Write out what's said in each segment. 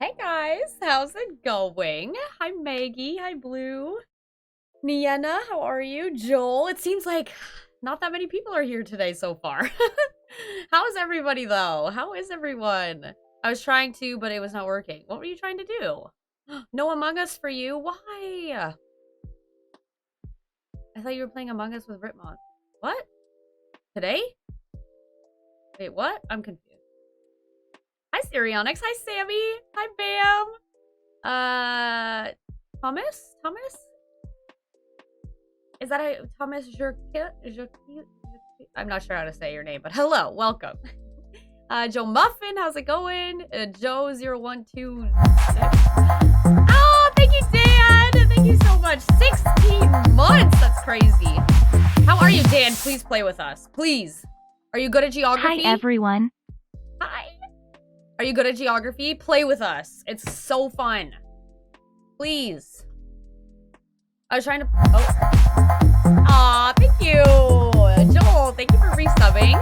Hey guys, how's it going? Hi Maggie, hi Blue. Nienna, how are you? Joel, it seems like not that many people are here today so far. How is everybody though? How is everyone? I was trying to, but it was not working. What were you trying to do? No Among Us for you? Why? I thought you were playing Among Us with Ripmon. What? Today? Wait, what? I'm confused. Hi Sirionyx, hi Sammy, hi Bam. Thomas? Thomas? Is that a Thomas Jurkit? I'm not sure how to say your name, but hello, welcome. Joe Muffin, how's it going? Joe0126. Oh, thank you, Dan! Thank you so much. 16 months! That's crazy. How are you, Dan? Please play with us. Please. Are you good at geography? Hi, everyone. Hi. Are you good at geography? Play with us. It's so fun. Please. I was trying to... Oh. Aw, thank you. Joel, thank you for resubbing.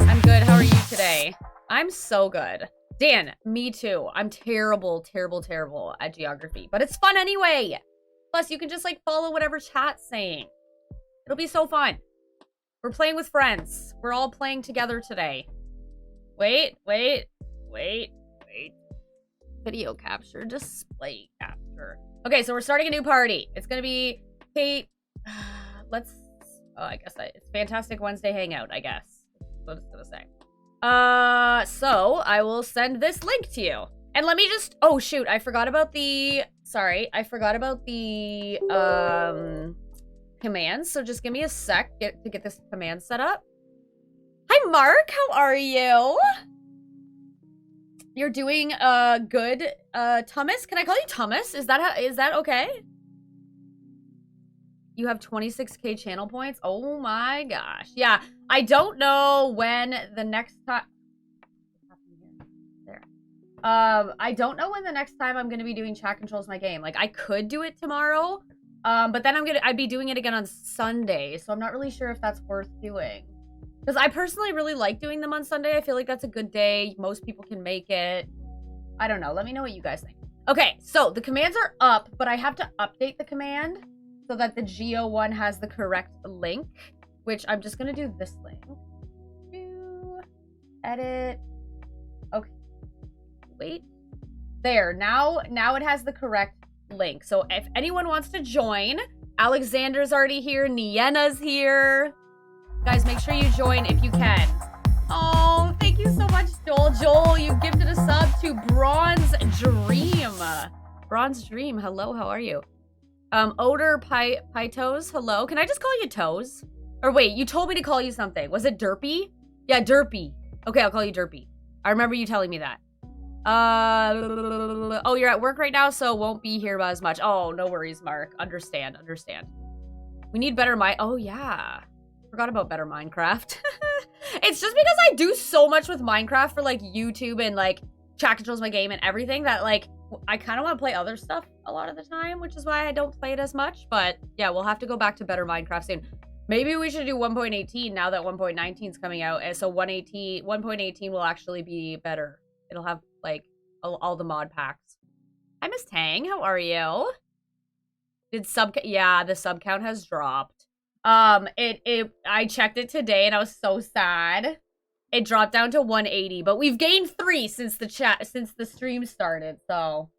I'm good. How are you today? I'm so good. Dan, me too. I'm terrible, terrible, terrible at geography. But it's fun anyway. Plus, you can just, like, follow whatever chat's saying. It'll be so fun. We're playing with friends. We're all playing together today. Wait. Video capture, display capture. Okay, so we're starting a new party. It's gonna be Kate. I guess it's Fantastic Wednesday Hangout, I guess. That's what it's gonna say. So I will send this link to you. And let me just, oh shoot, I forgot about the commands. So just give me a sec to get this command set up. Hi, Mark, how are you? You're doing good, Thomas. Can I call you Thomas? Is that okay? You have 26k channel points. Oh my gosh. Yeah, I don't know when the next time. There. I don't know when the next time I'm gonna be doing chat controls my game. Like I could do it tomorrow, but then I'd be doing it again on Sunday, so I'm not really sure if that's worth doing. Because I personally really like doing them on Sunday. I feel like that's a good day. Most people can make it. I don't know. Let me know what you guys think. Okay, so the commands are up, but I have to update the command so that the Geo one has the correct link, which I'm just going to do this link. Edit. Okay. Wait. There. Now it has the correct link. So if anyone wants to join, Alexander's already here. Nienna's here. Guys, make sure you join if you can. Oh, thank you so much, Joel. Joel, you gifted a sub to Bronze Dream. Bronze Dream, hello, how are you? Odor Toes, hello. Can I just call you Toes? Or wait, you told me to call you something. Was it Derpy? Yeah, Derpy. Okay, I'll call you Derpy. I remember you telling me that. Oh, you're at work right now, so won't be here as much. Oh, no worries, Mark. Understand. We need better oh yeah. Forgot about better Minecraft. It's just because I do so much with Minecraft for like YouTube and like chat controls my game and everything that like I kind of want to play other stuff a lot of the time, which is why I don't play it as much. But yeah, we'll have to go back to better Minecraft soon. Maybe we should do 1.18 now that 1.19 is coming out. And so 1.18 will actually be better. It'll have like all the mod packs. Hi, Miss Tang. How are you? Yeah, the sub count has dropped. I checked it today and I was so sad. It dropped down to 180, but we've gained 3 since the stream started, so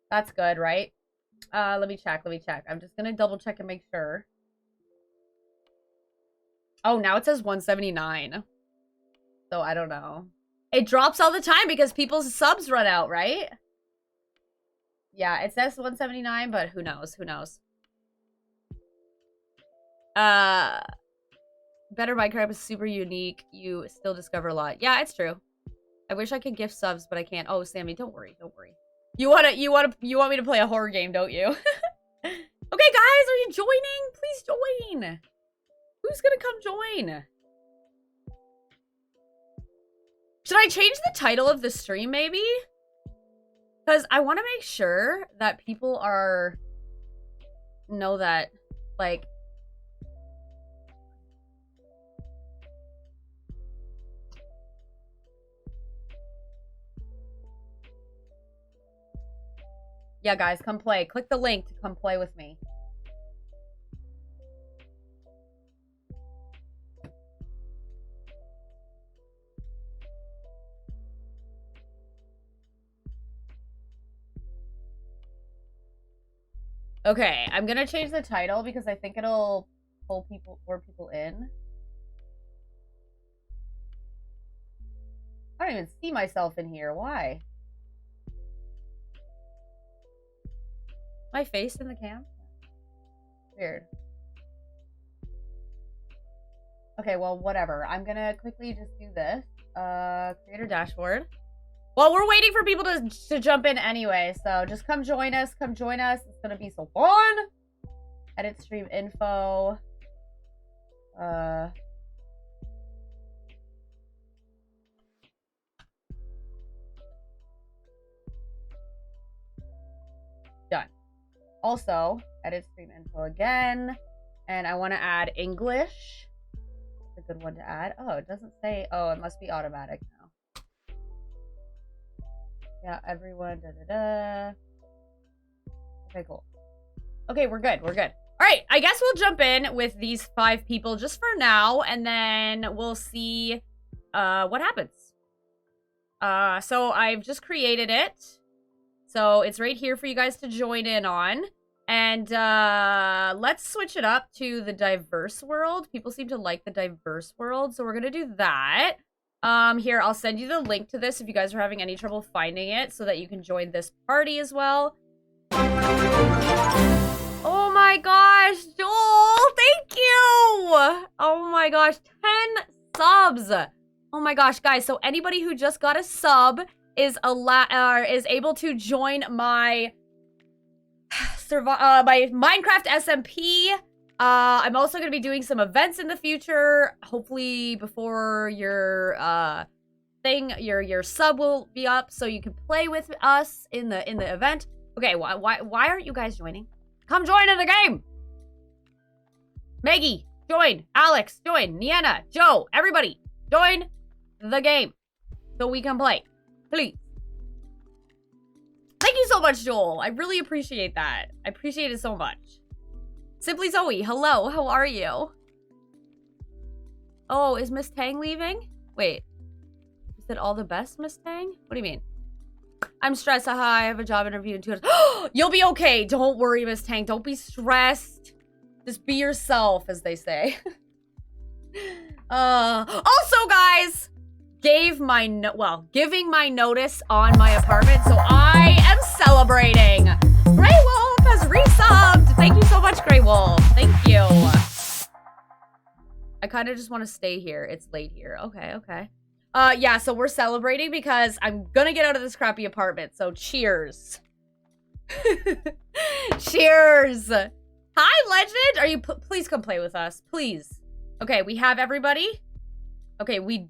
that's good, right? Let me check. I'm just gonna double check and make sure. Oh, now it says 179. So I don't know. It drops all the time because people's subs run out, right? Yeah, it says 179, but who knows? Better Minecraft is super unique. You still discover a lot. Yeah, it's true. I wish I could gift subs, but I can't. Oh, Sammy, don't worry. You want me to play a horror game, don't you? Okay, guys, are you joining? Please join. Who's gonna come join? Should I change the title of the stream, maybe? Because I want to make sure that people know that, like, Yeah, guys, come play. Click the link to come play with me. Okay, I'm gonna change the title because I think it'll pull more people in. I don't even see myself in here. Why? My face in the cam? Weird. Okay, well, whatever. I'm gonna quickly just do this. Creator dashboard. Well, we're waiting for people to jump in anyway, so just come join us. Come join us. It's gonna be so fun. Edit stream info. Done. Also, edit stream info again. And I want to add English. It's a good one to add. Oh, it doesn't say. Oh, it must be automatic now. Yeah, everyone. Okay, cool. Okay, we're good. We're good. All right, I guess we'll jump in with these 5 people just for now, and then we'll see what happens. So I've just created it. So it's right here for you guys to join in on. And let's switch it up to the diverse world. People seem to like the diverse world, so we're going to do that. Here, I'll send you the link to this if you guys are having any trouble finding it so that you can join this party as well. Oh my gosh, Joel, thank you! Oh my gosh, 10 subs. Oh my gosh, guys, so anybody who just got a sub is able to join my my Minecraft SMP. I'm also going to be doing some events in the future. Hopefully before your your sub will be up, so you can play with us in the event. Okay, why aren't you guys joining? Come join in the game. Maggie, join. Alex, join. Nienna, Joe, everybody, join the game so we can play. Please. Thank you so much, Joel. I really appreciate that. I appreciate it so much. Simply Zoe, hello. How are you? Oh, is Miss Tang leaving? Wait. Is it all the best, Miss Tang? What do you mean? I'm stressed. Haha, I have a job interview in 2 hours. You'll be okay. Don't worry, Miss Tang. Don't be stressed. Just be yourself, as they say. Also, guys, giving my notice on my apartment, so I am celebrating. Grey Wolf has resubbed. Thank you so much, Grey Wolf. Thank you. I kind of just want to stay here. It's late here. Okay, okay. Yeah, so we're celebrating because I'm gonna get out of this crappy apartment. So cheers. Cheers. Hi, Legend. Are you please come play with us, please. Okay, we have everybody. Okay, we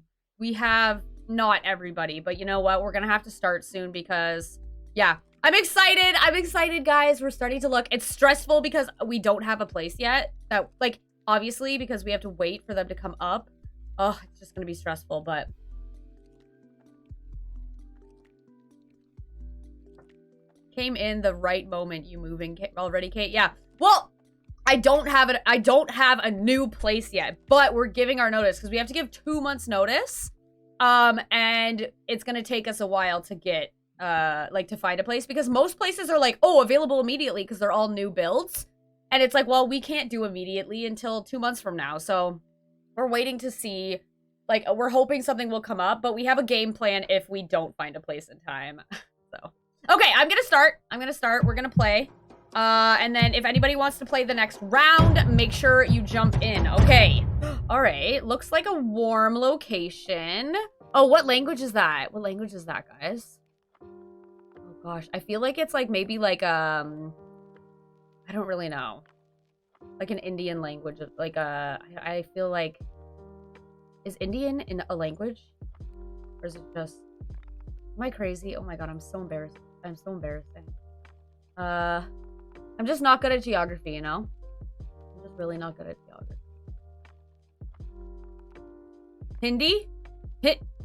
have not everybody, but you know what? We're gonna have to start soon because, yeah, I'm excited. I'm excited, guys. We're starting to look. It's stressful because we don't have a place yet. That, like, obviously, because we have to wait for them to come up. Oh, it's just gonna be stressful, but. Came in the right moment. You moving already, Kate? Yeah. Well, I don't have a new place yet, but we're giving our notice because we have to give 2 months notice. And it's gonna take us a while to get like to find a place because most places are like, oh, available immediately because they're all new builds. And it's like, well, we can't do immediately until 2 months from now. So we're waiting to see, like, we're hoping something will come up, but we have a game plan if we don't find a place in time. So, okay, I'm gonna start. We're gonna play. And then if anybody wants to play the next round, make sure you jump in. Okay. All right. Looks like a warm location. Oh, what language is that? What language is that, guys? Oh, gosh. I feel like it's like maybe like, I don't really know. Like an Indian language. Like, I feel like, is Indian in a language? Or is it just, am I crazy? Oh my God, I'm so embarrassed. I'm so embarrassing. I'm just not good at geography, you know? I'm just really not good at geography. Hindi?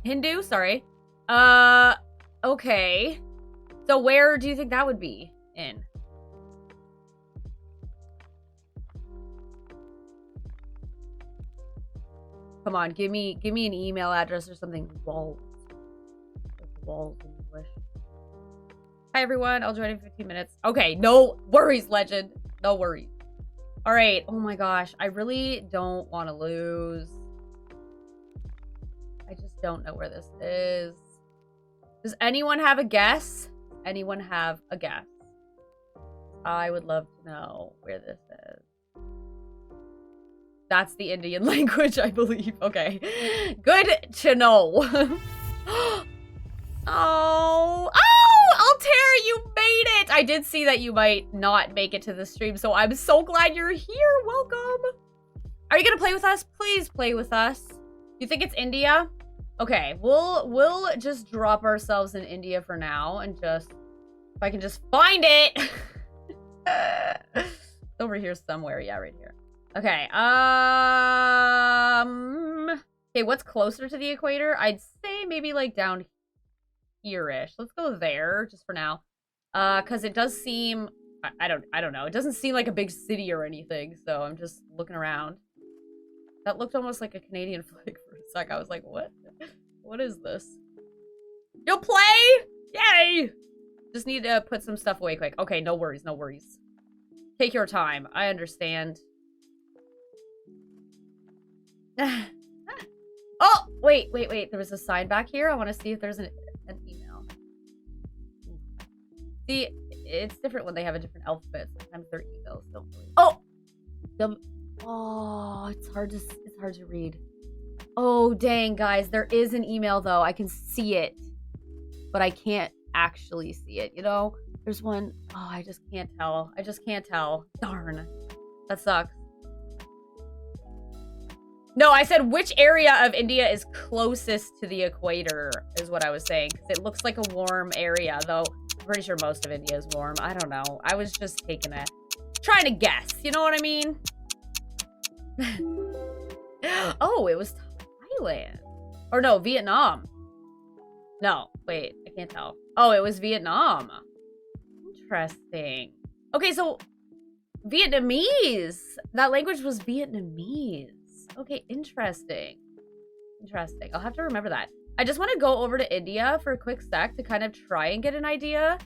Hindu? Sorry. Okay. So where do you think that would be? in. Come on, give me an email address or something. Walls. Walls in English. Hi everyone, I'll join in 15 minutes. Okay, no worries, legend. No worries. All right. Oh my gosh, I really don't want to lose. I just don't know where this is. Does anyone have a guess? Anyone have a guess? I would love to know where this is. That's the Indian language, I believe. Okay. Good to know. Oh, Altair, you made it! I did see that you might not make it to the stream, so I'm so glad you're here. Welcome. Are you gonna play with us? Please play with us. You think it's India? Okay, we'll just drop ourselves in India for now and just, if I can just find it. It's over here somewhere. Yeah, right here. Okay. Okay, what's closer to the equator? I'd say maybe like down here-ish. Let's go there just for now. Cause it does seem, I don't know. It doesn't seem like a big city or anything, so I'm just looking around. That looked almost like a Canadian flag for a sec. I was like, what? What is this? You'll play? Yay! Just need to put some stuff away quick. Okay, no worries, no worries. Take your time. I understand. Oh, wait. There was a sign back here. I want to see if there's an email. See, it's different when they have a different alphabet. Sometimes their emails don't really. Oh! Oh, it's hard to read. Oh, dang, guys. There is an email, though. I can see it. But I can't actually see it, you know? There's one. Oh, I just can't tell. I just can't tell. Darn. That sucks. No, I said which area of India is closest to the equator is what I was saying. Because it looks like a warm area, though I'm pretty sure most of India is warm. I don't know. I was just taking it. Trying to guess. You know what I mean? Oh, it was Thailand. Or no, Vietnam. No, wait. I can't tell. Oh, it was Vietnam. Interesting. Okay, so Vietnamese. That language was Vietnamese. Okay, interesting. Interesting. I'll have to remember that. I just want to go over to India for a quick sec to kind of try and get an idea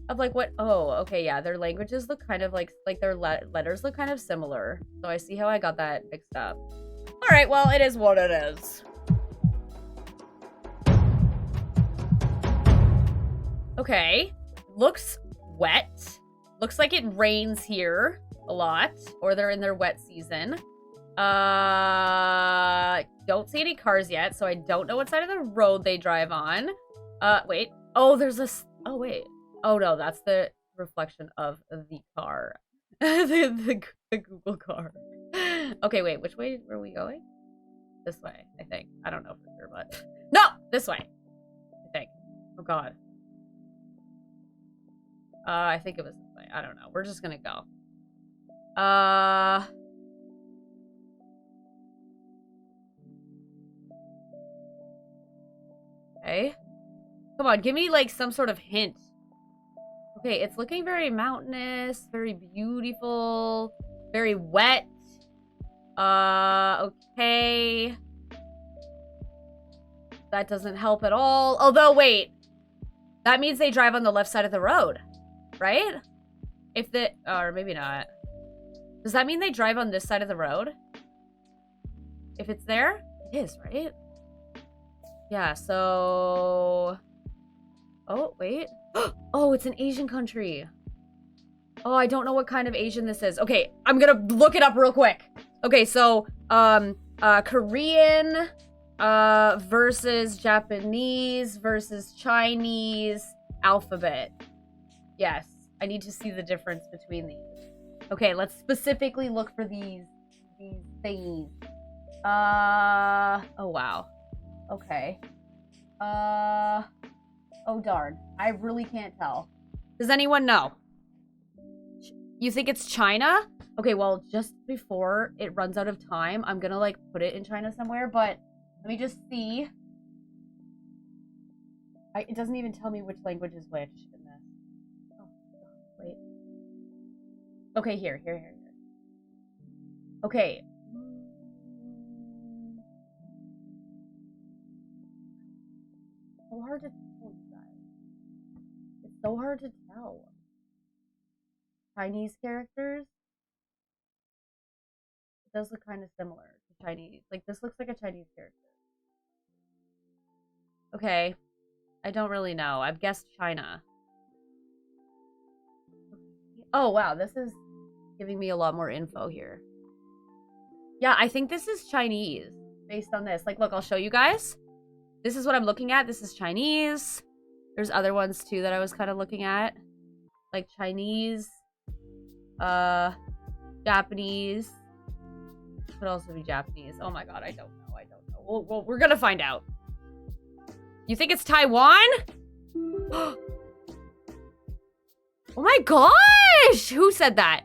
of like what. Oh, okay, yeah. Their languages look kind of like their letters look kind of similar. So I see how I got that mixed up. All right, well, it is what it is. Okay. Looks wet. Looks like it rains here a lot, or they're in their wet season. Don't see any cars yet, so I don't know what side of the road they drive on. Wait. Oh, there's a... Oh, wait. Oh, no, that's the reflection of the car. the Google car. Okay, wait, which way were we going? This way, I think. I don't know for sure, but... No! This way! I think. Oh, God. I think it was this way. I don't know. We're just gonna go. Okay. Come on, give me, like, some sort of hint. Okay, it's looking very mountainous, very beautiful, very wet. Okay. That doesn't help at all. Although, wait. That means they drive on the left side of the road, right? If the... Or maybe not. Does that mean they drive on this side of the road? If it's there? It is, right? Yeah, so... Oh, wait. Oh, it's an Asian country. Oh, I don't know what kind of Asian this is. Okay, I'm gonna look it up real quick. Okay, so, Korean, versus Japanese versus Chinese alphabet. Yes, I need to see the difference between these. Okay, let's specifically look for these things. Oh, wow. Okay. Oh, darn. I really can't tell. Does anyone know? You think it's China? Okay, well, just before it runs out of time, I'm gonna, like, put it in China somewhere, but let me just see. It doesn't even tell me which language is which in this. Oh, wait. Okay, here. Okay. So hard to tell, you guys. It's so hard to tell. Chinese characters. It does look kind of similar to Chinese. Like, this looks like a Chinese character. Okay. I don't really know. I've guessed China. Oh, wow. This is giving me a lot more info here. Yeah, I think this is Chinese based on this. Like, look, I'll show you guys. This is what I'm looking at. This is Chinese. There's other ones, too, that I was kind of looking at. Like, Chinese. Japanese. Could also be Japanese. Oh, my God. I don't know. Well, we're gonna find out. You think it's Taiwan? Oh, my gosh! Who said that?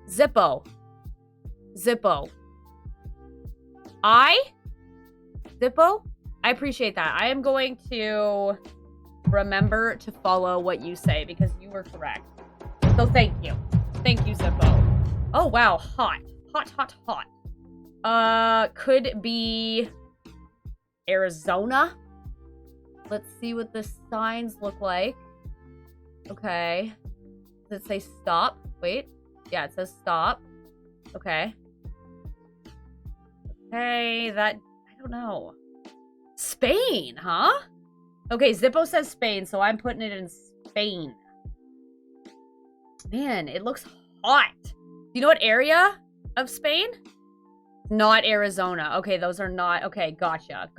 Zippo. Zippo. Zippo? I appreciate that. I am going to remember to follow what you say because you were correct. So thank you. Thank you, Zippo. Oh, wow. Hot. Could be Arizona. Let's see what the signs look like. Okay. Does it say stop? Wait. Yeah, it says stop. Okay. Okay, I don't know. Spain, huh? Okay, Zippo says Spain, so I'm putting it in Spain. Man, it looks hot. Do you know what area of Spain? Not Arizona. Okay, those are not... Okay, gotcha.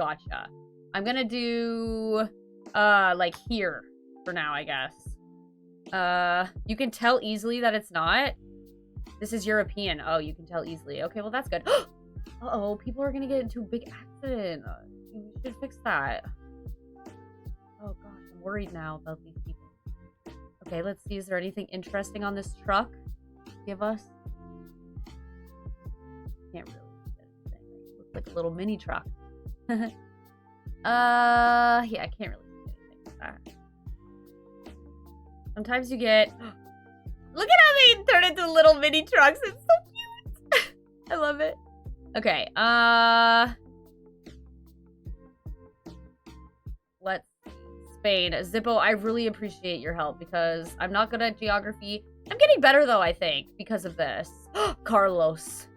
I'm gonna do... like here for now, I guess. You can tell easily that it's not. This is European. Oh, you can tell easily. Okay, well, that's good. Uh-oh, people are gonna get into a big accident. You should fix that. Oh, gosh, I'm worried now about these people. Okay, let's see. Is there anything interesting on this truck? Give us. Can't really see anything. It looks like a little mini truck. Yeah, I can't really see anything with that. Sometimes you get... Look at how they turn into little mini trucks. It's so cute. I love it. Okay, let's see. Spain. Zippo, I really appreciate your help because I'm not good at geography. I'm getting better, though, I think, because of this. Carlos.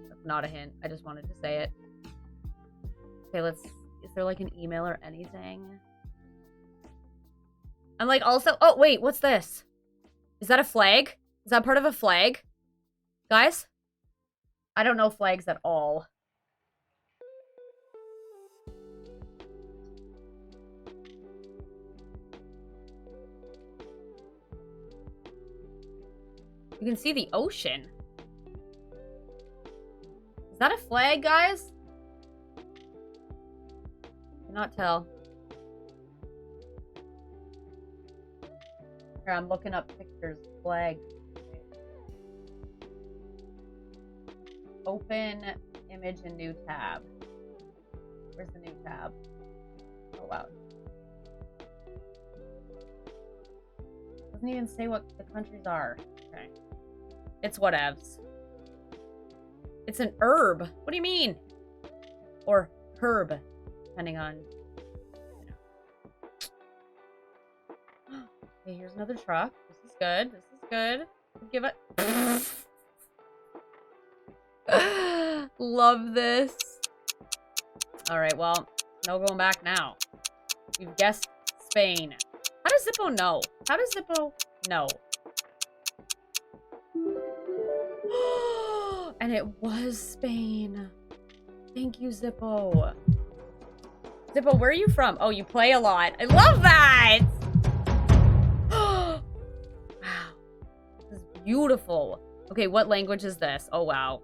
That's not a hint. I just wanted to say it. Okay, let's... Is there, like, an email or anything? I'm, like, also... Oh, wait, what's this? Is that a flag? Is that part of a flag? Guys? I don't know flags at all. You can see the ocean. Is that a flag, guys? Cannot tell. Here, I'm looking up pictures. Flag. Open image in new tab. Where's the new tab? Oh, wow. Doesn't even say what the countries are. Okay. It's whatevs. It's an herb. What do you mean? Or herb, depending on... Okay, here's another truck. This is good. This is good. Give it... Love this. Alright, well, no going back now. We've guessed Spain. How does Zippo know? How does Zippo know? And it was Spain. Thank you, Zippo. Zippo, where are you from? Oh, you play a lot. I love that! Wow. This is beautiful. Okay, what language is this? Oh, wow.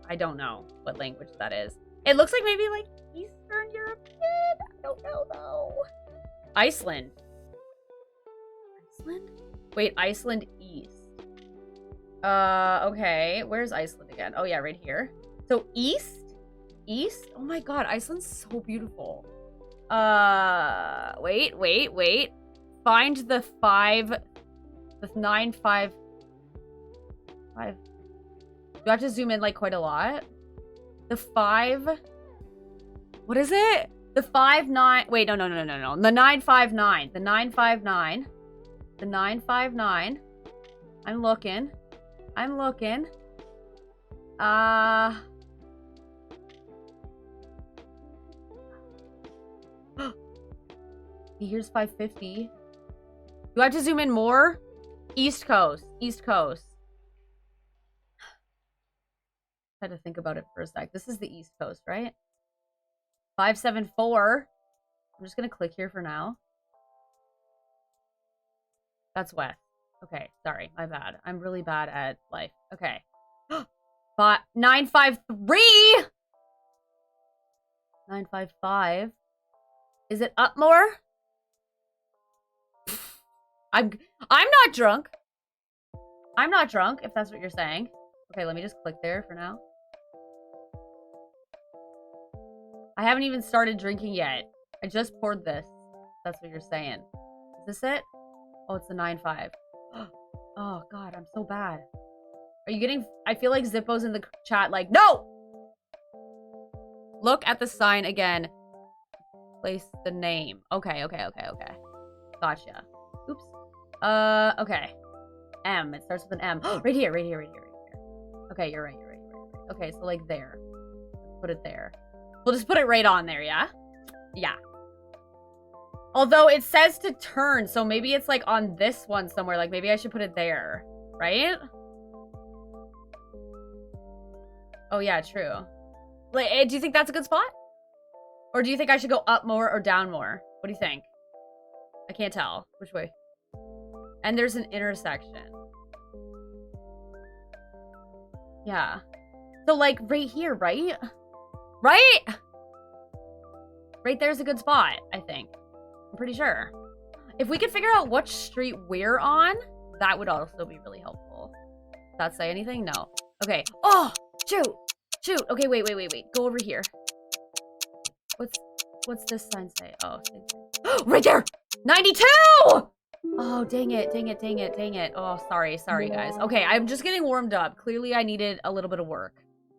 I don't know what language that is. It looks like maybe like Eastern European. I don't know though. Iceland. Iceland? Wait, Iceland East. Okay. Where's Iceland again? Oh yeah, right here. So East? East? Oh my god, Iceland's so beautiful. Wait. Find the 5 With 9, 5. Do I have to zoom in like quite a lot? The 5. What is it? The 5, 9. Wait, no. The 9, 5, 9. The 9, 5, 9. The 9, 5, 9. I'm looking. Here's 550. Do I have to zoom in more? East Coast. I had to think about it for a sec. This is the East Coast, right? 574. I'm just gonna click here for now. That's west. Okay, sorry, my bad. I'm really bad at life. Okay. 953. 955. Is it up more? I'm not drunk. I'm not drunk, if that's what you're saying. Okay, let me just click there for now. I haven't even started drinking yet. I just poured this. That's what you're saying. Is this it? Oh, it's the 9.5. Oh, God, I'm so bad. Are you getting... I feel like Zippo's in the chat like, no! Look at the sign again. Place the name. Okay. Gotcha. Oops. Okay. M. It starts with an M. Right here. Okay, you're right. Okay, so like there. Put it there. We'll just put it right on there, yeah? Yeah. Although it says to turn, so maybe it's like on this one somewhere. Like maybe I should put it there, right? Oh yeah, true. Like, do you think that's a good spot? Or do you think I should go up more or down more? What do you think? I can't tell. Which way? And there's an intersection. Yeah. So like right here, right? Right? Right there's a good spot, I think. I'm pretty sure. If we could figure out which street we're on, that would also be really helpful. Does that say anything? No. Okay. Oh! Shoot! Okay, wait. Go over here. What's this sign say? Oh, right there! 92! Oh, dang it. Oh, sorry, guys. Okay, I'm just getting warmed up. Clearly, I needed a little bit of work.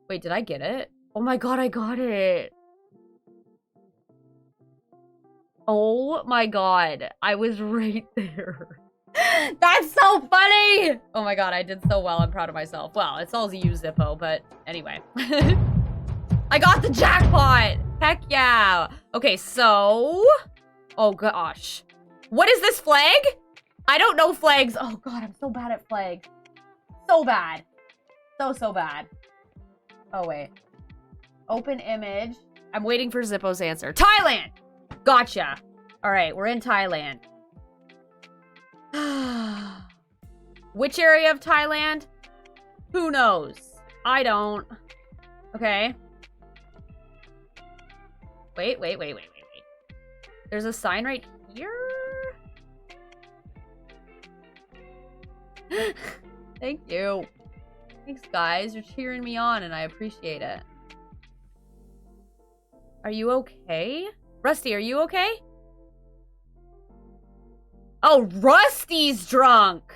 Wait, did I get it? Oh my God, I got it. Oh my God, I was right there. That's so funny! Oh my God, I did so well. I'm proud of myself. Well, it's all you, Zippo, but anyway. I got the jackpot! Heck yeah! Okay, so... Oh gosh. What is this flag? I don't know flags. Oh God, I'm so bad at flags. So bad. So bad. Oh wait. Open image. I'm waiting for Zippo's answer. Thailand! Gotcha. All right, we're in Thailand. Which area of Thailand? Who knows? I don't. Okay. Wait. There's a sign right here? Thank you. Thanks, guys. You're cheering me on, and I appreciate it. Are you okay? Rusty, are you okay? Oh, Rusty's drunk.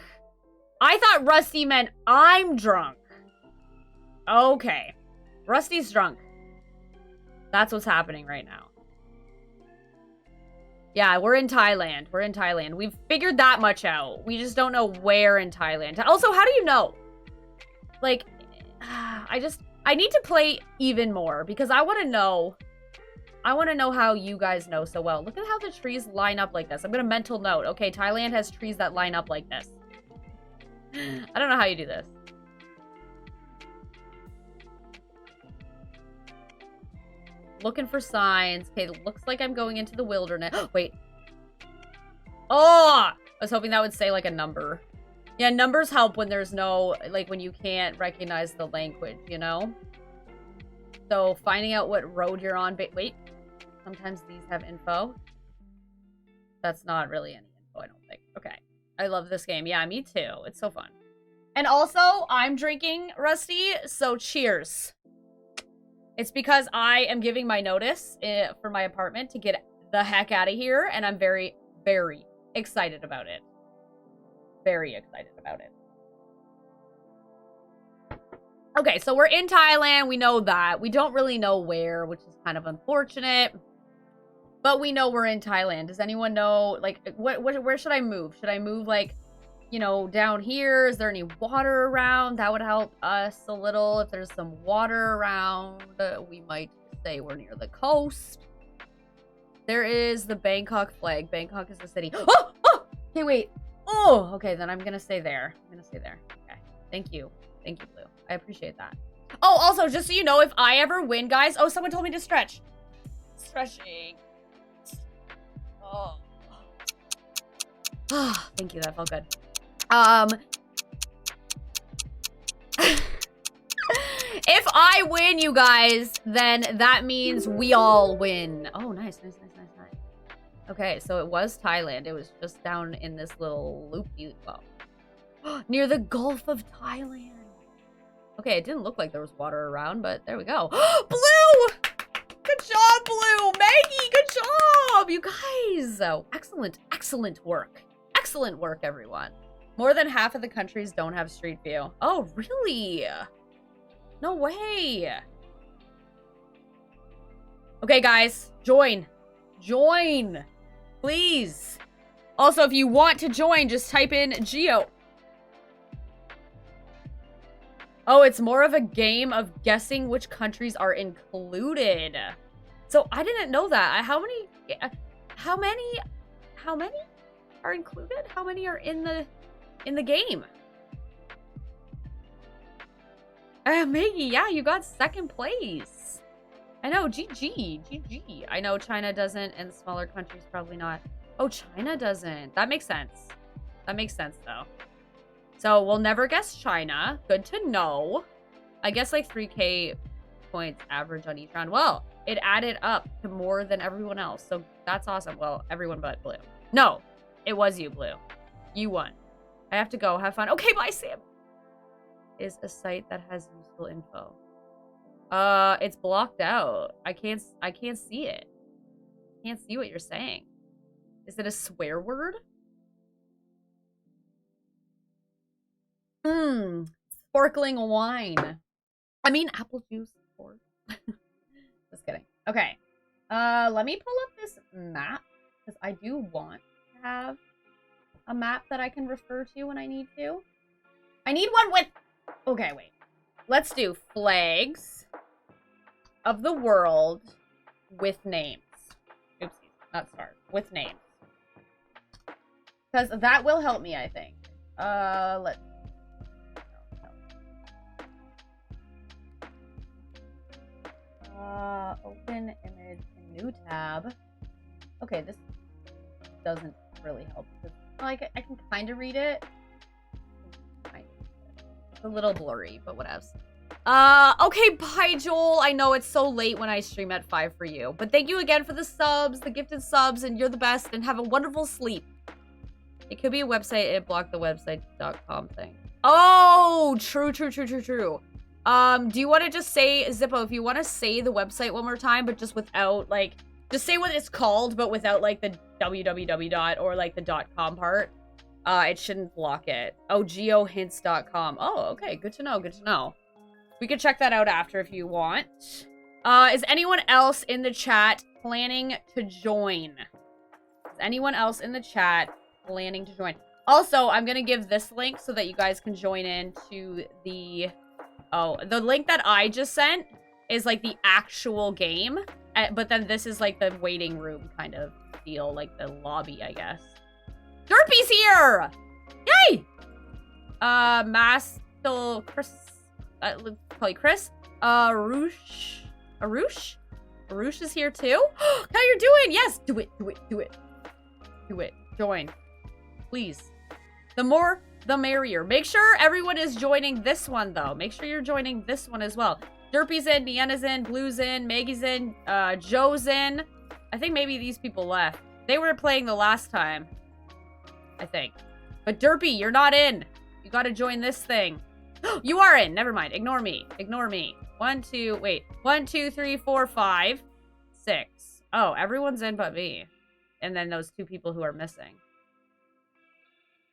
I thought Rusty meant I'm drunk. Okay. Rusty's drunk. That's what's happening right now. Yeah, we're in Thailand. We've figured that much out. We just don't know where in Thailand. Also, how do you know? Like, I need to play even more because I want to know. I want to know how you guys know so well. Look at how the trees line up like this. I'm going to mental note. Okay, Thailand has trees that line up like this. I don't know how you do this. Looking for signs. Okay, looks like I'm going into the wilderness. Wait. Oh! I was hoping that would say like a number. Yeah, numbers help when there's no, like when you can't recognize the language, you know? So finding out what road you're on. Wait. Sometimes these have info. That's not really any info, I don't think. Okay. I love this game. Yeah, me too. It's so fun. And also, I'm drinking, Rusty, so cheers. It's because I am giving my notice for my apartment to get the heck out of here, and I'm very, very excited about it. very excited about it. Okay, so we're in Thailand. We know that. We don't really know where, which is kind of unfortunate. But we know we're in Thailand. Does anyone know, like, where should I move? Should I move, like, you know, down here? Is there any water around? That would help us a little. If there's some water around, we might say we're near the coast. There is the Bangkok flag. Bangkok is the city. Oh! Oh! Okay, wait. Oh! Okay, then I'm gonna stay there. I'm gonna stay there. Okay. Thank you. Thank you, Blue. I appreciate that. Oh, also, just so you know, if I ever win, guys... Oh, someone told me to stretch. Stretching. Oh. Thank you. That felt good. If I win, you guys, then that means we all win. Oh, nice. Okay, so it was Thailand. It was just down in this little loopy, well, near the Gulf of Thailand. Okay, it didn't look like there was water around, but there we go. Blue! Good job, Blue! Maggie, good job! You guys! Oh, excellent work. Excellent work, everyone. More than half of the countries don't have street view. Oh, really? No way. Okay, guys, join. Join. Please. Also, if you want to join, just type in Geo. Oh, it's more of a game of guessing which countries are included. So I didn't know that. How many are included? How many are in the game? Maggie, yeah, you got second place. I know, GG. I know China doesn't, and smaller countries probably not. Oh, China doesn't. That makes sense. That makes sense, though. So we'll never guess China. Good to know. I guess like 3K points average on each round. Well, it added up to more than everyone else. So that's awesome. Well, everyone but Blue. No, it was you, Blue. You won. I have to go. Have fun. Okay, bye, Sam. Is a site that has useful info. It's blocked out. I can't see it. Can't see what you're saying. Is it a swear word? Sparkling wine. I mean apple juice, of course. Just kidding. Okay. Let me pull up this map because I do want to have a map that I can refer to when I need to. I need one with... Okay, wait. Let's do flags of the world with names. Oopsies, not stars. With names. Because that will help me, I think. Let's... Open image, new tab. Okay, this doesn't really help. Like, I can kind of read it. It's a little blurry, but what else? Okay, bye, Joel. I know it's so late when I stream at 5 for you, but thank you again for the subs, the gifted subs, and you're the best, and have a wonderful sleep. It could be a website, it blocked the website.com thing. Oh, true. Do you want to just say, Zippo, if you want to say the website one more time, but just without, like, just say what it's called, but without, like, the www. Or, like, the .com part. It shouldn't block it. Oh, geohints.com. Oh, okay. Good to know. We could check that out after if you want. Is anyone else in the chat planning to join? Is anyone else in the chat planning to join? Also, I'm going to give this link so that you guys can join in to the... Oh, the link that I just sent is like the actual game, but then this is like the waiting room kind of deal, like the lobby, I guess. Derpy's here! Yay! Mastel Chris, call you Chris. Arush is here too. How you doing? Yes, do it. Join, please. The more, the merrier. Make sure everyone is joining this one, though. Make sure you're joining this one as well. Derpy's in, Deanna's in, Blue's in, Maggie's in, Joe's in. I think maybe these people left. They were playing the last time, I think. But Derpy, you're not in. You gotta join this thing. You are in. Never mind. Ignore me. 1, 2, 3, 4, 5, 6. Oh, everyone's in but me. And then those 2 people who are missing.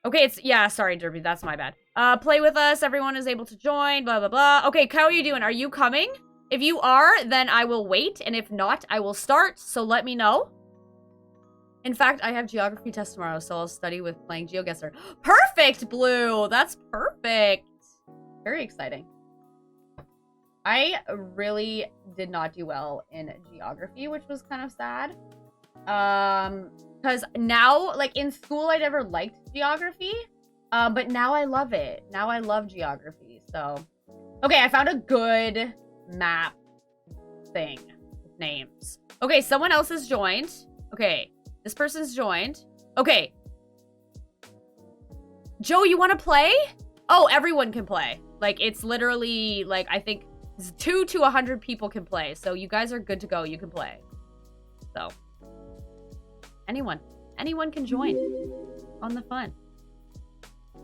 Okay, yeah, sorry, Derby, that's my bad. Play with us, everyone is able to join, blah, blah, blah. Okay, how are you doing? Are you coming? If you are, then I will wait, and if not, I will start, so let me know. In fact, I have geography test tomorrow, so I'll study with playing GeoGuessr. Perfect, Blue! That's perfect! Very exciting. I really did not do well in geography, which was kind of sad. Because now, like, in school, I never liked geography. But now I love it. Now I love geography, so. Okay, I found a good map thing with names. Okay, someone else has joined. Okay, this person's joined. Okay. Joe, you want to play? Oh, everyone can play. Like, it's literally, like, I think 2 to 100 people can play. So you guys are good to go. You can play. So. Anyone can join on the fun.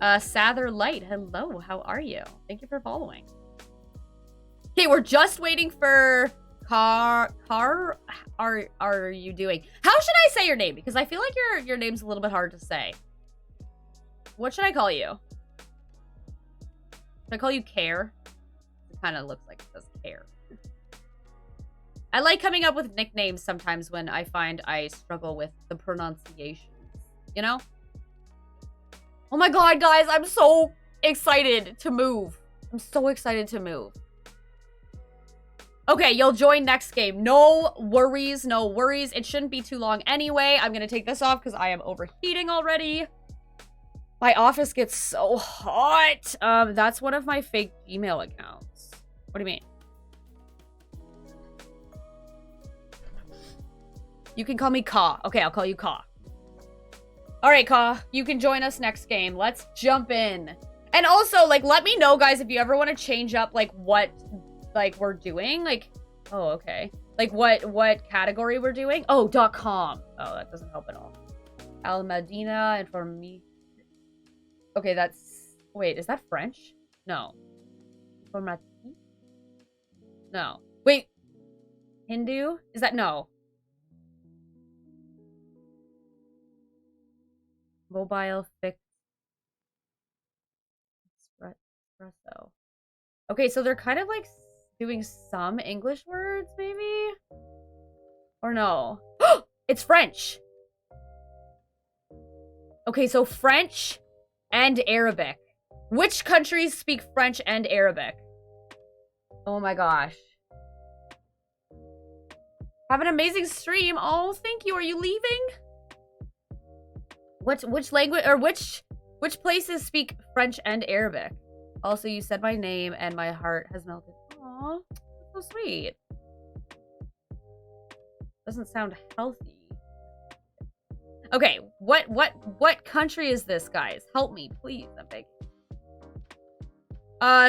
Sather Light, hello, how are you? Thank you for following. Okay, we're just waiting for Car are you doing? How should I say your name? Because I feel like your name's a little bit hard to say. What should I call you? Should I call you Care? It kind of looks like it says Care. I like coming up with nicknames sometimes when I find I struggle with the pronunciations, you know? Oh my god, guys, I'm so excited to move. I'm so excited to move. Okay, you'll join next game. No worries, no worries. It shouldn't be too long anyway. I'm gonna take this off because I am overheating already. My office gets so hot. That's one of my fake Gmail accounts. What do you mean? You can call me Ka. Okay, I'll call you Ka. All right, Ka, you can join us next game. Let's jump in. And also, like, let me know, guys, if you ever want to change up, like, what, like, we're doing. Like, oh, okay. Like, what category we're doing. Oh, .com. Oh, that doesn't help at all. Al Madina and for me. Okay, that's... Wait, is that French? No. For Mati? No. Wait. Hindu? Is that... No. Mobile fix espresso. Okay, so they're kind of like doing some English words, maybe? Or no? It's French! Okay, so French and Arabic. Which countries speak French and Arabic? Oh my gosh. Have an amazing stream. Oh, thank you. Are you leaving? Which language or which places speak French and Arabic? Also, you said my name and my heart has melted. Aw, so sweet. Doesn't sound healthy. Okay, what country is this, guys? Help me, please. I'm begging.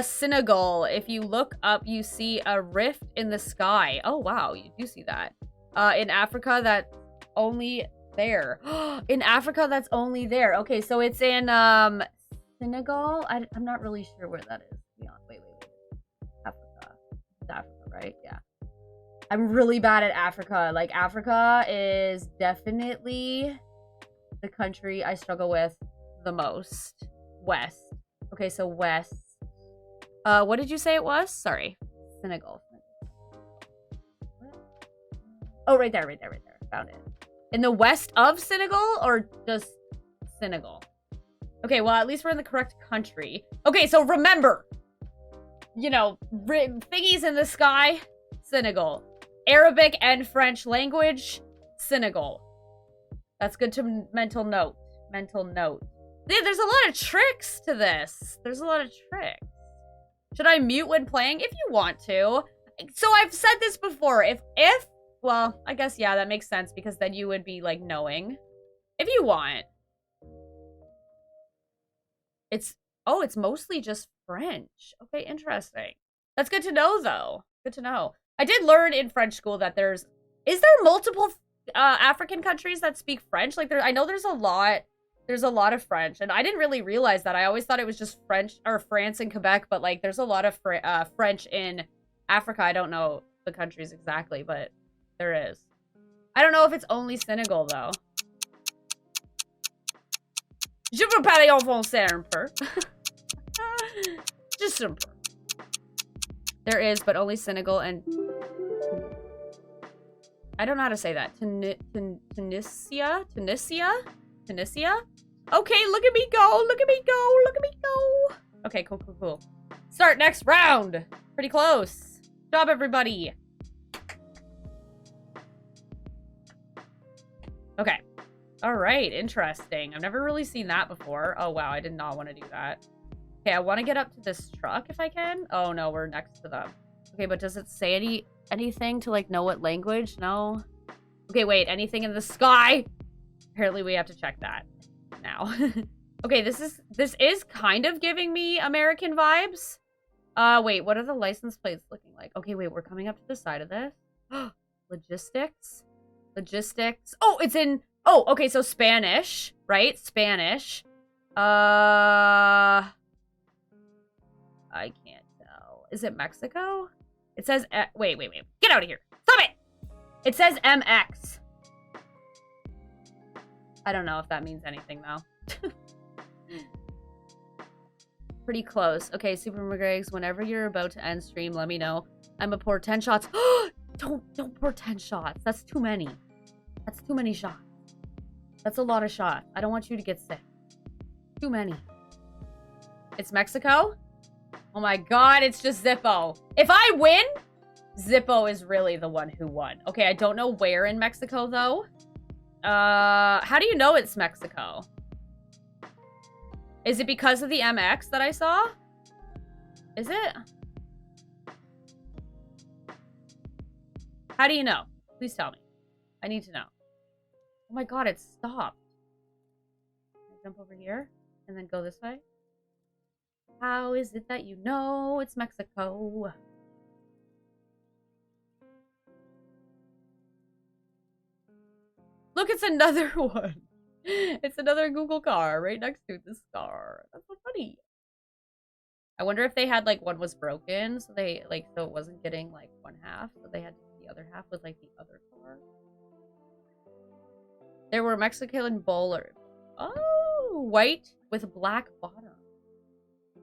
Senegal. If you look up, you see a rift in the sky. Oh wow, you do see that. In Africa, that's only there. In Africa, that's only there. Okay, so it's in Senegal. I'm not really sure where that is. Wait. Africa. It's Africa, right? Yeah. I'm really bad at Africa. Like, Africa is definitely the country I struggle with the most. West. Okay, so West. What did you say it was? Sorry. Senegal. What? Oh, right there. Found it. In the west of Senegal or just Senegal? Okay, well, at least we're in the correct country. Okay, so remember, you know, thingies in the sky, Senegal. Arabic and French language, Senegal. That's good to mental note. Mental note. There's a lot of tricks to this. There's a lot of tricks. Should I mute when playing? If you want to. So I've said this before. Well, I guess, yeah, that makes sense because then you would be, like, knowing. If you want. It's mostly just French. Okay, interesting. That's good to know, though. Good to know. I did learn in French school that is there multiple African countries that speak French? Like, I know there's a lot of French, and I didn't really realize that. I always thought it was just French, or France and Quebec, but, like, there's a lot of French in Africa. I don't know the countries exactly, but there is. I don't know if it's only Senegal, though. Je veux parler en français un peu. Just un peu. There is, but only Senegal and... I don't know how to say that. Tunisia? Okay, look at me go! Look at me go! Look at me go! Okay, cool. Start next round! Pretty close. Good job, everybody. Okay. Alright, interesting. I've never really seen that before. Oh, wow, I did not want to do that. Okay, I want to get up to this truck if I can. Oh, no, we're next to them. Okay, but does it say anything to, like, know what language? No? Okay, wait, anything in the sky? Apparently we have to check that now. Okay, this is kind of giving me American vibes. Wait, what are the license plates looking like? Okay, wait, we're coming up to the side of this. Logistics. Oh, it's in... Oh, okay, so Spanish, right? Spanish. I can't tell. Is it Mexico? It says... Wait. Get out of here. Stop it! It says MX. I don't know if that means anything, though. Pretty close. Okay, supermcgregs, whenever you're about to end stream, let me know. I'm a pour 10 shots. Don't pour 10 shots. That's too many. That's too many shots. That's a lot of shots. I don't want you to get sick. Too many. It's Mexico? Oh my god, it's just Zippo. If I win, Zippo is really the one who won. Okay, I don't know where in Mexico, though. How do you know it's Mexico? Is it because of the MX that I saw? Is it? How do you know? Please tell me. I need to know. Oh my god, it stopped. Jump over here and then go this way. How is it that you know it's Mexico? Look, it's another one. It's another Google car right next to this car. That's so funny. I wonder if they had, like, one was broken, so they, like, so it wasn't getting, like, one half, so they had to do the other half with, like, the other car. There were Mexican bowlers. Oh, white with a black bottom.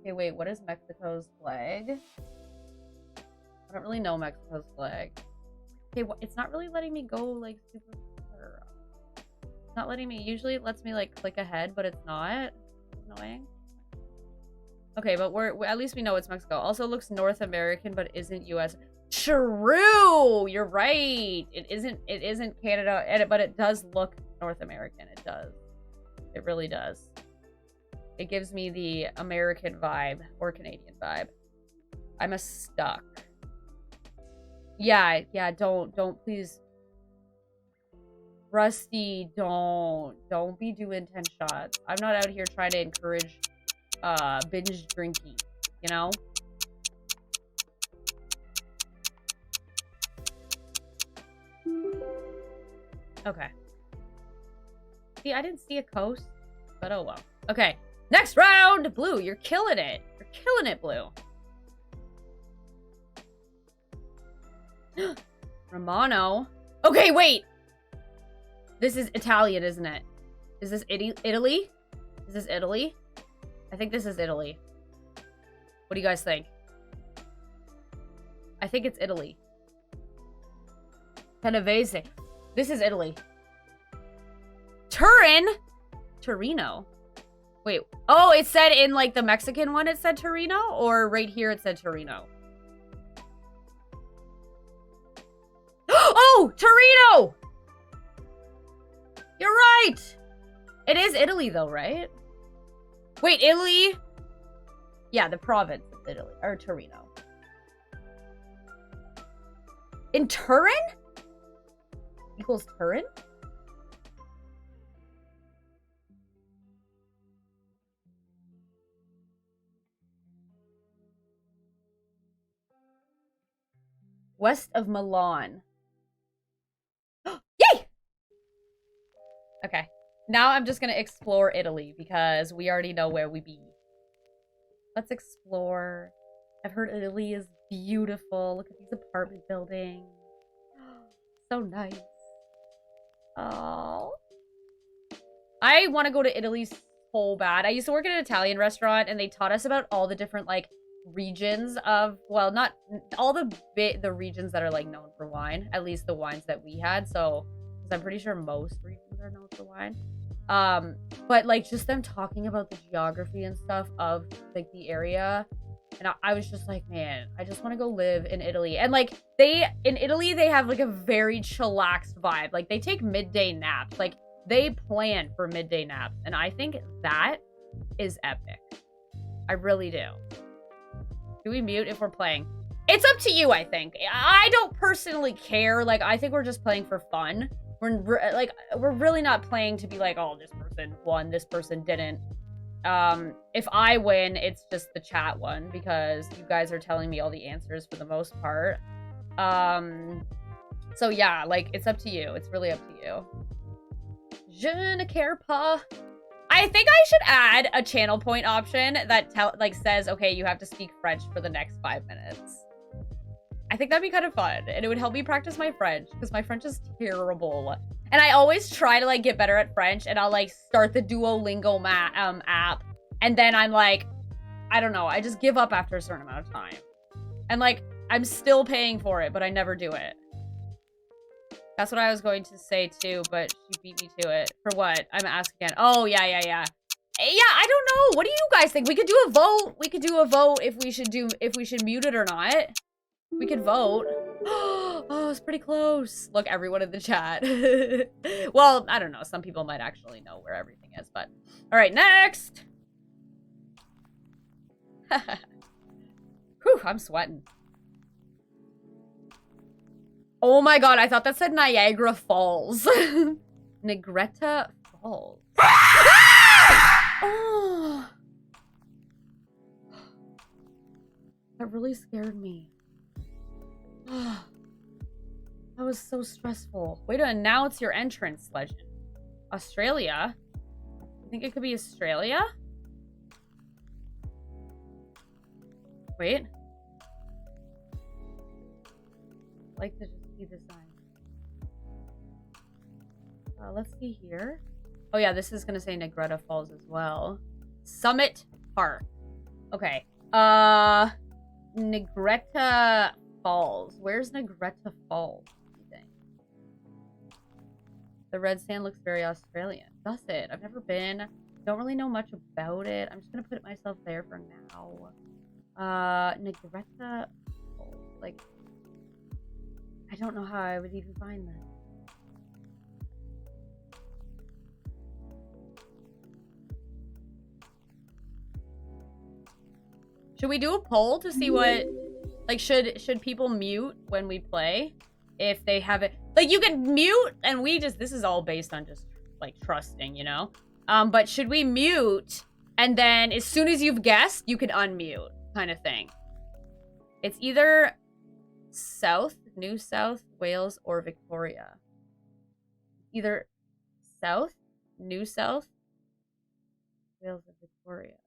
Okay, wait, what is Mexico's flag? I don't really know Mexico's flag. Okay, it's not really letting me go, like, super... It's not letting me... Usually it lets me, like, click ahead, but it's not. It's annoying. Okay, but we're at least we know it's Mexico. Also looks North American, but isn't US. True! You're right! It isn't Canada, but it does look North American. It does. It really does. It gives me the American vibe or Canadian vibe. I'm a stuck. Yeah, don't please. Rusty, don't be doing 10 shots. I'm not out here trying to encourage binge drinking, you know? Okay. See, I didn't see a coast, but oh well. Okay, next round! Blue, you're killing it. You're killing it, Blue. Romano. Okay, wait! This is Italian, isn't it? Is this Italy? Is this Italy? I think this is Italy. What do you guys think? I think it's Italy. Genovese. This is Italy. Turin? Torino. Wait. Oh, it said in, like, the Mexican one it said Torino? Or right here it said Torino? Oh! Torino! You're right! It is Italy, though, right? Wait, Italy? Yeah, the province of Italy. Or Torino. In Turin? Equals Turin? West of Milan. Yay! Okay. Now I'm just gonna explore Italy because we already know where we be. Let's explore. I've heard Italy is beautiful. Look at these apartment buildings. So nice. Oh. I want to go to Italy so bad. I used to work at an Italian restaurant, and they taught us about all the different, like, regions of, well, not all the regions that are, like, known for wine. At least the wines that we had. So, because I'm pretty sure most regions are known for wine. But, like, just them talking about the geography and stuff of, like, the area. And I was just like, man, I just want to go live in Italy. And, like, in Italy, they have, like, a very chillaxed vibe. Like, they take midday naps. Like, they plan for midday naps. And I think that is epic. I really do. Do we mute if we're playing? It's up to you, I think. I don't personally care. Like, I think we're just playing for fun. We're really not playing to be like, oh, this person won, this person didn't. If I win, it's just the chat one because you guys are telling me all the answers for the most part. So yeah, like, it's up to you. It's really up to you. Je ne care pas. I think I should add a channel point option that says, okay, you have to speak French for the next 5 minutes. I think that'd be kind of fun, and it would help me practice my French, because my French is terrible. And I always try to, like, get better at French, and I'll, like, start the Duolingo app, and then I'm like, I don't know, I just give up after a certain amount of time. And, like, I'm still paying for it, but I never do it. That's what I was going to say, too, but she beat me to it. For what? I'm asking again. Oh, yeah. Yeah, I don't know. What do you guys think? We could do a vote. We could do a vote if we should mute it or not. We could vote. Oh, it's pretty close. Look, everyone in the chat. Well, I don't know. Some people might actually know where everything is, but... All right, next! Whew, I'm sweating. Oh my god, I thought that said Niagara Falls. Negretta Falls. Oh. That really scared me. That was so stressful. Way to announce your entrance, legend. Australia? I think it could be Australia? Wait. I'd like to just see the sign. Let's see here. Oh yeah, this is gonna say Negretta Falls as well. Summit Park. Okay. Negretta Falls. Where's Negretta Falls? You think? The red sand looks very Australian. Does it? I've never been. Don't really know much about it. I'm just gonna put myself there for now. Negretta Falls. Like, I don't know how I would even find that. Should we do a poll to see what, like, should people mute when we play? If they have it, like, you can mute, and this is all based on just, like, trusting, you know? But should we mute, and then as soon as you've guessed, you can unmute, kind of thing. It's either New South Wales, or Victoria. Either New South Wales, or Victoria.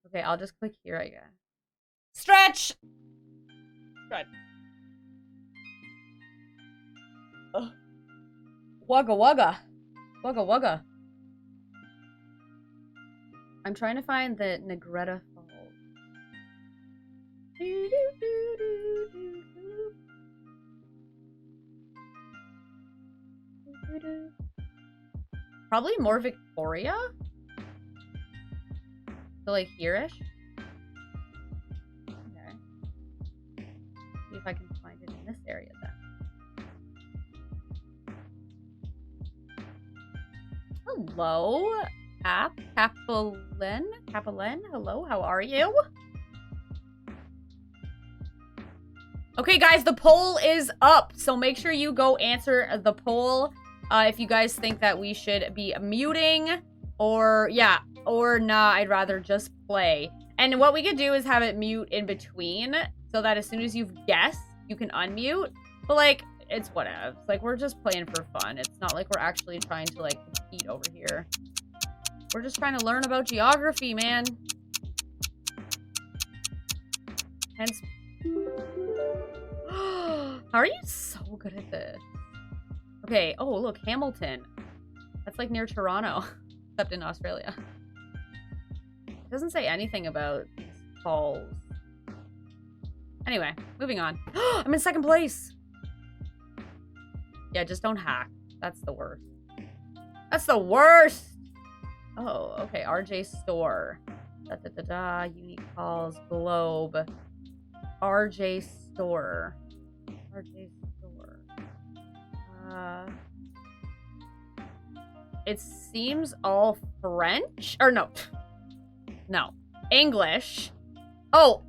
Okay, I'll just click here, I guess. Stretch! Stretch. Ugh. Wugga wugga. Wugga wugga. I'm trying to find the Negretta Falls. Probably more Victoria? So, like, here-ish? Okay. See if I can find it in this area, then. Hello? Capelin? Hello, how are you? Okay, guys, the poll is up. So make sure you go answer the poll. If you guys think that we should be muting or, yeah, or nah, I'd rather just play. And what we could do is have it mute in between so that as soon as you've guessed, you can unmute. But, like, it's whatever. Like, we're just playing for fun. It's not like we're actually trying to, like, compete over here. We're just trying to learn about geography, man. Hence... How are you so good at this? Okay, oh, look, Hamilton. That's, like, near Toronto. Except in Australia. doesn't say anything about falls. Anyway, moving on. I'm in second place. Yeah, just don't hack. That's the worst. That's the worst. Oh, okay. RJ store. Unique calls. Globe. RJ store. RJ store. It seems all French. Or no. No. English. Oh.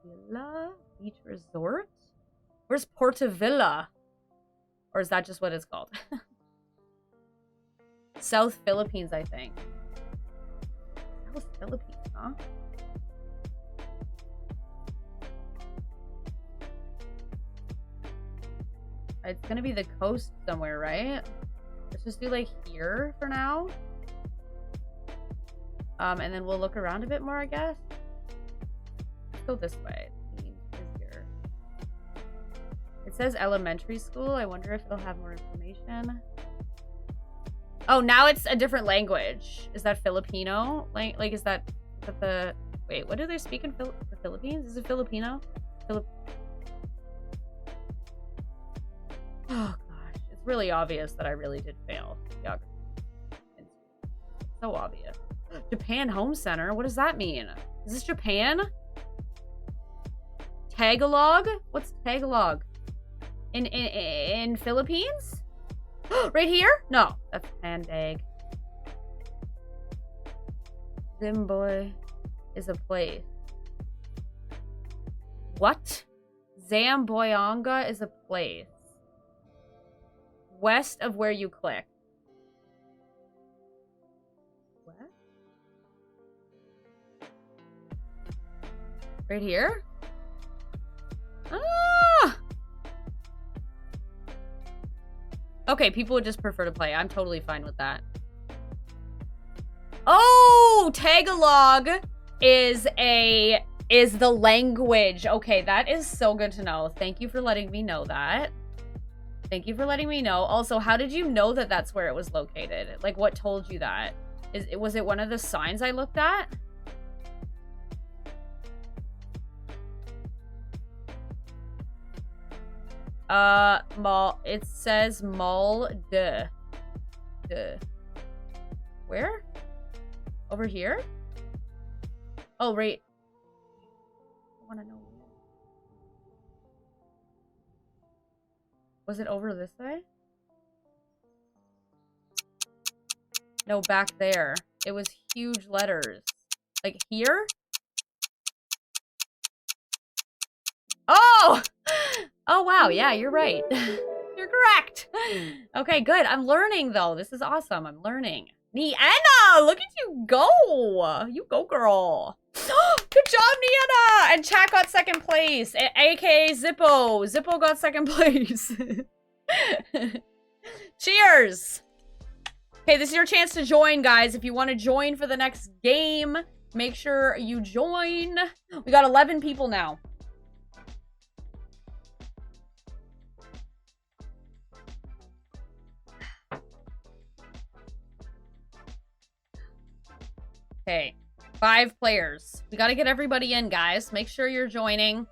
Villa Beach Resort? Where's Portavilla? Or is that just what it's called? South Philippines, I think. South Philippines, huh? It's gonna be the coast somewhere, right? Let's just do like here for now. And then we'll look around a bit more, I guess. Let's go this way. Here. It says elementary school. I wonder if it'll have more information. Oh, now it's a different language. Is that Filipino? Like, is that the... Wait, what do they speak in the Philippines? Is it Filipino? Oh, gosh. It's really obvious that I really did fail geography. It's so obvious. Japan Home Center? What does that mean? Is this Japan? Tagalog? What's Tagalog? In Philippines? Right here? No, that's Pandag. Zimboy is a place. What? Zamboanga is a place. West of where you click. What? Right here? Ah! Okay, people would just prefer to play. I'm totally fine with that. Oh, Tagalog is the language. Okay, that is so good to know. Thank you for letting me know that. Thank you for letting me know. Also, how did you know that that's where it was located? Like, what told you that? Was it one of the signs I looked at? It says Mall de. Where? Over here? Oh, right. I want to know. Was it over this way? No, back there. It was huge letters. Like here? Oh! Oh, wow. Yeah, you're right. You're correct. Okay, good. I'm learning, though. This is awesome. I'm learning. Nienna! Look at you go! You go, girl. Good job, Nienna! And chat got second place. AKA Zippo. Zippo got second place. Cheers! Okay, this is your chance to join, guys. If you want to join for the next game, make sure you join. We got 11 people now. Okay, 5 players. We gotta get everybody in, guys. Make sure you're joining.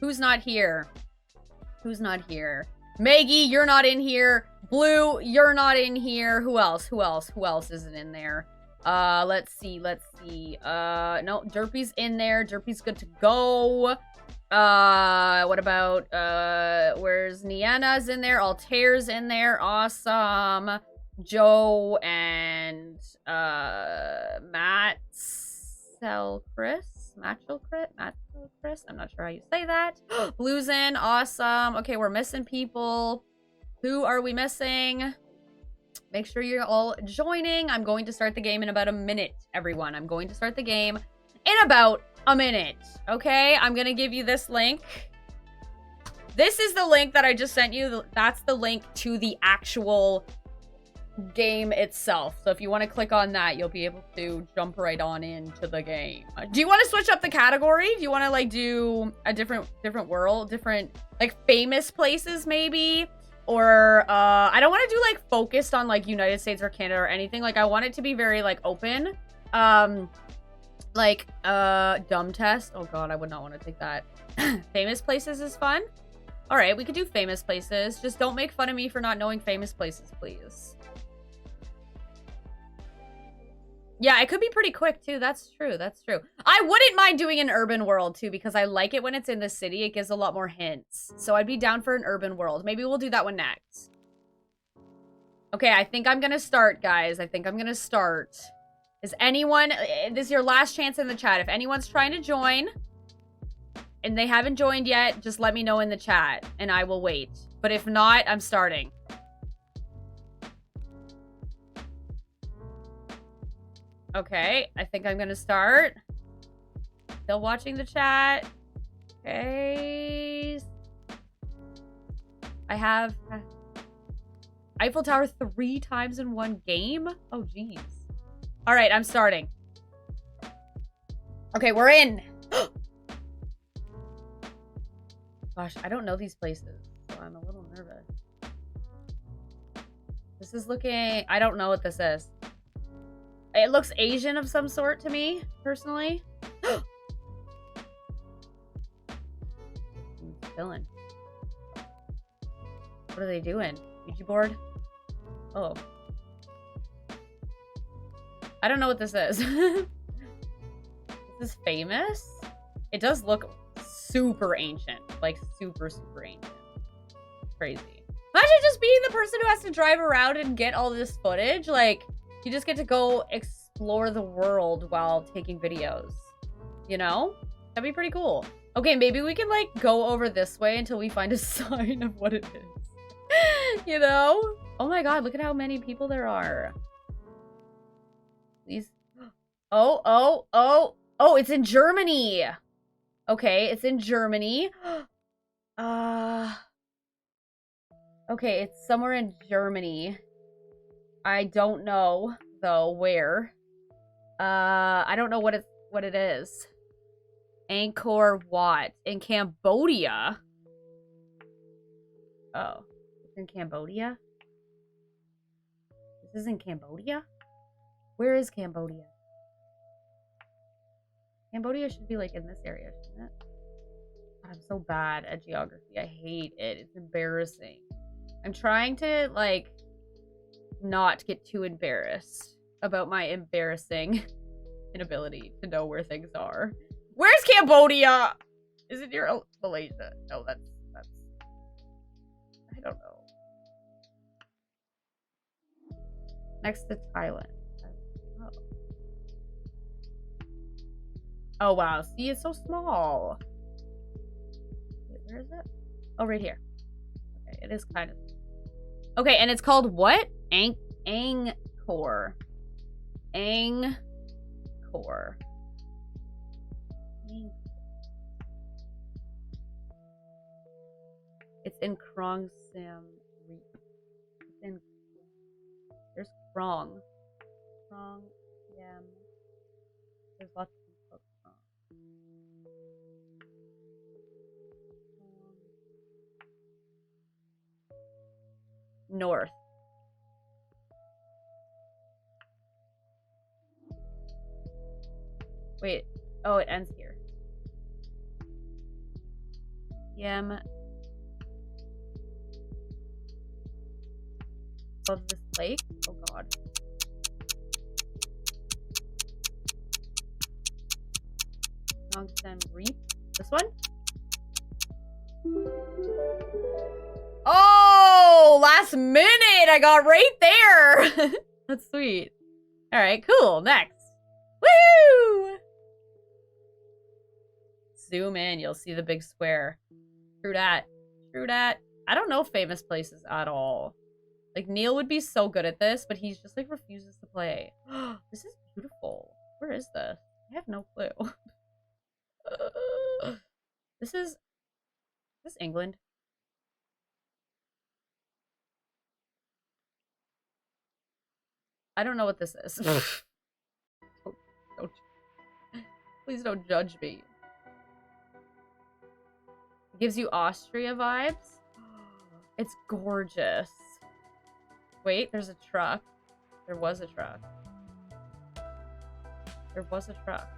Who's not here? Who's not here? Maggie, you're not in here. Blue, you're not in here. Who else? Who else? Who else isn't in there? Let's see. Let's see. No, Derpy's in there. Derpy's good to go. What about, where's Nienna's in there? Altair's in there. Awesome. Joe and Matselchris, I'm not sure how you say that. Blue's in, awesome. Okay, we're missing people. Who are we missing? Make sure you're all joining. I'm going to start the game in about a minute, everyone. I'm going to start the game in about a minute. Okay, I'm gonna give you this link. This is the link that I just sent you. That's the link to the actual game itself. So if you want to click on that, you'll be able to jump right on into the game. Do you want to switch up the category? Do you want to like do a different world, different like famous places maybe? Or, I don't want to do, like, focused on, like, United States or Canada or anything. Like, I want it to be very, like, open. Like, dumb test. Oh, God, I would not want to take that. Famous places is fun. All right, we could do famous places. Just don't make fun of me for not knowing famous places, please. Yeah, it could be pretty quick, too. That's true. That's true. I wouldn't mind doing an urban world, too, because I like it when it's in the city. It gives a lot more hints. So I'd be down for an urban world. Maybe we'll do that one next. Okay, I think I'm gonna start, guys. I think I'm gonna start. Is anyone... This is your last chance in the chat. If anyone's trying to join and they haven't joined yet, just let me know in the chat, and I will wait. But if not, I'm starting. Okay, I think I'm gonna start. Still watching the chat. Okay. I have Eiffel Tower 3 times in one game? Oh, jeez. All right, I'm starting. Okay, we're in. Gosh, I don't know these places, so I'm a little nervous. This is looking... I don't know what this is. It looks Asian of some sort to me, personally. Chilling. What are they doing? Ouija board? Oh. I don't know what this is. This is famous? It does look super ancient. Like, super, super ancient. Crazy. Imagine just being the person who has to drive around and get all this footage. Like... You just get to go explore the world while taking videos. You know? That'd be pretty cool. Okay, maybe we can, like, go over this way until we find a sign of what it is. You know? Oh my god, look at how many people there are. These... Oh, it's in Germany! Okay, it's in Germany. Okay, it's somewhere in Germany. I don't know, though, where. I don't know what it is. Angkor Wat. In Cambodia? Oh. It's in Cambodia? This is in Cambodia? Where is Cambodia? Cambodia should be, like, in this area, shouldn't it? God, I'm so bad at geography. I hate it. It's embarrassing. I'm trying to, like... not get too embarrassed about my embarrassing inability to know where things are. Where's Cambodia? Is it near Malaysia? No, that's I don't know. Next to Thailand. Oh wow, see, it's so small. Wait, where is it? Oh, right here. Okay, it is kind of... Okay, and it's called what? Angkor. Angkor. It's in Krong Sam Reap. It's in... There's Krong. Krong Yam. There's lots of things called Krong. North. Wait. Oh, it ends here. Yam. Of this lake. Oh god. Nongsan Reap. This one? Oh, last minute! I got right there! That's sweet. Alright, cool. Next. Woohoo! Zoom in, you'll see the big square. True dat. True dat. I don't know famous places at all. Like, Neil would be so good at this, but he's just, like, refuses to play. This is beautiful. Where is this? I have no clue. This is England? I don't know what this is. Please don't judge me. It gives you Austria vibes. It's gorgeous. Wait, there's a truck. There was a truck. There was a truck.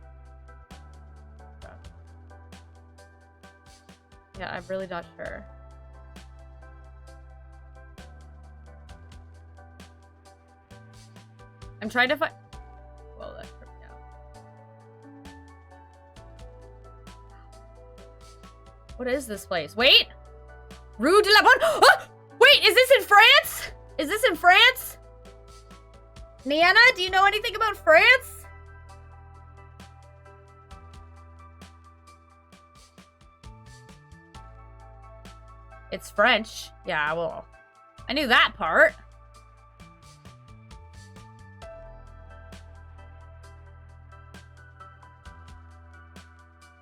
Yeah, I'm really not sure. I'm trying to find... Whoa, that tripped me out. What is this place? Wait! Rue de la Bonne... Oh! Wait, is this in France? Is this in France? Nana, do you know anything about France? It's French. Yeah, well, I knew that part.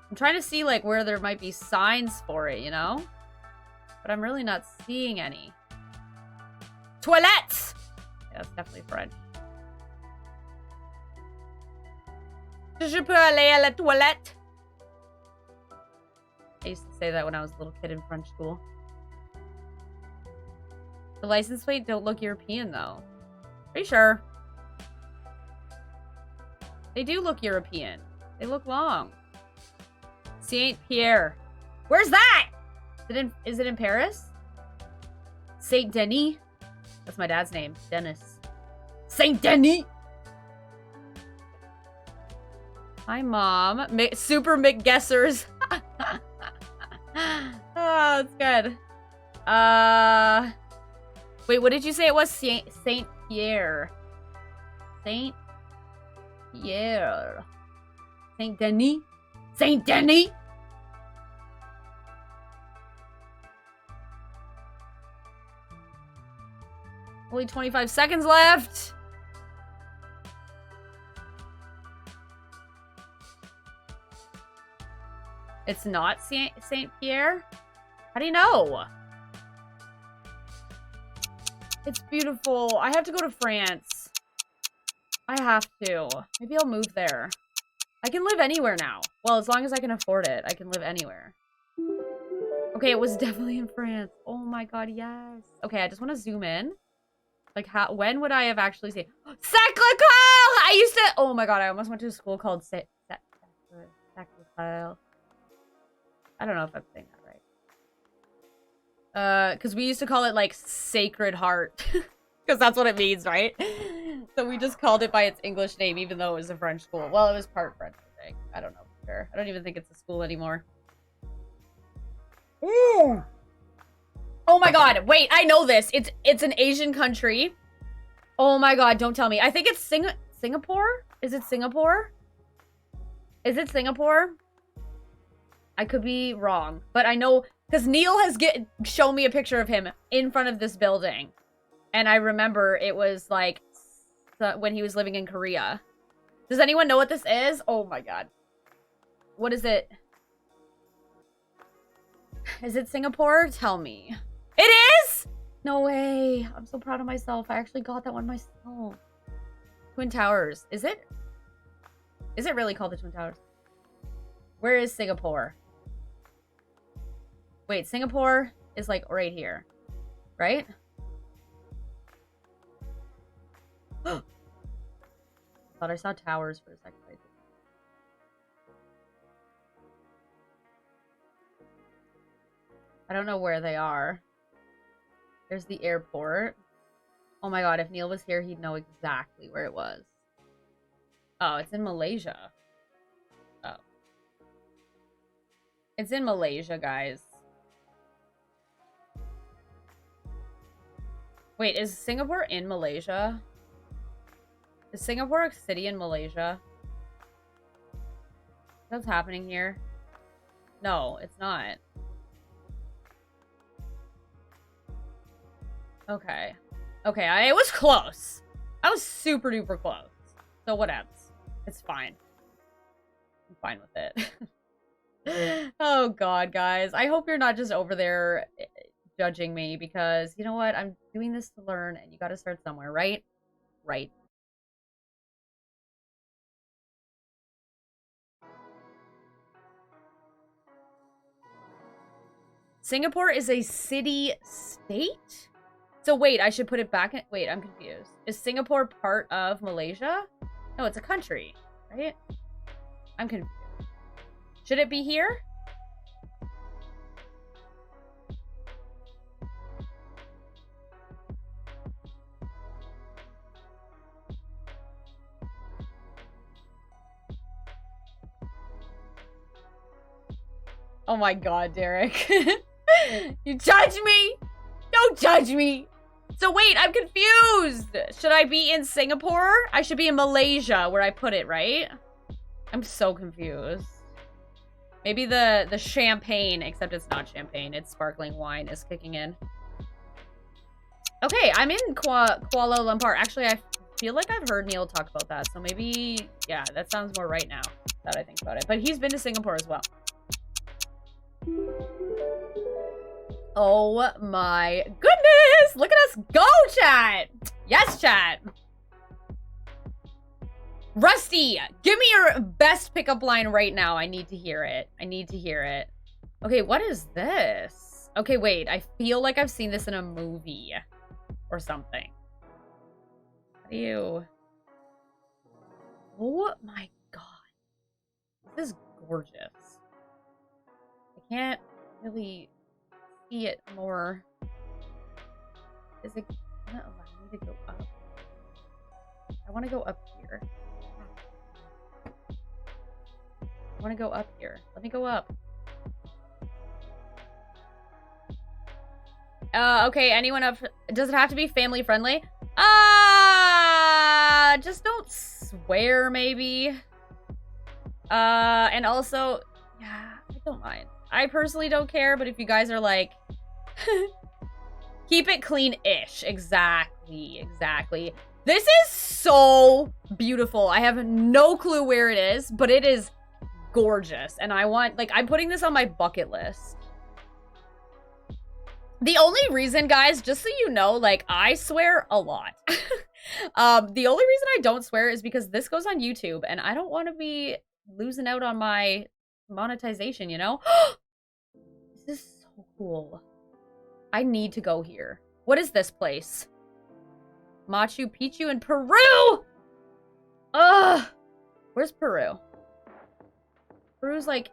I'm trying to see, like, where there might be signs for it, you know? But I'm really not seeing any. Toilettes! Yeah, that's definitely French. Je peux aller à la toilette? I used to say that when I was a little kid in French school. The license plate don't look European, though. Are you sure? They do look European. They look long. Saint Pierre. Where's that? Is it in Paris? Saint Denis? That's my dad's name. Dennis. Saint Denis! Hi, Mom. Supermcgregs. Oh, that's good. Wait, what did you say it was? Saint Pierre. Saint Pierre. Saint Denis? Saint Denis? Only 25 seconds left. It's not Saint Pierre? How do you know? It's beautiful. I have to go to France. I have to. Maybe I'll move there. I can live anywhere now. Well, as long as I can afford it, I can live anywhere. Okay, it was definitely in France. Oh my god, yes. Okay, I just want to zoom in. Like, when would I have actually seen... Sacré-Cœur! I used to... Oh my god, I almost went to a school called Sacré-Cœur. I don't know if I'm saying that right. Because we used to call it, like, Sacred Heart. Because that's what it means, right? So we just called it by its English name, even though it was a French school. Well, it was part French, I think. I don't know for sure. I don't even think it's a school anymore. Ooh! Oh my god, wait, I know this. It's an Asian country. Oh my god, don't tell me. I think it's Singapore? Is it Singapore? Is it Singapore? I could be wrong, but I know because Neil has shown me a picture of him in front of this building. And I remember it was like when he was living in Korea. Does anyone know what this is? Oh my god. What is it? Is it Singapore? Tell me. It is? No way. I'm so proud of myself. I actually got that one myself. Twin Towers. Is it? Is it really called the Twin Towers? Where is Singapore? Wait, Singapore is like right here. Right? Thought I saw towers for a second. I don't know where they are. There's the airport. Oh my god, if Neil was here, he'd know exactly where it was. Oh, it's in Malaysia. Oh. It's in Malaysia, guys. Wait, is Singapore in Malaysia? Is Singapore a city in Malaysia? What's happening here? No, it's not. Okay. Okay, I was close. I was super duper close. So what else? It's fine. I'm fine with it. Oh god, guys. I hope you're not just over there judging me because, you know what? I'm doing this to learn and you gotta start somewhere, right? Right. Singapore is a city-state? So wait, I should put it back in... Wait, I'm confused. Is Singapore part of Malaysia? No, it's a country, right? I'm confused. Should it be here? Oh my god, Derek. You judge me? Don't judge me. So wait, I'm confused. Should I be in Singapore? I should be in Malaysia, where I put it, right? I'm so confused. Maybe the champagne, except it's not champagne. It's sparkling wine is kicking in. Okay, I'm in Kuala Lumpur. Actually, I feel like I've heard Neil talk about that. So maybe, yeah, that sounds more right now that I think about it. But he's been to Singapore as well. Oh my goodness! Look at us go, chat! Yes, chat! Rusty, give me your best pickup line right now. I need to hear it. I need to hear it. Okay, what is this? Okay, wait. I feel like I've seen this in a movie or something. How do you... Oh my god. This is gorgeous. I can't really see it more. Is it gonna allow me to go up? I want to go up here. I want to go up here. Let me go up. Okay, anyone up? Does it have to be family friendly? Just don't swear, maybe. And also, yeah, I don't mind. I personally don't care, but if you guys are like, keep it clean-ish. Exactly, exactly. This is so beautiful. I have no clue where it is, but it is gorgeous. And I want, like, I'm putting this on my bucket list. The only reason, guys, just so you know, like, I swear a lot. The only reason I don't swear is because this goes on YouTube, and I don't want to be losing out on my monetization, you know? This is so cool. I need to go here. What is this place? Machu Picchu in Peru! Ugh! Where's Peru? Peru's like...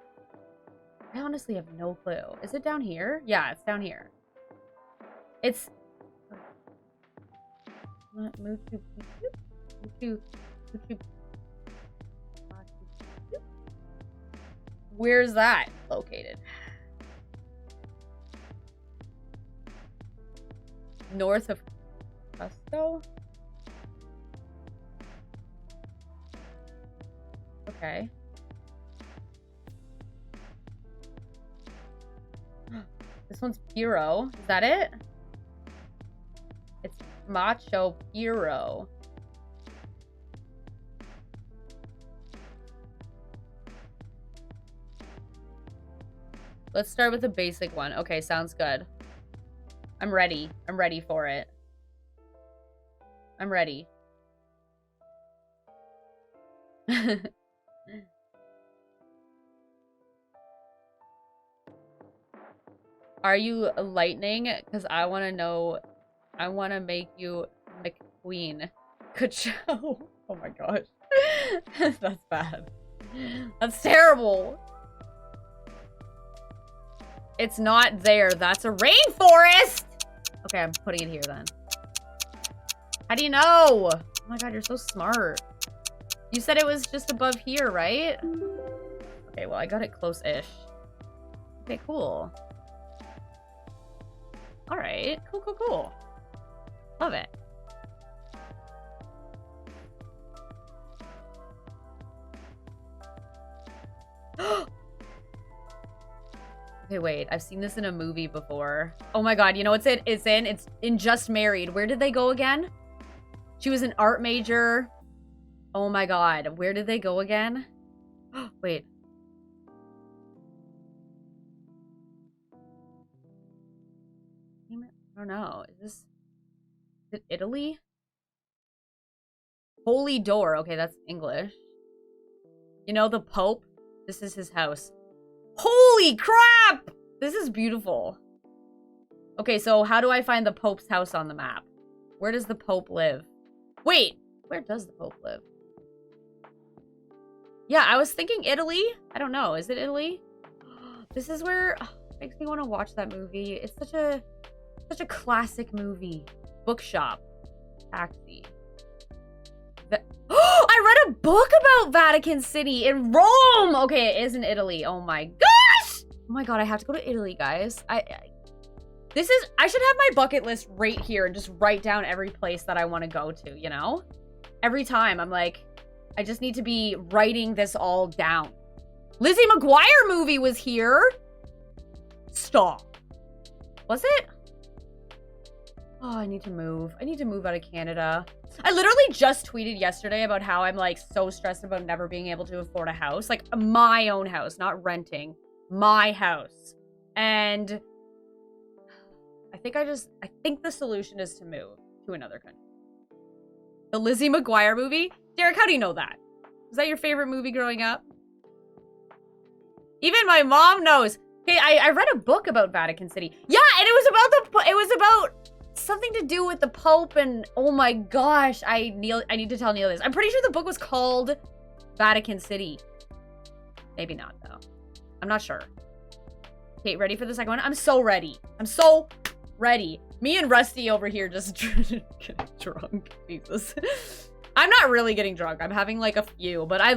I honestly have no clue. Is it down here? Yeah, it's down here. It's... Machu Picchu? Where's that located? North of Cusco? Okay. This one's Piro. Is that it? It's Machu Picchu. Let's start with the basic one. Okay, sounds good. I'm ready. I'm ready for it. I'm ready. Are you lightning? Because I want to know. I want to make you McQueen. Ka-chow. Oh my gosh. That's bad. That's terrible. It's not there. That's a rainforest. Okay, I'm putting it here then. How do you know? Oh my god, you're so smart. You said it was just above here, right? Okay, well, I got it close-ish. Okay, cool. Alright, cool, cool, cool. Love it. Okay, wait. I've seen this in a movie before. Oh my god, you know what's it? It's in Just Married. Where did they go again? She was an art major. Oh my god. Where did they go again? Wait. I don't know. Is it Italy? Holy Door. Okay, that's English. You know, the Pope? This is his house. Holy crap! This is beautiful. Okay, so how do I find the Pope's house on the map? Where does the Pope live? Wait, where does the Pope live? Yeah, I was thinking Italy. I don't know. Is it Italy? This is where makes me want to watch that movie. It's such a classic movie. Bookshop. Taxi. I read a book about Vatican City in Rome. Okay, it is in Italy. Oh my gosh! Oh my god, I have to go to Italy, guys. I should have my bucket list right here and just write down every place that I want to go to, you know? Every time I'm like, I just need to be writing this all down. Lizzie McGuire movie was here. Stop. Was it? Oh, I need to move. I need to move out of Canada. I literally just tweeted yesterday about how I'm like so stressed about never being able to afford a house. Like my own house, not renting. My house. And I think the solution is to move to another country. The Lizzie McGuire movie? Derek, how do you know that? Was that your favorite movie growing up? Even my mom knows. Okay, I read a book about Vatican City. Yeah, and it was about something to do with the Pope and oh my gosh, I need to tell Neil this. I'm pretty sure the book was called Vatican City. Maybe not though. I'm not sure. Okay, ready for the second one? I'm so ready. I'm so ready. Me and Rusty over here just getting drunk. Jesus. I'm not really getting drunk. I'm having like a few, but I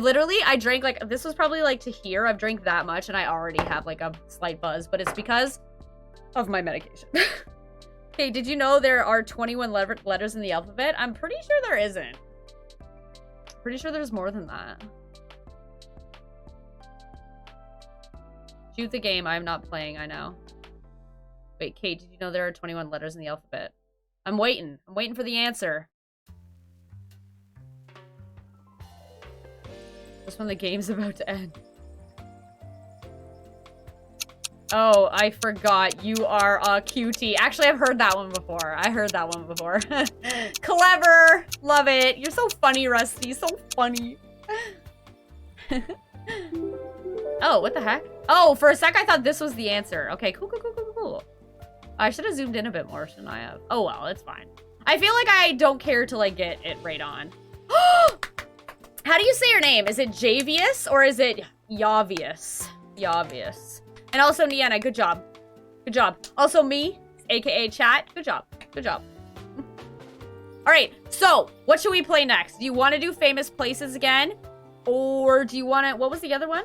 drank like, this was probably like to here. I've drank that much and I already have like a slight buzz, but it's because of my medication. Okay, did you know there are 21 letters in the alphabet? I'm pretty sure there isn't. Pretty sure there's more than that. Shoot the game. I'm not playing, I know. Wait, Kate, did you know there are 21 letters in the alphabet? I'm waiting. I'm waiting for the answer. Just when the game's about to end. Oh, I forgot. You are a cutie. Actually, I've heard that one before. I heard that one before. Clever. Love it. You're so funny, Rusty. So funny. Oh, what the heck? Oh, for a sec, I thought this was the answer. Okay, cool, cool, cool, cool, cool. I should have zoomed in a bit more, shouldn't I have? Oh, well, it's fine. I feel like I don't care to, like, get it right on. How do you say your name? Is it Javius or is it Yavius? Yavius. And also, Niana, good job. Good job. Also, me, aka chat, good job. Good job. All right, so what should we play next? Do you want to do famous places again? Or do you want to, what was the other one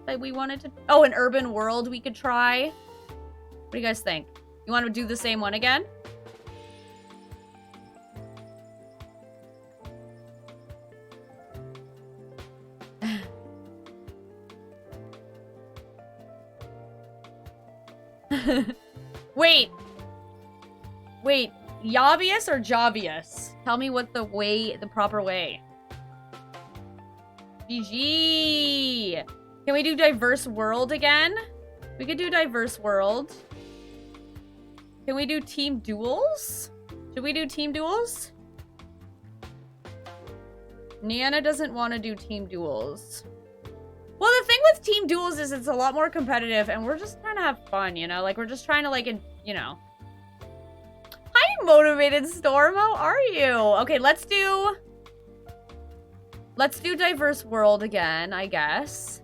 that we wanted to? Oh, an urban world we could try. What do you guys think? You want to do the same one again? Wait, Yavius or Javius? Tell me what the proper way. GG. Can we do diverse world again? We could do diverse world. Can we do team duels? Should we do team duels? Niana doesn't want to do team duels. Well, the thing with team duels is it's a lot more competitive and we're just trying to have fun, you know? Like, we're just trying to, like, you know. Hi, Motivated Storm. How are you? Okay, let's do diverse world again, I guess.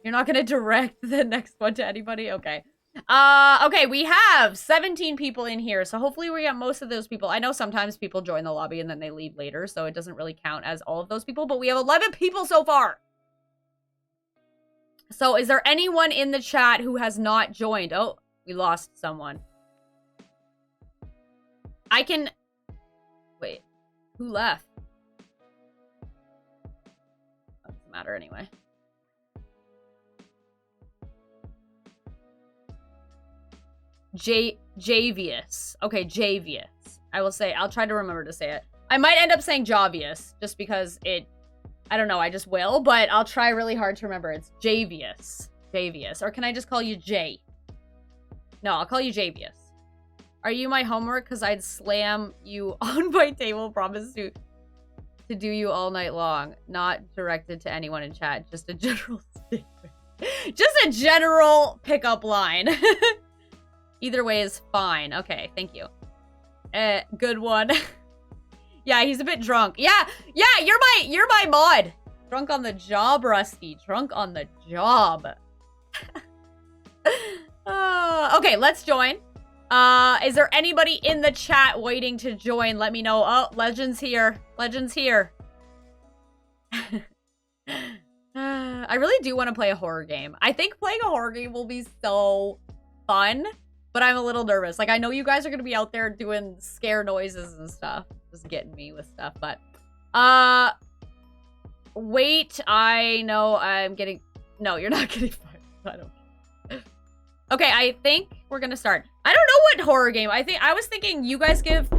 You're not gonna direct the next one to anybody? Okay. Okay, we have 17 people in here, so hopefully we get most of those people. I know sometimes people join the lobby and then they leave later, so it doesn't really count as all of those people, but we have 11 people so far. So is there anyone in the chat who has not joined? Oh, we lost someone. I can... Wait, who left? Doesn't matter anyway. Javius. Okay, Javius. I'll try to remember to say it. I might end up saying Javius, just because I don't know, I just will, but I'll try really hard to remember. It's Javius. Javius. Or can I just call you Jay? No, I'll call you Javius. Are you my homework? Because I'd slam you on my table. Promise to do you all night long. Not directed to anyone in chat, just a general statement. Just a general pickup line. Either way is fine. Okay, thank you. Good one. Yeah, he's a bit drunk. Yeah, you're my mod. Drunk on the job, Rusty. Drunk on the job. Okay, let's join. Is there anybody in the chat waiting to join? Let me know. Oh, Legend's here. Legend's here. I really do want to play a horror game. I think playing a horror game will be so fun, but I'm a little nervous. Like, I know you guys are going to be out there doing scare noises and stuff. Just getting me with stuff, but... Wait, I know I'm getting... No, you're not getting fired. I don't... Okay, I think we're gonna start. I don't know what horror game. I was thinking you guys give...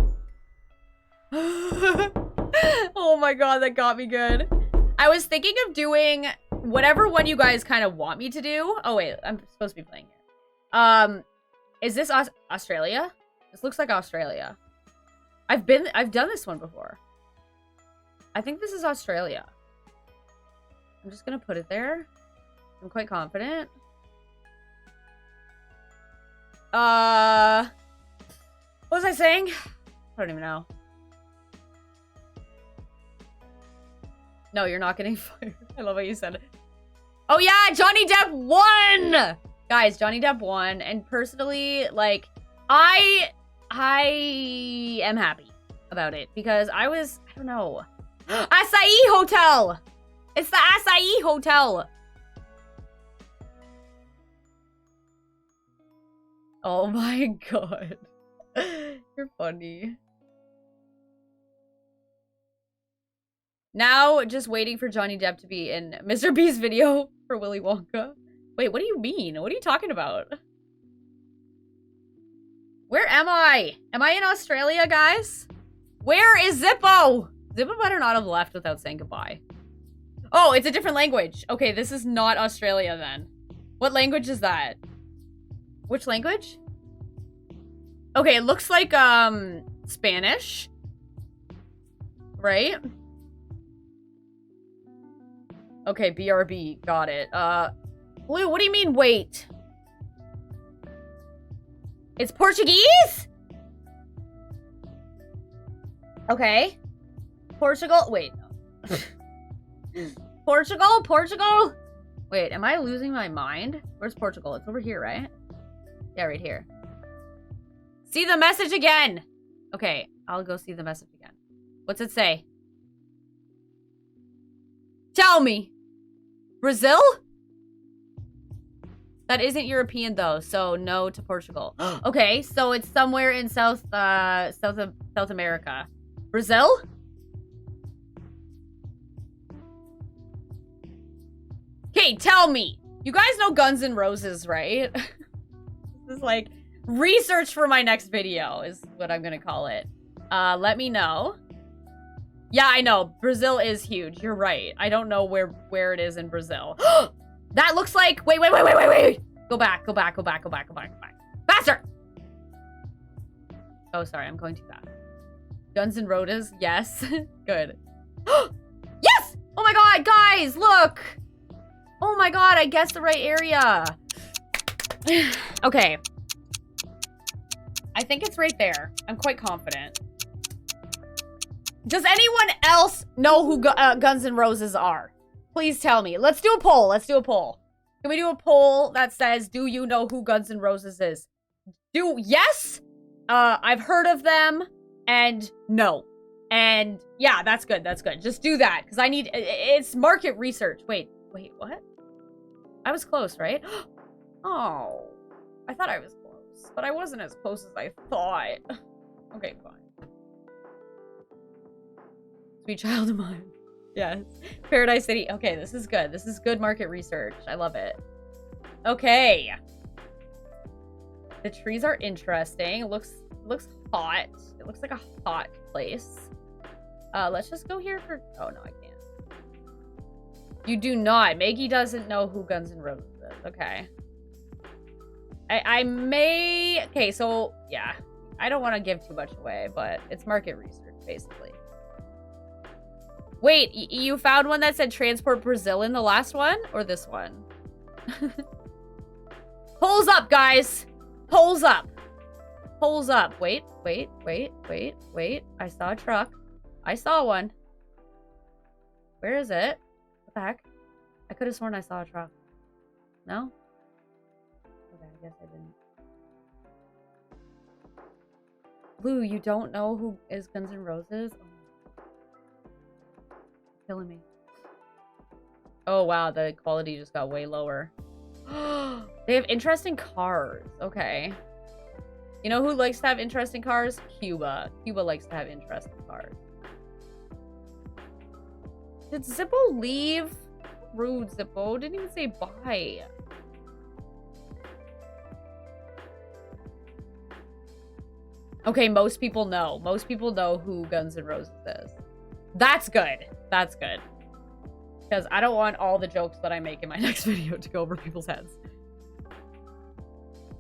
Oh my god, that got me good. I was thinking of doing whatever one you guys kind of want me to do. Oh wait, I'm supposed to be playing it. Is this Australia? This looks like Australia. I've done this one before. I think this is Australia. I'm just gonna put it there. I'm quite confident. What was I saying? I don't even know. No, you're not getting fired. I love how you said it. Oh yeah, Johnny Depp won! Guys, Johnny Depp won, and personally, like, I am happy about it, because I don't know. Acai Hotel! It's the Acai Hotel! Oh my god. You're funny. Now, just waiting for Johnny Depp to be in Mr. Beast's video for Willy Wonka. Wait, what do you mean? What are you talking about? Where am I? Am I in Australia, guys? Where is Zippo? Zippo better not have left without saying goodbye. Oh, it's a different language. Okay, this is not Australia then. What language is that? Which language? Okay, it looks like, Spanish. Right? Okay, BRB. Got it. Blue, what do you mean, wait? It's Portuguese? Okay. Portugal? Wait. Portugal? Wait, am I losing my mind? Where's Portugal? It's over here, right? Yeah, right here. See the message again! Okay, I'll go see the message again. What's it say? Tell me! Brazil? That isn't European though, so no to Portugal. Okay, so it's somewhere in South America. Brazil? Okay, tell me. You guys know Guns N' Roses, right? This is like research for my next video is what I'm gonna call it. Let me know. Yeah, I know. Brazil is huge. You're right. I don't know where it is in Brazil. That looks like... Wait. Go back. Faster! Oh, sorry. I'm going too fast. Guns N' Roses? Yes. Good. Yes! Oh my god, guys, look! Oh my god, I guessed the right area. Okay. I think it's right there. I'm quite confident. Does anyone else know who Guns N' Roses are? Please tell me. Let's do a poll. Can we do a poll that says, do you know who Guns N' Roses is? Yes? I've heard of them. And no. And yeah, that's good. Just do that. Because I need... It's market research. Wait, what? I was close, right? Oh. I thought I was close. But I wasn't as close as I thought. Okay, fine. Sweet child of mine. Yes. Paradise City. Okay, this is good. This is good market research. I love it. Okay. The trees are interesting. It looks hot. It looks like a hot place. Let's just go here for... Oh, no, I can't. You do not. Maggie doesn't know who Guns N' Roses is. Okay. I may... Okay, so, yeah. I don't want to give too much away, but it's market research, basically. Wait, you found one that said Transport Brazil in the last one? Or this one? Polls up, guys. Polls up. Polls up. Wait, wait, wait, wait, wait. I saw a truck. I saw one. Where is it? What the heck? I could have sworn I saw a truck. No? Okay, I guess I didn't. Blue, you don't know who is Guns N' Roses? Oh. Killing me. Oh, wow. The quality just got way lower. They have interesting cars. Okay. You know who likes to have interesting cars? Cuba. Cuba likes to have interesting cars. Did Zippo leave? Rude, Zippo. Didn't even say bye. Okay, most people know. Most people know who Guns N' Roses is. That's good. That's good. Because I don't want all the jokes that I make in my next video to go over people's heads.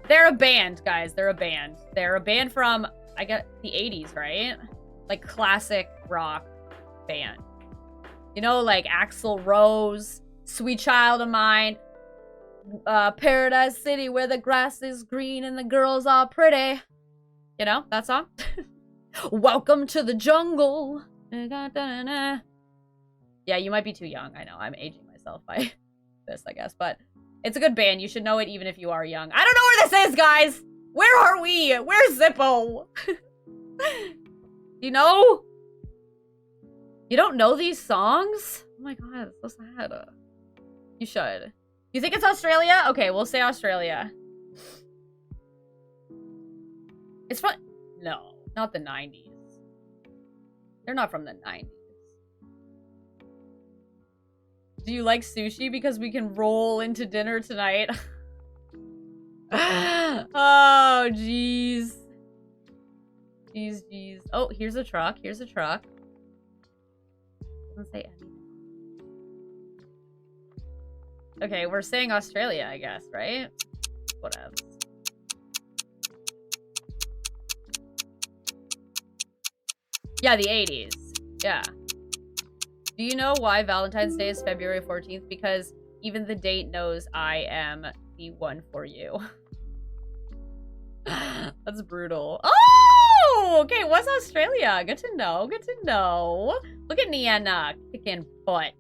They're a band, guys. They're a band. They're a band from, I guess, the 80s, right? Like, classic rock band. You know, like Axl Rose, Sweet Child of Mine, Paradise City where the grass is green and the girls are pretty. You know, that song? Welcome to the jungle. Yeah, you might be too young. I know. I'm aging myself by this, I guess. But it's a good band. You should know it even if you are young. I don't know where this is, guys. Where are we? Where's Zippo? You know? You don't know these songs? Oh my god, it's so sad. You should. You think it's Australia? Okay, we'll say Australia. It's from... No, not the 90s. They're not from the 90s. Do you like sushi? Because we can roll into dinner tonight. Oh, jeez. Jeez, jeez. Oh, here's a truck. Here's a truck. Doesn't say anything. Okay, we're saying Australia, I guess, right? Whatever. Yeah, the 80s. Yeah. Do you know why Valentine's Day is February 14th? Because even the date knows I am the one for you. That's brutal. Oh! Okay, what's Australia? Good to know. Good to know. Look at Niana kicking butt.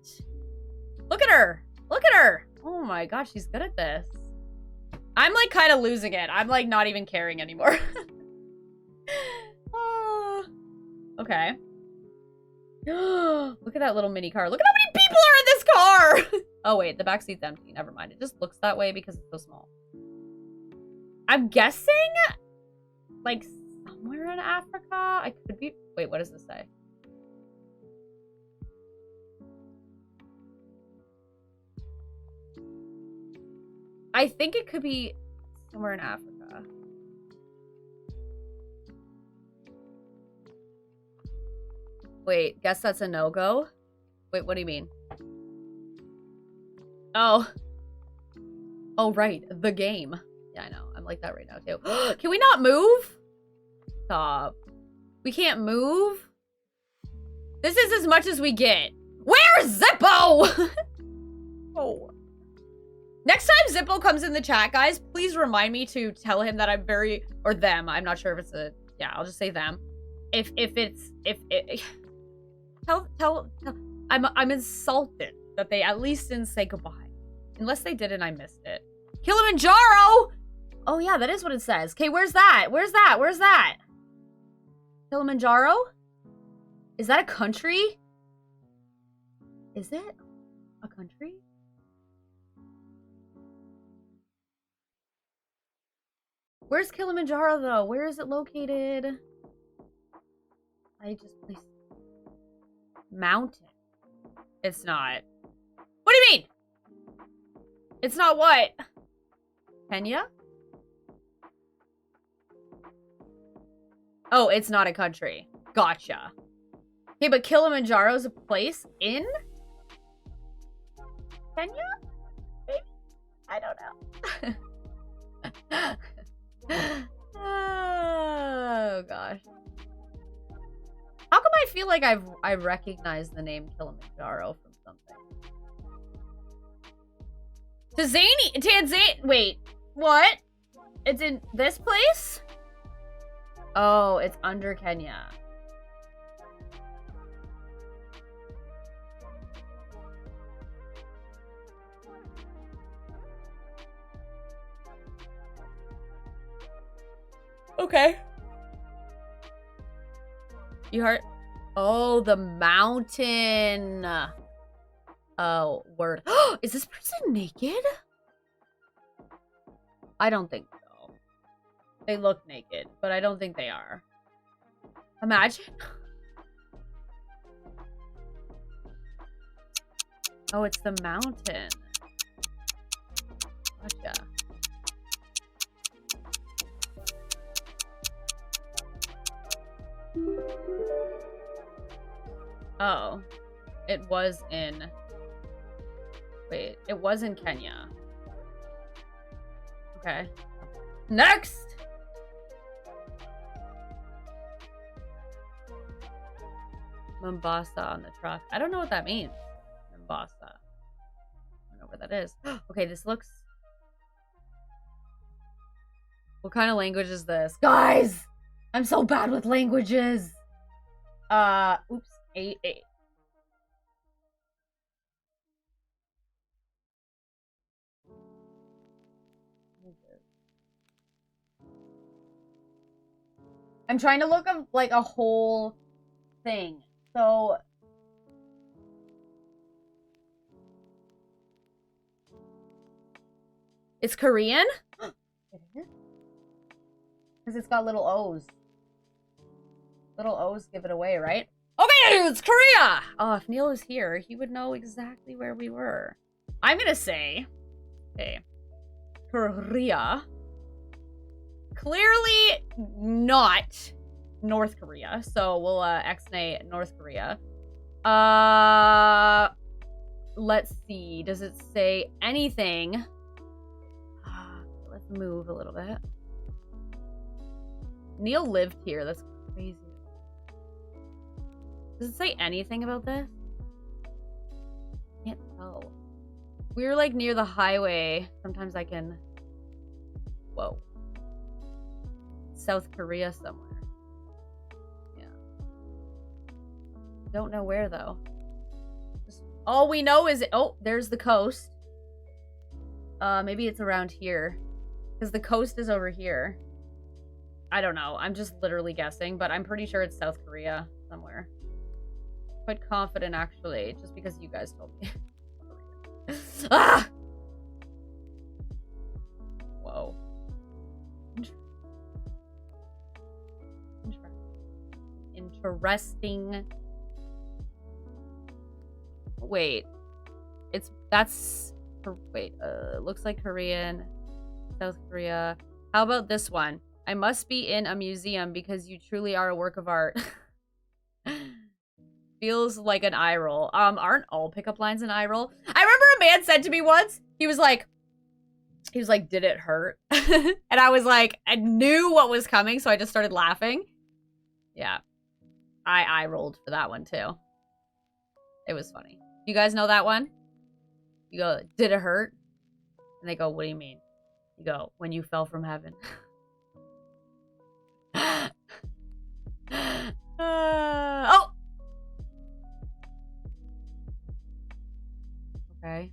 Look at her. Look at her. Oh my gosh, she's good at this. I'm like kind of losing it. I'm like not even caring anymore. Okay. Look at that little mini car. Look at how many people are in this car! Oh wait, the back seat's empty. Never mind. It just looks that way because it's so small. I'm guessing like somewhere in Africa. I could be... Wait, what does this say? I think it could be somewhere in Africa. Wait, guess that's a no-go? Wait, what do you mean? Oh. Oh, right. The game. Yeah, I know. I'm like that right now, too. Can we not move? Stop. We can't move? This is as much as we get. Where's Zippo? Oh. Next time Zippo comes in the chat, guys, please remind me to tell him that I'm very... Or them. I'm not sure if it's a... Yeah, I'll just say them. If I'm insulted that they at least didn't say goodbye. Unless they did and I missed it. Kilimanjaro! Oh yeah, that is what it says. Okay, where's that? Where's that? Where's that? Kilimanjaro? Is that a country? Is it a country? Where's Kilimanjaro though? Where is it located? I just placed mountain. It's not. What do you mean? It's not what? Kenya? Oh, it's not a country. Gotcha. Okay, but Kilimanjaro is a place in Kenya? Maybe? I don't know. Oh, gosh. How come I feel like I recognize the name Kilimanjaro from something? Tanzania. Wait, what? It's in this place? Oh, it's under Kenya. Okay. You heard? Oh, the mountain. Oh, word. Is this person naked? I don't think so. They look naked, but I don't think they are. Imagine. Oh, it's the mountain. Gotcha. Oh, it was in... Wait, it was in Kenya. Okay. Next! Mombasa on the truck. I don't know what that means. Mombasa. I don't know where that is. Okay, this looks... What kind of language is this? Guys! I'm so bad with languages! Oops. 8. I'm trying to look up, like, a whole thing. So... It's Korean? It is? Because it's got little O's. Little O's give it away, right? Okay, it's Korea! Oh, if Neil was here, he would know exactly where we were. I'm gonna say... Okay. Korea. Clearly not North Korea. So we'll X-nay North Korea. Let's see. Does it say anything? Let's move a little bit. Neil lived here. That's crazy. Does it say anything about this? Can't tell. We're like near the highway. Sometimes I can... Whoa. South Korea somewhere. Yeah. Don't know where though. Just, all we know is... Oh, there's the coast. Maybe it's around here. Because the coast is over here. I don't know. I'm just literally guessing, but I'm pretty sure it's South Korea somewhere. Quite confident, actually, just because you guys told me. Ah! Whoa. Interesting. Wait. Wait, looks like Korean. South Korea. How about this one? I must be in a museum because you truly are a work of art. Feels like an eye roll. Aren't all pickup lines an eye roll? I remember a man said to me once, he was like, did it hurt? And I was like, I knew what was coming, so I just started laughing. Yeah. I eye rolled for that one too. It was funny. You guys know that one? You go, did it hurt? And they go, what do you mean? You go, when you fell from heaven. Oh! Okay.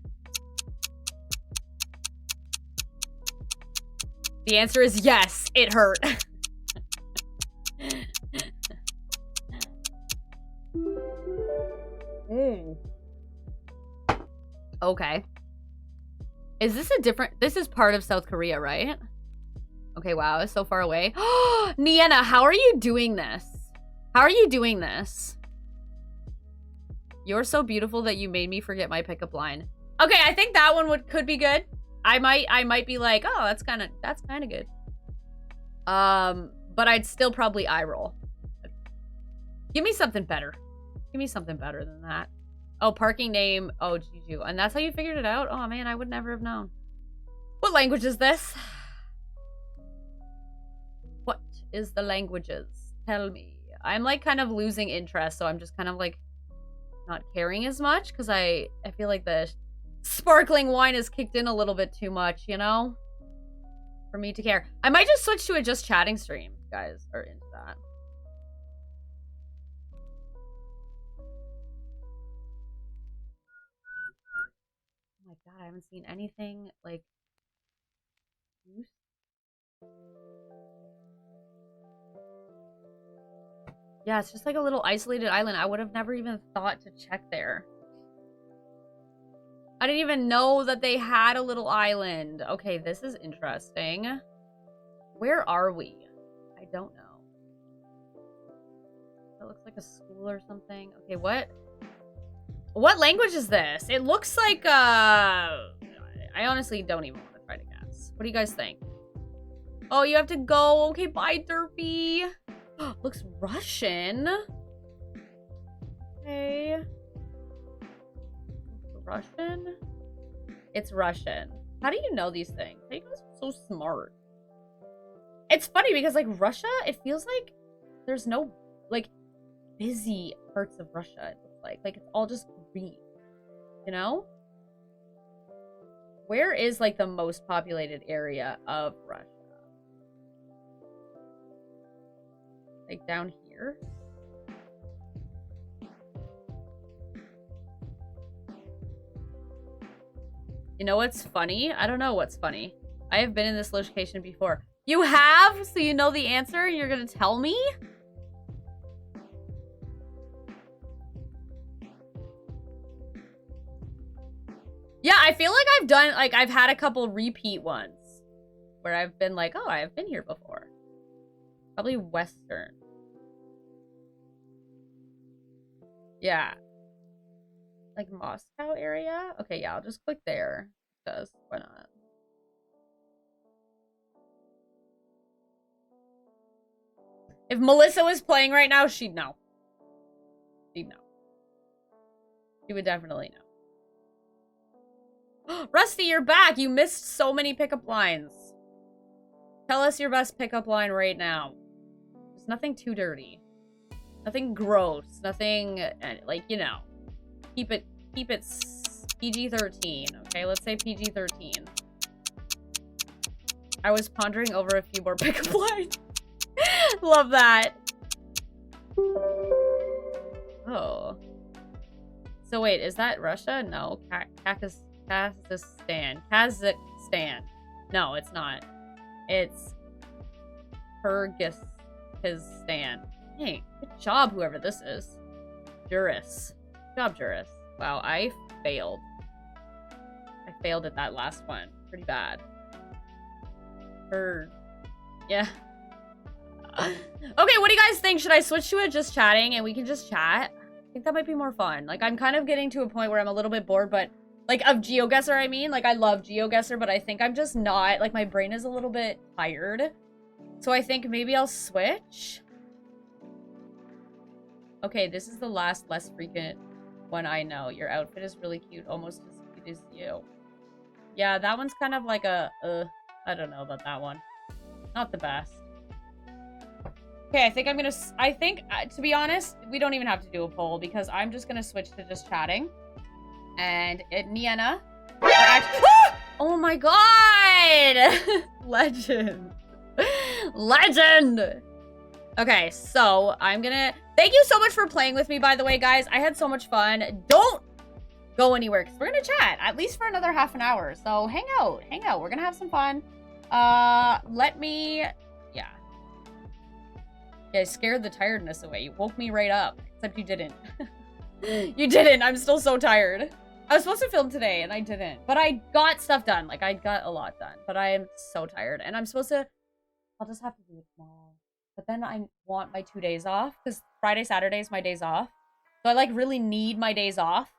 The answer is yes, it hurt. Okay. Is this a different... This is part of South Korea, right? Okay, wow, it's so far away. Nienna, how are you doing this? How are you doing this? You're so beautiful that you made me forget my pickup line. Okay, I think that one could be good. I might be like, oh, that's kind of good. But I'd still probably eye roll. Give me something better. Give me something better than that. Oh, parking name. Oh, Jeju. And that's how you figured it out? Oh, man, I would never have known. What language is this? What is the languages? Tell me. I'm, like, kind of losing interest, so I'm just kind of, like, not caring as much, because I feel like the sparkling wine has kicked in a little bit too much, you know? For me to care. I might just switch to a just chatting stream. You guys are into that. Oh my god, I haven't seen anything like... Yeah, it's just like a little isolated island. I would have never even thought to check there. I didn't even know that they had a little island. Okay, this is interesting. Where are we? I don't know. That looks like a school or something. Okay, what language is this? It looks like, I honestly don't even want to try to guess. What do you guys think? Oh, you have to go. Okay, bye, Derpy. Looks Russian. Okay. Russian? It's Russian. How do you know these things? How are you guys so smart? It's funny because, like, Russia, it feels like there's no, like, busy parts of Russia, it looks like. Like, it's all just green. You know? Where is, like, the most populated area of Russia? Like, down here? You know what's funny? I don't know what's funny. I have been in this location before. You have? So you know the answer and you're gonna tell me? Yeah, I feel like I've done, like, I've had a couple repeat ones where I've been like, oh, I've been here before. Probably Western. Yeah. Like Moscow area? Okay, yeah, I'll just click there. Because why not? If Melissa was playing right now, she'd know. She'd know. She would definitely know. Rusty, you're back! You missed so many pickup lines. Tell us your best pickup line right now. There's nothing too dirty. Nothing gross. Nothing, like, you know. Keep it PG-13, okay? Let's say PG-13. I was pondering over a few more pickup lines. Love that. Oh. So wait, is that Russia? No. Kazakhstan. Kazakhstan. No, it's not. It's Kyrgyzstan. Hey, good job, whoever this is. Juris. Good job, Juris. Wow, I failed. I failed at that last one. Pretty bad. Yeah. Okay, what do you guys think? Should I switch to it just chatting and we can just chat? I think that might be more fun. Like, I'm kind of getting to a point where I'm a little bit bored, but, like, of GeoGuessr, I mean. Like, I love GeoGuessr, but I think I'm just not, like, my brain is a little bit tired. So I think maybe I'll switch. Okay, this is the less frequent one I know. Your outfit is really cute, almost as cute as you. Yeah, that one's kind of like a, I don't know about that one. Not the best. Okay, I think I'm gonna, to be honest, we don't even have to do a poll because I'm just gonna switch to just chatting. And Nienna. Oh my god! Legend. Legend! Okay, so I'm gonna, thank you so much for playing with me, by the way, guys. I had so much fun. Don't go anywhere because we're gonna chat at least for another half an hour. So hang out. We're gonna have some fun. Let me, yeah. Yeah, I scared the tiredness away. You woke me right up. Except you didn't. You didn't. I'm still so tired. I was supposed to film today, and I didn't. But I got stuff done. Like, I got a lot done. But I am so tired. And I'm supposed to... I'll just have to do it tomorrow. But then I want my 2 days off. Because Friday, Saturday is my days off. So I, like, really need my days off.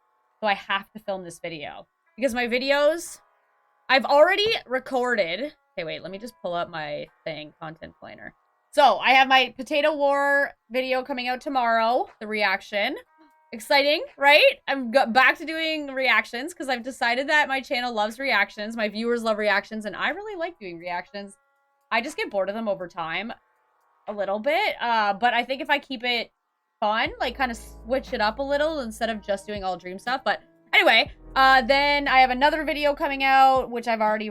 So I have to film this video. Because my videos... I've already recorded... Okay, wait. Let me just pull up my thing. Content planner. So, I have my Potato War video coming out tomorrow. The reaction. Exciting, right? I'm back to doing reactions because I've decided that my channel loves reactions. My viewers love reactions, and I really like doing reactions. I just get bored of them over time a little bit. But I think if I keep it fun, like kind of switch it up a little instead of just doing all dream stuff. But anyway, Then I have another video coming out, which I've already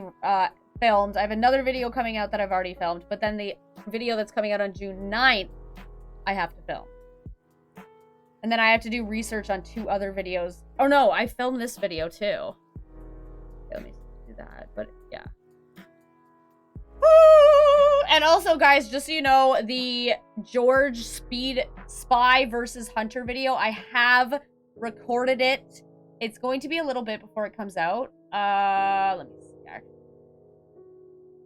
filmed. I have another video coming out that I've already filmed. But then the video that's coming out on June 9th, I have to film. And then I have to do research on 2 other videos. Oh no, I filmed this video too. Okay, let me do that, but yeah. Woo! And also, guys, just so you know, the George Speed Spy versus Hunter video, I have recorded it. It's going to be a little bit before it comes out. Let me see here.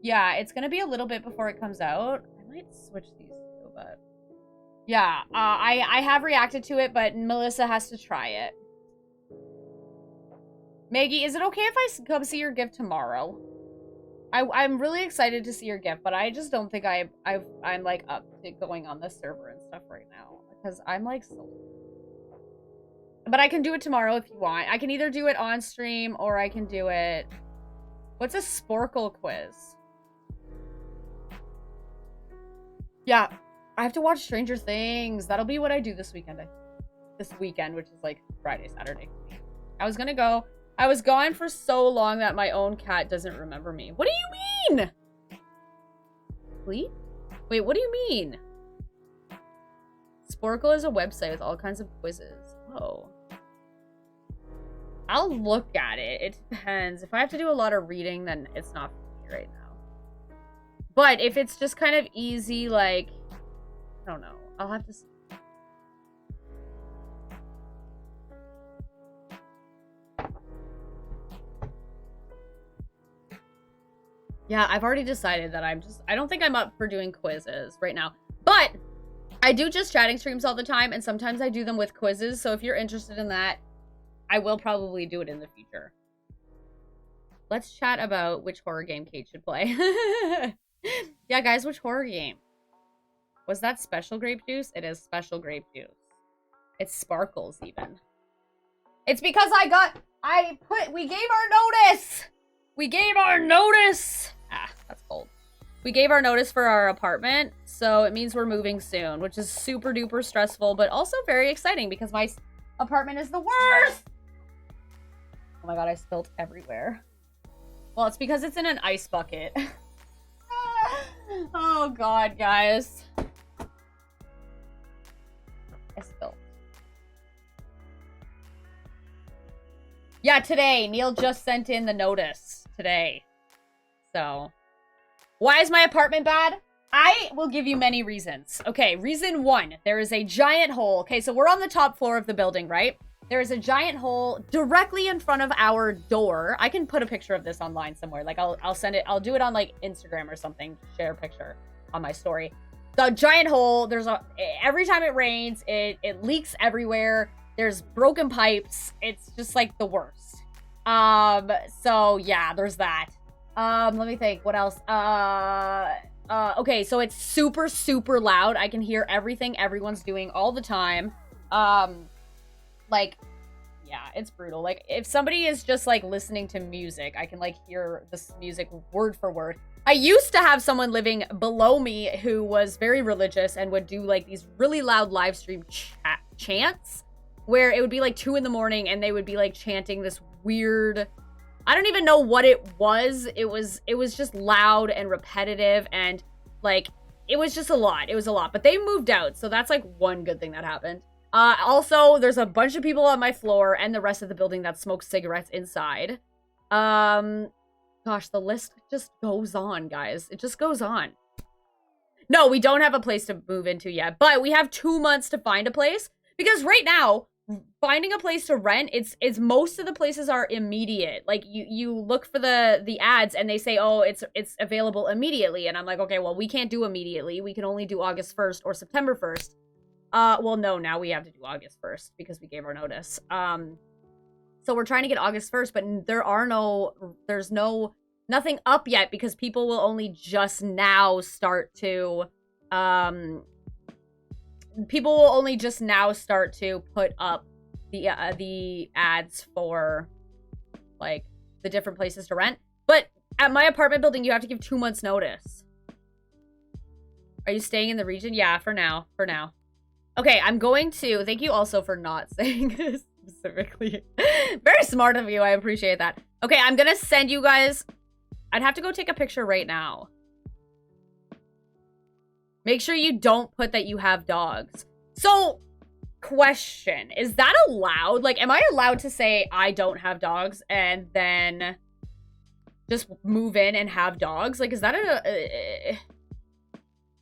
Yeah, it's going to be a little bit before it comes out. I might switch these two, but... Yeah, I have reacted to it, but Melissa has to try it. Maggie, is it okay if I come see your gift tomorrow? I'm really excited to see your gift, but I just don't think I'm like up to going on the server and stuff right now because I'm like so. But I can do it tomorrow if you want. I can either do it on stream or I can do it. What's a Sporkle quiz? Yeah. I have to watch Stranger Things. That'll be what I do this weekend. This weekend, which is like Friday, Saturday. I was gonna go. I was gone for so long that my own cat doesn't remember me. What do you mean? Sleep? Wait, what do you mean? Sporkle is a website with all kinds of quizzes. Oh. I'll look at it. It depends. If I have to do a lot of reading, then it's not for me right now. But if it's just kind of easy, like... I don't know. I'll have to see. Yeah, I've already decided that I don't think I'm up for doing quizzes right now. But I do just chatting streams all the time, and sometimes I do them with quizzes. So if you're interested in that, I will probably do it in the future. Let's chat about which horror game Kate should play. Yeah, guys, which horror game? Was that special grape juice? It is special grape juice. It sparkles even. It's because we gave our notice! We gave our notice! Ah, that's cold. We gave our notice for our apartment, so it means we're moving soon, which is super duper stressful, but also very exciting because my apartment is the worst! Oh my god, I spilled everywhere. Well, it's because it's in an ice bucket. Oh god, guys. I spilled. Yeah, today. Neil just sent in the notice today. So, why is my apartment bad? I will give you many reasons. Okay, reason 1. There is a giant hole. Okay, so we're on the top floor of the building, right? There is a giant hole directly in front of our door. I can put a picture of this online somewhere. Like, I'll send it. I'll do it on, like, Instagram or something. Share a picture on my story. The giant hole, every time it rains, it leaks everywhere. There's broken pipes. It's just like the worst. So yeah, there's that. Let me think, what else? Okay, so it's super, super loud. I can hear everything everyone's doing all the time. Like, yeah, it's brutal. Like, if somebody is just like listening to music, I can like hear this music word for word. I used to have someone living below me who was very religious and would do like these really loud live stream chants where it would be like 2 in the morning and they would be like chanting this weird, I don't even know what it was. It was just loud and repetitive and like, it was just a lot. It was a lot, but they moved out. So that's like one good thing that happened. Also, there's a bunch of people on my floor and the rest of the building that smoke cigarettes inside. Gosh, the list just goes on, guys. It just goes on. No, we don't have a place to move into yet, but we have 2 months to find a place because right now, finding a place to rent, it's most of the places are immediate. Like you look for the ads and they say, oh, it's available immediately. And I'm like, okay, well, we can't do immediately. We can only do August 1st or September 1st. Well, no, now we have to do August 1st because we gave our notice. So we're trying to get August 1st, but there's nothing up yet because people will only just now start to, put up the ads for like the different places to rent. But at my apartment building, you have to give 2 months notice. Are you staying in the region? Yeah, for now. Okay, I'm going to, thank you also for not saying this. Specifically. Very smart of you. I appreciate that. Okay, I'm gonna send you guys... I'd have to go take a picture right now. Make sure you don't put that you have dogs. So, question. Is that allowed? Like, am I allowed to say I don't have dogs and then just move in and have dogs? Like, is that a...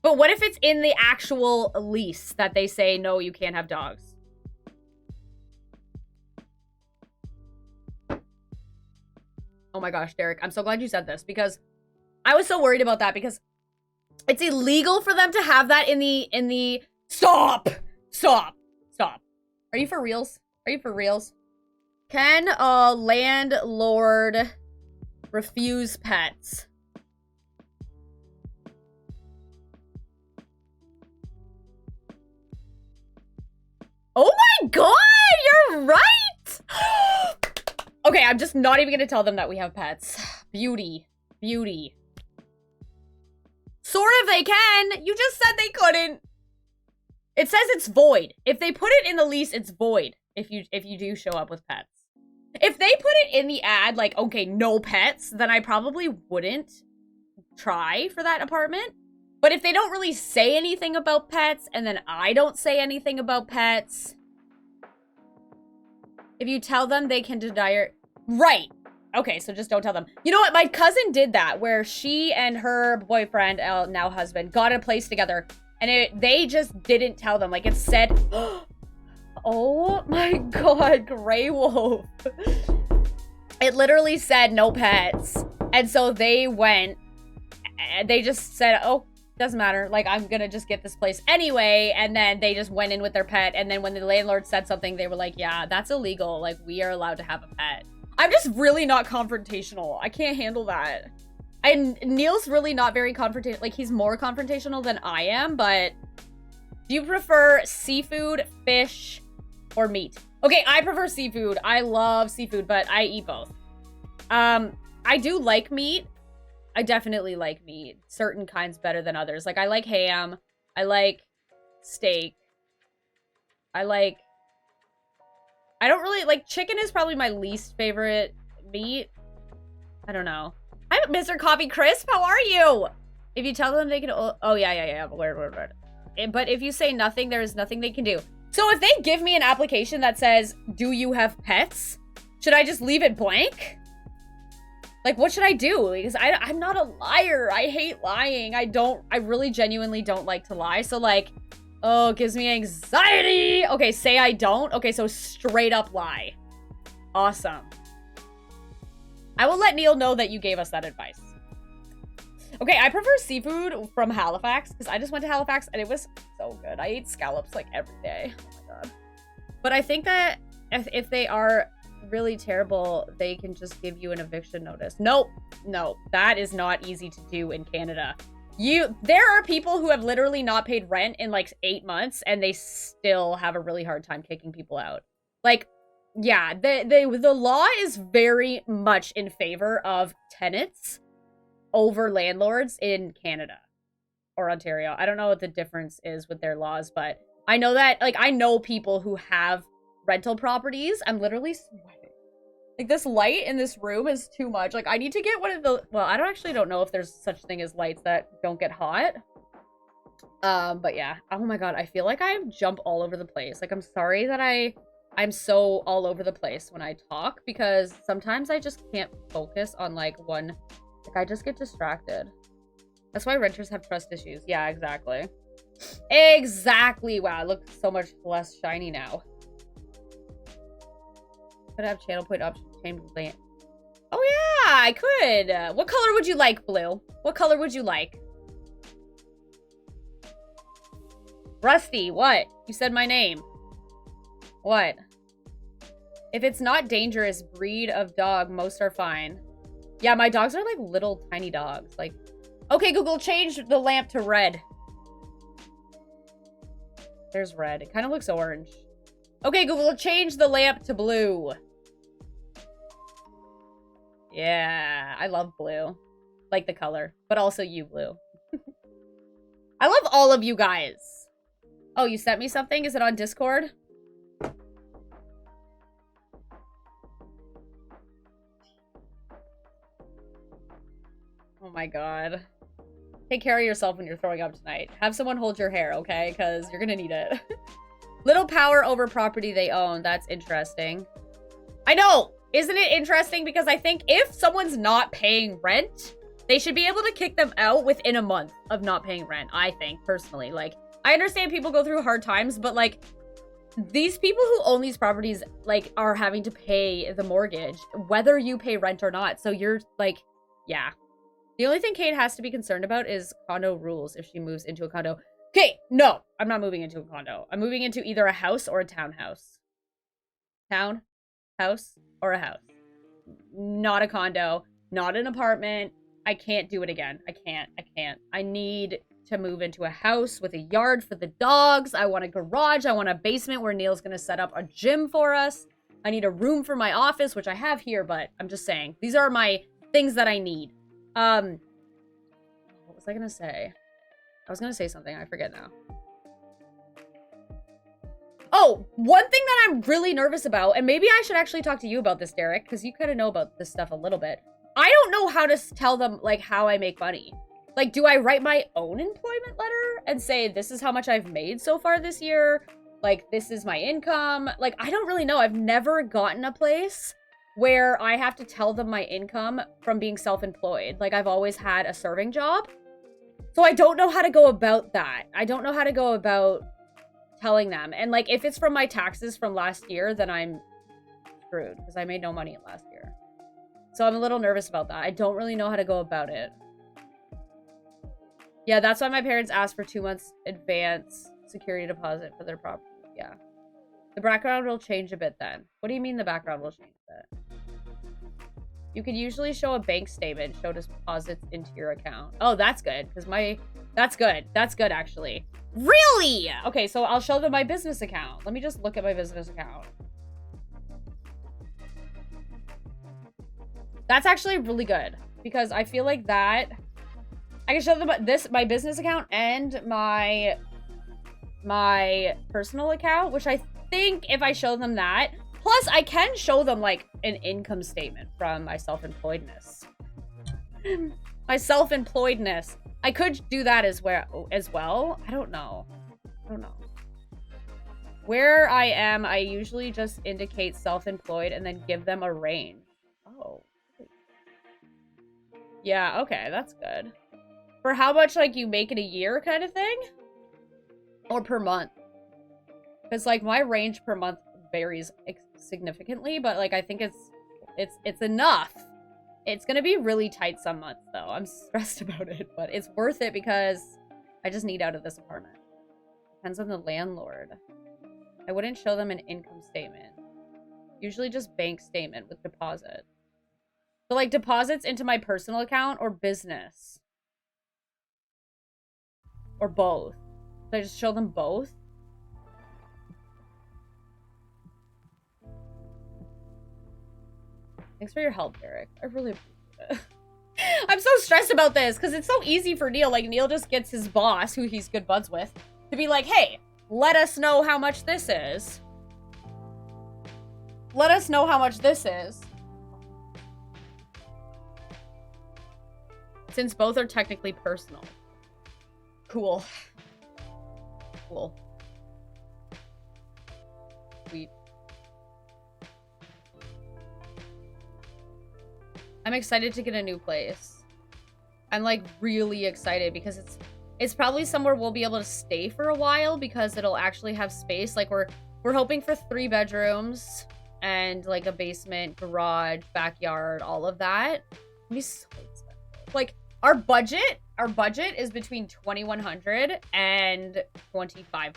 But what if it's in the actual lease that they say, no, you can't have dogs? Oh my gosh, Derek, I'm so glad you said this because I was so worried about that because it's illegal for them to have that in the... Stop! Stop! Stop. Are you for reals? Are you for reals? Can a landlord refuse pets? Oh my god, you're right! Okay, I'm just not even gonna tell them that we have pets. Beauty. Beauty. Sort of they can. You just said they couldn't. It says it's void. If they put it in the lease, it's void. If you do show up with pets. If they put it in the ad, like, okay, no pets, then I probably wouldn't try for that apartment. But if they don't really say anything about pets, and then I don't say anything about pets, if you tell them, they can deny it. Right. Okay, so just don't tell them. You know what? My cousin did that, where she and her boyfriend, now husband, got a place together, and they just didn't tell them. Like, it said... Oh my god, Grey Wolf. It literally said no pets. And so they went, and they just said, oh, doesn't matter. Like, I'm gonna just get this place anyway. And then they just went in with their pet. And then when the landlord said something, they were like, yeah, that's illegal. Like, we are allowed to have a pet. I'm just really not confrontational. I can't handle that. And Neil's really not very confrontational. Like, he's more confrontational than I am, but do you prefer seafood, fish, or meat? Okay, I prefer seafood. I love seafood, but I eat both. I do like meat. I definitely like meat. Certain kinds better than others. Like, I like ham. I like steak. I don't really... Like, chicken is probably my least favorite meat. I don't know. Hi, Mr. Coffee Crisp. How are you? If you tell them they can... Oh, yeah. Word. But if you say nothing, there is nothing they can do. So if they give me an application that says, do you have pets? Should I just leave it blank? Like, what should I do? Because I'm not a liar. I hate lying. I really genuinely don't like to lie. So, like, oh, it gives me anxiety. Okay, say I don't. Okay, so straight up lie. Awesome. I will let Neil know that you gave us that advice. Okay, I prefer seafood from Halifax because I just went to Halifax and it was so good. I ate scallops like every day. Oh my god. But I think that if they are really terrible, they can just give you an eviction notice. Nope. No, that is not easy to do in Canada. There are people who have literally not paid rent in like 8 months and they still have a really hard time kicking people out. Like, yeah, the law is very much in favor of tenants over landlords in Canada or Ontario. I don't know what the difference is with their laws, but I know that, like, I know people who have rental properties. I'm literally sweating. Like, this light in this room is too much. Like, I need to get one of the... Well, I don't know if there's such thing as lights that don't get hot. But yeah. Oh my god, I feel like I jump all over the place. Like, I'm sorry that I'm so all over the place when I talk, because sometimes I just can't focus on, like, one... Like, I just get distracted. That's why renters have trust issues. Yeah, exactly. Exactly! Wow, I look so much less shiny now. Could have channel point option change lamp. Oh yeah, I could. What color would you like, Blue? What color would you like? Rusty, what? You said my name. What? If it's not dangerous breed of dog, most are fine. Yeah, my dogs are like little tiny dogs. Like, okay, Google, change the lamp to red. There's red. It kind of looks orange. Okay, Google, change the lamp to blue. Yeah, I love blue. Like the color, but also you, Blue. I love all of you guys. Oh, you sent me something? Is it on Discord? Oh my god. Take care of yourself when you're throwing up tonight. Have someone hold your hair, okay? Because you're gonna need it. Little power over property they own. That's interesting. I know! Isn't it interesting? Because I think if someone's not paying rent, they should be able to kick them out within a month of not paying rent, I think, personally. Like, I understand people go through hard times, but, like, these people who own these properties, like, are having to pay the mortgage, whether you pay rent or not. So you're, like, yeah. The only thing Kate has to be concerned about is condo rules if she moves into a condo. Okay, no, I'm not moving into a condo. I'm moving into either a house or a townhouse. Town, house, or a house. Not a condo, not an apartment. I can't do it again. I can't. I need to move into a house with a yard for the dogs. I want a garage. I want a basement where Neil's going to set up a gym for us. I need a room for my office, which I have here, but I'm just saying. These are my things that I need. What was I gonna say? I was gonna say something. I forget now. Oh, one thing that I'm really nervous about, and maybe I should actually talk to you about this, Derek, because you kind of know about this stuff a little bit. I don't know how to tell them, like, how I make money. Like, do I write my own employment letter and say, this is how much I've made so far this year? Like, this is my income? Like, I don't really know. I've never gotten a place where I have to tell them my income from being self-employed. Like, I've always had a serving job. So I don't know how to go about that. I don't know how to go about telling them. And, like, if it's from my taxes from last year, then I'm screwed because I made no money last year. So I'm a little nervous about that. I don't really know how to go about it. Yeah, that's why my parents asked for 2 months advance security deposit for their property. Yeah. The background will change a bit then. What do you mean the background will change a bit? You could usually show a bank statement, show deposits into your account. Oh, that's good, because that's good. That's good, actually. Really? Okay, so I'll show them my business account. Let me just look at my business account. That's actually really good, because I feel like that... I can show them my business account and my personal account, which I think if I show them that... Plus, I can show them, like, an income statement from my self-employedness. My self-employedness. I could do that as well. I don't know. Where I am, I usually just indicate self-employed and then give them a range. Oh. Yeah, okay, that's good. For how much, like, you make in a year kind of thing? Or per month? Because, like, my range per month varies significantly, but, like, I think it's enough. It's gonna be really tight some months, though. I'm stressed about it, but it's worth it because I just need out of this apartment. Depends on the landlord. I wouldn't show them an income statement. Usually just bank statement with deposit. So, like, deposits into my personal account or business? Or both? Should I just show them both? Thanks for your help, Derek. I really appreciate it. I'm so stressed about this because it's so easy for Neil. Like, Neil just gets his boss, who he's good buds with, to be like, hey, let us know how much this is. Let us know how much this is. Since both are technically personal. Cool. Cool. Sweet. I'm excited to get a new place. I'm, like, really excited because it's probably somewhere we'll be able to stay for a while because it'll actually have space. Like, we're hoping for 3 bedrooms and, like, a basement, garage, backyard, all of that. It'll be so expensive. Like, our budget is between $2,100 and $2,500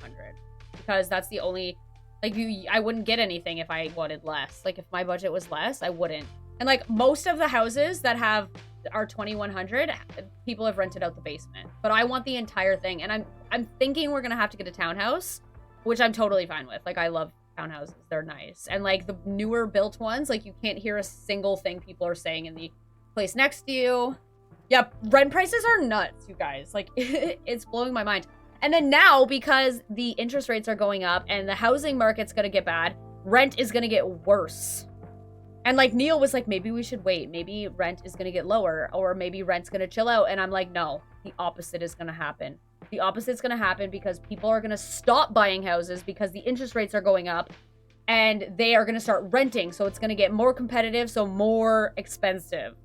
because that's the only, like, I wouldn't get anything if I wanted less. Like, if my budget was less, I wouldn't. And, like, most of the houses that are $2,100, people have rented out the basement. But I want the entire thing. And I'm thinking we're gonna have to get a townhouse, which I'm totally fine with. Like, I love townhouses. They're nice. And, like, the newer built ones, like, you can't hear a single thing people are saying in the place next to you. Yeah, rent prices are nuts, you guys. Like, it's blowing my mind. And then now, because the interest rates are going up and the housing market's gonna get bad, rent is gonna get worse. And like Neil was like, maybe we should wait. Maybe rent is going to get lower, or maybe rent's going to chill out. And I'm like, no, the opposite is going to happen. The opposite's going to happen because people are going to stop buying houses because the interest rates are going up and they are going to start renting. So it's going to get more competitive, so more expensive.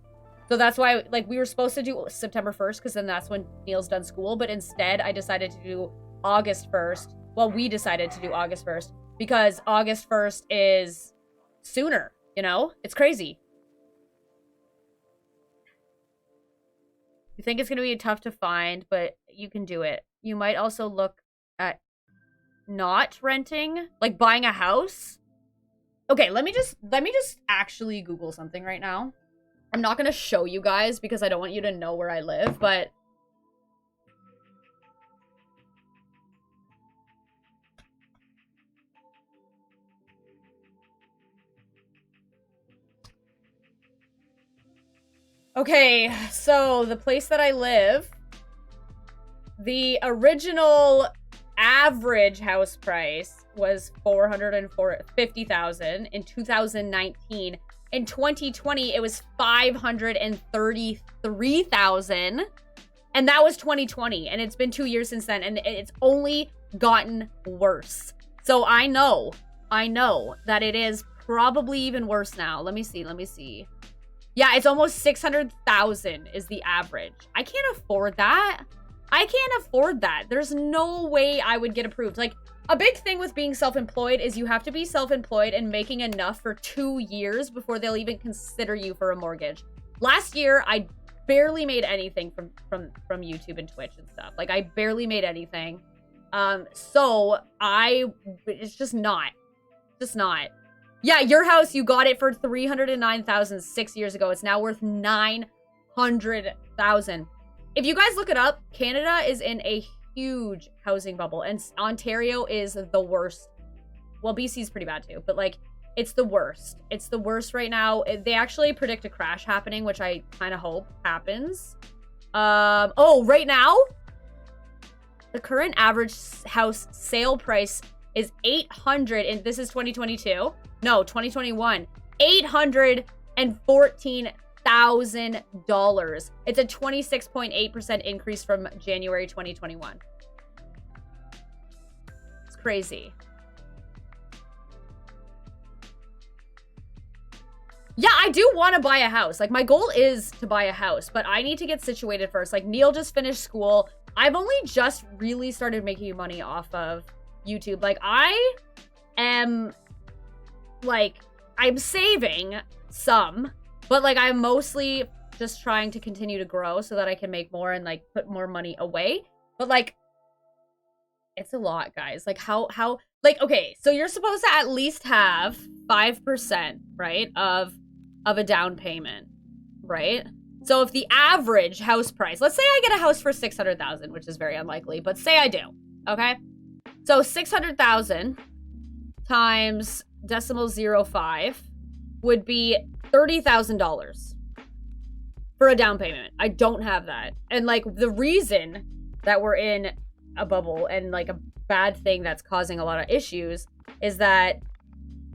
So that's why, like, we were supposed to do September 1st because then that's when Neil's done school. But instead, I decided to do August 1st. Well, we decided to do August 1st because August 1st is sooner. You know, it's crazy. You think it's going to be tough to find, but you can do it. You might also look at not renting, like buying a house. Okay, let me just actually Google something right now. I'm not going to show you guys because I don't want you to know where I live, but okay, so the place that I live, the original average house price was $450,000 in 2019. In 2020, it was $533,000, and that was 2020, and it's been 2 years since then, and it's only gotten worse. So I know that it is probably even worse now. Let me see. Yeah, it's almost 600,000 is the average. I can't afford that. There's no way I would get approved. Like, a big thing with being self-employed is you have to be self-employed and making enough for 2 years before they'll even consider you for a mortgage. Last year, I barely made anything from YouTube and Twitch and stuff. Like, I barely made anything. It's just not. Yeah, your house, you got it for $309,000 6 years ago. It's now worth $900,000. If you guys look it up, Canada is in a huge housing bubble, and Ontario is the worst. Well, BC's pretty bad too, but like, it's the worst. It's the worst right now. They actually predict a crash happening, which I kind of hope happens. Right now, the current average house sale price is $800, and this is 2022. No, 2021. $814,000. It's a 26.8% increase from January 2021. It's crazy. Yeah, I do want to buy a house. Like, my goal is to buy a house, but I need to get situated first. Like, Neil just finished school. I've only just really started making money off of YouTube. Like, I'm saving some, but like, I'm mostly just trying to continue to grow so that I can make more and like put more money away. But like, it's a lot, guys. Like, how like, okay, so you're supposed to at least have 5%, right, of a down payment, right? So if the average house price, let's say I get a house for 600,000, which is very unlikely, but say I do, okay? So 600,000 times .05 would be $30,000 for a down payment. I don't have that. And like, the reason that we're in a bubble and like a bad thing that's causing a lot of issues is that,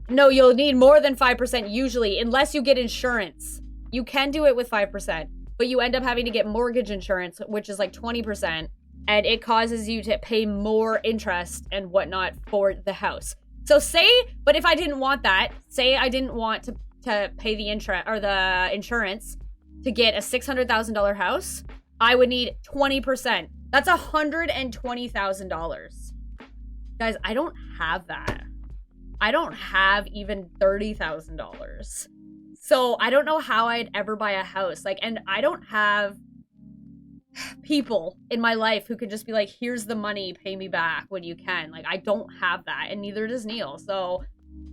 no, you'll need more than 5% usually, unless you get insurance. You can do it with 5%, but you end up having to get mortgage insurance, which is like 20%, and it causes you to pay more interest and whatnot for the house. So but if I didn't want that, say I didn't want to pay the interest or the insurance to get a $600,000 house, I would need 20%. That's $120,000. Guys, I don't have that. I don't have even $30,000. So I don't know how I'd ever buy a house. Like, and I don't have people in my life who can just be like, here's the money, pay me back when you can. Like, I don't have that, and neither does Neil. So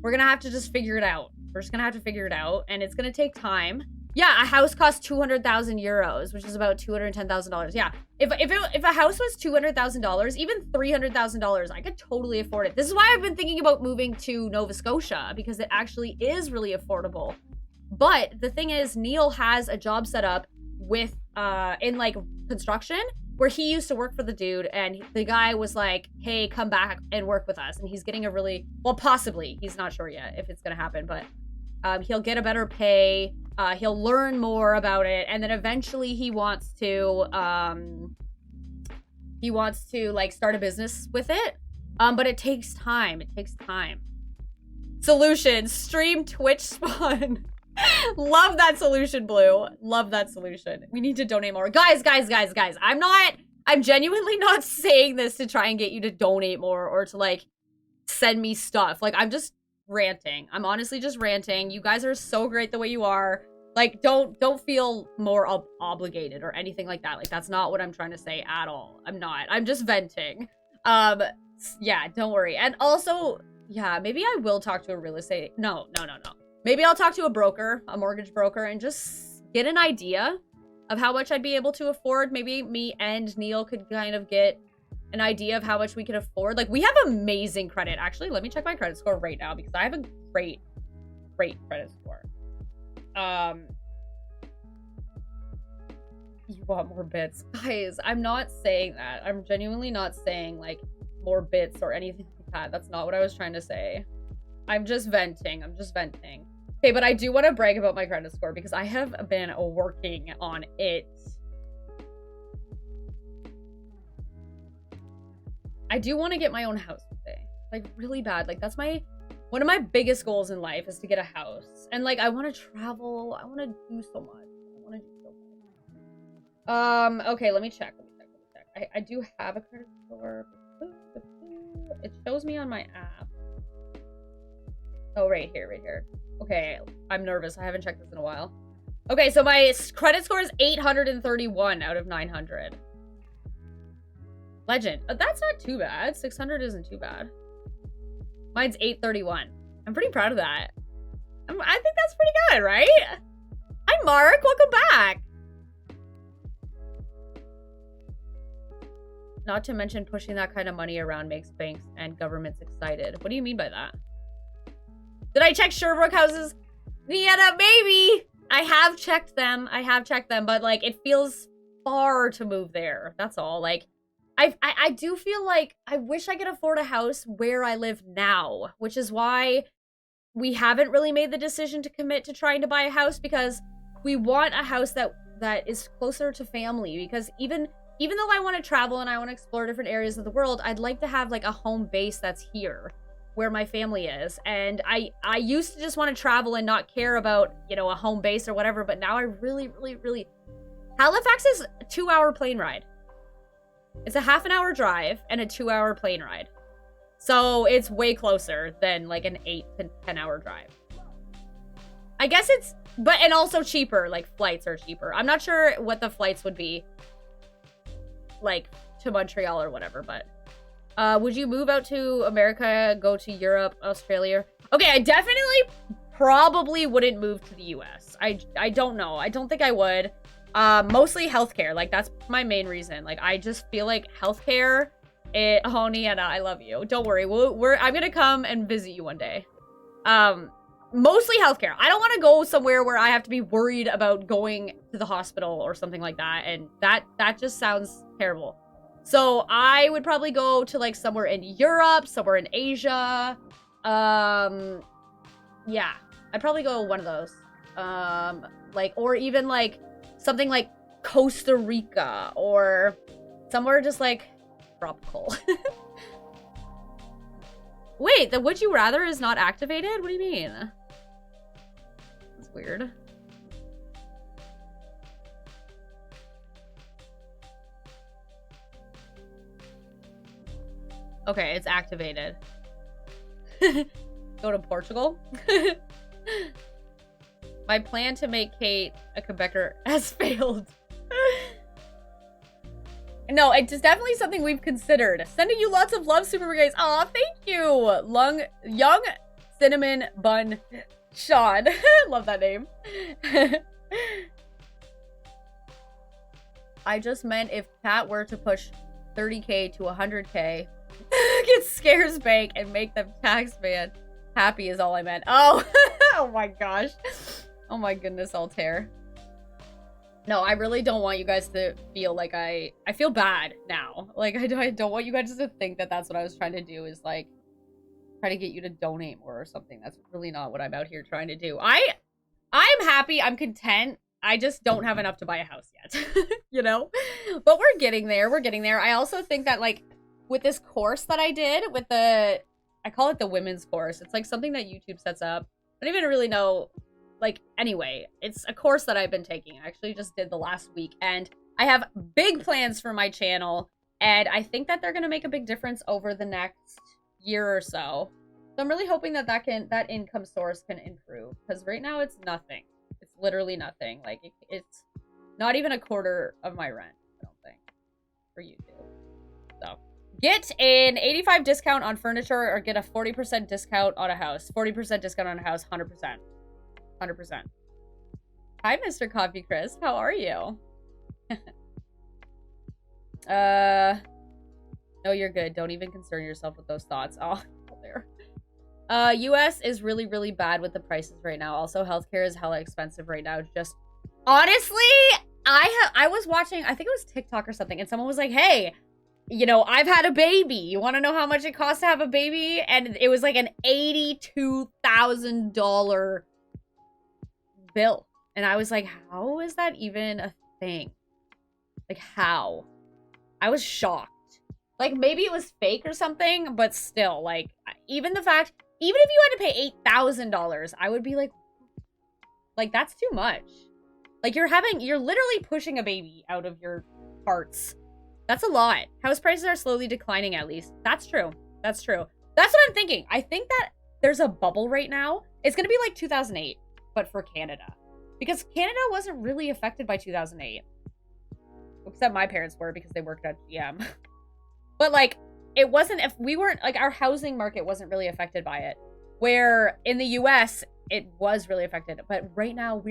we're gonna have to just figure it out. We're just gonna have to figure it out, and it's gonna take time. Yeah, a house costs 200,000 euros, which is about $210,000. Yeah, if a house was $200,000, even $300,000, I could totally afford it. This is why I've been thinking about moving to Nova Scotia, because it actually is really affordable. But the thing is, Neil has a job set up with in like construction, where he used to work for the dude, and the guy was like, hey, come back and work with us. And he's getting a really, well, possibly, he's not sure yet if it's gonna happen, but He'll get a better pay. He'll learn more about it, and then eventually he wants to like start a business with it. But it takes time. It takes time. Solution: stream Twitch spawn. Love that solution, Blue. Love that solution. We need to donate more. Guys. I'm genuinely not saying this to try and get you to donate more or to like send me stuff. Like, I'm just ranting. I'm honestly just ranting. You guys are so great the way you are. Like, don't feel more obligated or anything like that. Like, that's not what I'm trying to say at all. I'm not. I'm just venting. Yeah, don't worry. And also, yeah, maybe I will talk to a real estate. No. Maybe I'll talk to a broker, a mortgage broker, and just get an idea of how much I'd be able to afford. Maybe me and Neil could kind of get an idea of how much we could afford. Like, we have amazing credit. Actually, let me check my credit score right now because I have a great credit score. You want more bits. Guys, I'm not saying that. I'm genuinely not saying, like, more bits or anything like that. That's not what I was trying to say. I'm just venting. Okay, but I do want to brag about my credit score because I have been working on it. I do want to get my own house today. Like, really bad. Like, that's one of my biggest goals in life is to get a house. And, like, I want to travel. I want to do so much. Okay, let me check. I do have a credit score. It shows me on my app. Oh, right here. Okay, I'm nervous. I haven't checked this in a while. Okay, so my credit score is 831 out of 900. Legend. That's not too bad. 600 isn't too bad. Mine's 831. I'm pretty proud of that. I think that's pretty good, right? Hi, Mark. Welcome back. Not to mention pushing that kind of money around makes banks and governments excited. What do you mean by that? Did I check Sherbrooke houses? Yeah, maybe. I have checked them, but like it feels far to move there. That's all. Like I do feel like I wish I could afford a house where I live now, which is why we haven't really made the decision to commit to trying to buy a house, because we want a house that is closer to family. Because even though I want to travel and I want to explore different areas of the world, I'd like to have like a home base that's here where my family is. And I used to just want to travel and not care about, you know, a home base or whatever, but now I really Halifax is a 2-hour plane ride. It's a half an hour drive and a 2-hour plane ride. So it's way closer than like an 8 to 10 hour drive. I guess it's, and also cheaper, like flights are cheaper. I'm not sure what the flights would be like to Montreal or whatever, but would you move out to America, go to Europe, Australia? Okay, I definitely probably wouldn't move to the US. I don't know. I don't think I would. Mostly healthcare. Like, that's my main reason. Like, I just feel like healthcare, oh, Niana, I love you. Don't worry. I'm gonna come and visit you one day. Mostly healthcare. I don't want to go somewhere where I have to be worried about going to the hospital or something like that. And that just sounds terrible. So I would probably go to like somewhere in Europe, somewhere in Asia. Yeah, I'd probably go one of those. Like, or even like something like Costa Rica or somewhere just like tropical. Wait, the would you rather is not activated? What do you mean? That's weird. Okay, it's activated. Go to Portugal? My plan to make Kate a Quebecer has failed. No, it's definitely something we've considered. Sending you lots of love, Supermcgregs. Aw, thank you. Young Cinnamon Bun Sean. Love that name. I just meant if Pat were to push 30K to 100K, get Scares Bank and make them tax man happy is all I meant. Oh, oh my gosh. Oh my goodness, Altair. No, I really don't want you guys to feel like I feel bad now. Like, I don't want you guys to think that that's what I was trying to do, is like try to get you to donate more or something. That's really not what I'm out here trying to do. I'm happy. I'm content. I just don't have enough to buy a house yet, you know? But we're getting there. We're getting there. I also think that, like, with this course that I did with I call it the women's course. It's like something that YouTube sets up. I don't even really know, like, anyway, it's a course that I've been taking. I actually just did the last week, and I have big plans for my channel, and I think that they're going to make a big difference over the next year or so. So I'm really hoping that that income source can improve, because right now it's nothing. It's literally nothing. Like, it's not even a quarter of my rent, I don't think, for YouTube. So, get an 85% discount on furniture or get a 40% discount on a house. 40% discount on a house, 100%. 100%. Hi, Mr. Coffee Crisp. How are you? No, you're good. Don't even concern yourself with those thoughts. Oh, there. US is really, really bad with the prices right now. Also, healthcare is hella expensive right now. Just honestly, I was watching, I think it was TikTok or something, and someone was like, hey, you know, I've had a baby. You want to know how much it costs to have a baby? And it was like an $82,000 bill. And I was like, how is that even a thing? Like, how? I was shocked. Like, maybe it was fake or something, but still, like, even the fact, even if you had to pay $8,000, I would be like, that's too much. Like, you're literally pushing a baby out of your parts. That's a lot. House prices are slowly declining, at least. That's true. That's true. That's what I'm thinking. I think that there's a bubble right now. It's going to be like 2008, but for Canada. Because Canada wasn't really affected by 2008. Except my parents were, because they worked at GM. But, like, it wasn't, if we weren't, like, our housing market wasn't really affected by it. Where in the US, it was really affected. But right now,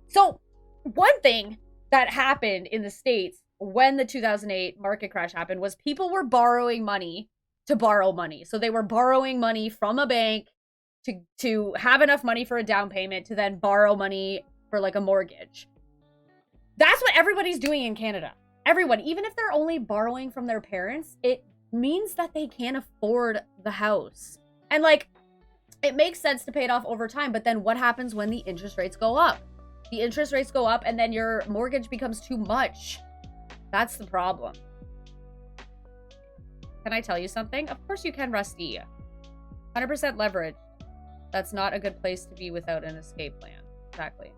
so, one thing that happened in the States when the 2008 market crash happened was people were borrowing money to borrow money. So they were borrowing money from a bank to have enough money for a down payment to then borrow money for, like, a mortgage. That's what everybody's doing in Canada. Everyone, even if they're only borrowing from their parents, it means that they can't afford the house. And, like, it makes sense to pay it off over time, but then what happens when the interest rates go up? The interest rates go up and then your mortgage becomes too much. That's the problem. Can I tell you something? Of course you can, Rusty. 100% leverage. That's not a good place to be without an escape plan. Exactly.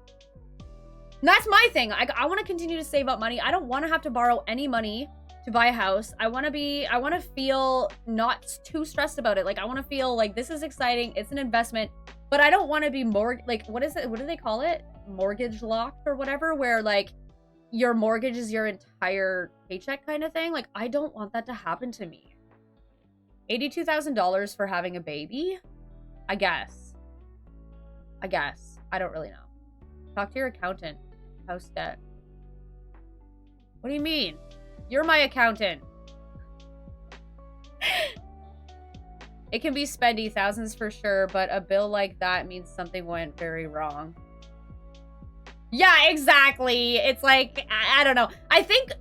And that's my thing. I want to continue to save up money. I don't want to have to borrow any money to buy a house. I want to feel not too stressed about it. Like, I want to feel like this is exciting. It's an investment, but I don't want to be like, what is it? What do they call it? Mortgage locked or whatever, where, like, your mortgage is your entire paycheck kind of thing. Like, I don't want that to happen to me. $82,000 for having a baby? I guess. I don't really know. Talk to your accountant. House debt. What do you mean? You're my accountant. It can be spendy, thousands for sure, but a bill like that means something went very wrong. Yeah, exactly. It's like, I don't know. I think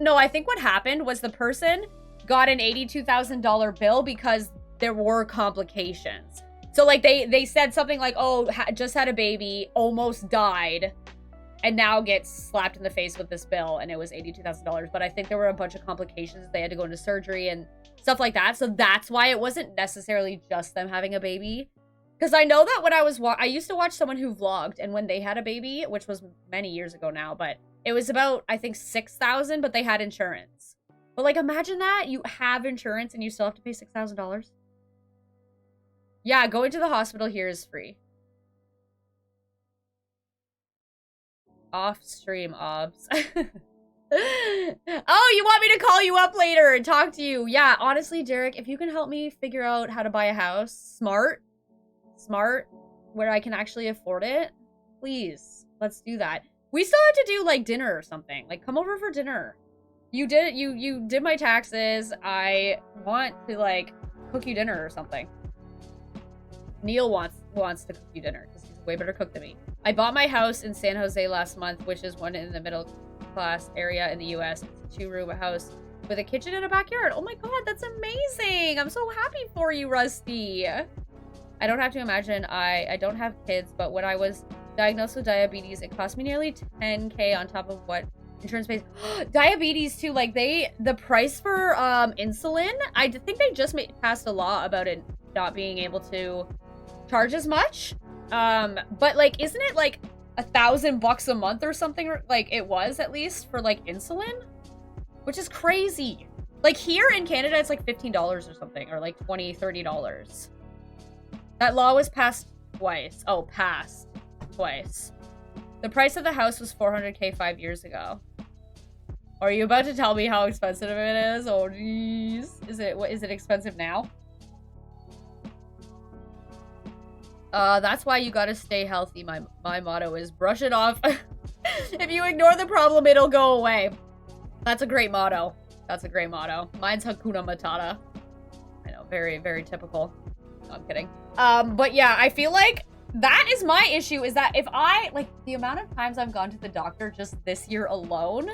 what happened was the person got an $82,000 bill because there were complications. So, like, they said something like, oh, just had a baby, almost died, and now gets slapped in the face with this bill, and it was $82,000. But I think there were a bunch of complications. They had to go into surgery and stuff like that. So that's why it wasn't necessarily just them having a baby. Because I know that when I used to watch someone who vlogged, and when they had a baby, which was many years ago now, but it was about, I think, $6,000, but they had insurance. But, like, imagine that. You have insurance and you still have to pay $6,000. Yeah, going to the hospital here is free. Off-stream obs. Oh, you want me to call you up later and talk to you? Yeah, honestly, Derek, if you can help me figure out how to buy a house, smart, where I can actually afford it, please, let's do that. We still have to do, like, dinner or something. Like, come over for dinner. You did my taxes. I want to, like, cook you dinner or something. Neil wants to cook you dinner because he's a way better cook than me. I bought my house in San Jose last month, which is one in the middle class area in the US. It's a 2-room house with a kitchen and a backyard. Oh my god, that's amazing. I'm so happy for you, Rusty. I don't have to imagine. I don't have kids, but when I was diagnosed with diabetes, it cost me nearly 10K on top of what insurance pays. Diabetes too, like the price for insulin, I think they just passed a law about it not being able to charge as much. But like, isn't it like $1,000 a month or something? Like it was, at least, for like insulin, which is crazy. Like here in Canada, it's like $15 or something, or like $20, $30. That law was passed twice. Oh, passed twice. The price of the house was 400K 5 years ago. Are you about to tell me how expensive it is? Oh, jeez. Is it expensive now? That's why you gotta stay healthy. My motto is brush it off. If you ignore the problem, it'll go away. That's a great motto. That's a great motto. Mine's Hakuna Matata. I know, very, very typical. No, I'm kidding. But yeah, I feel like that is my issue, is that if like, the amount of times I've gone to the doctor just this year alone,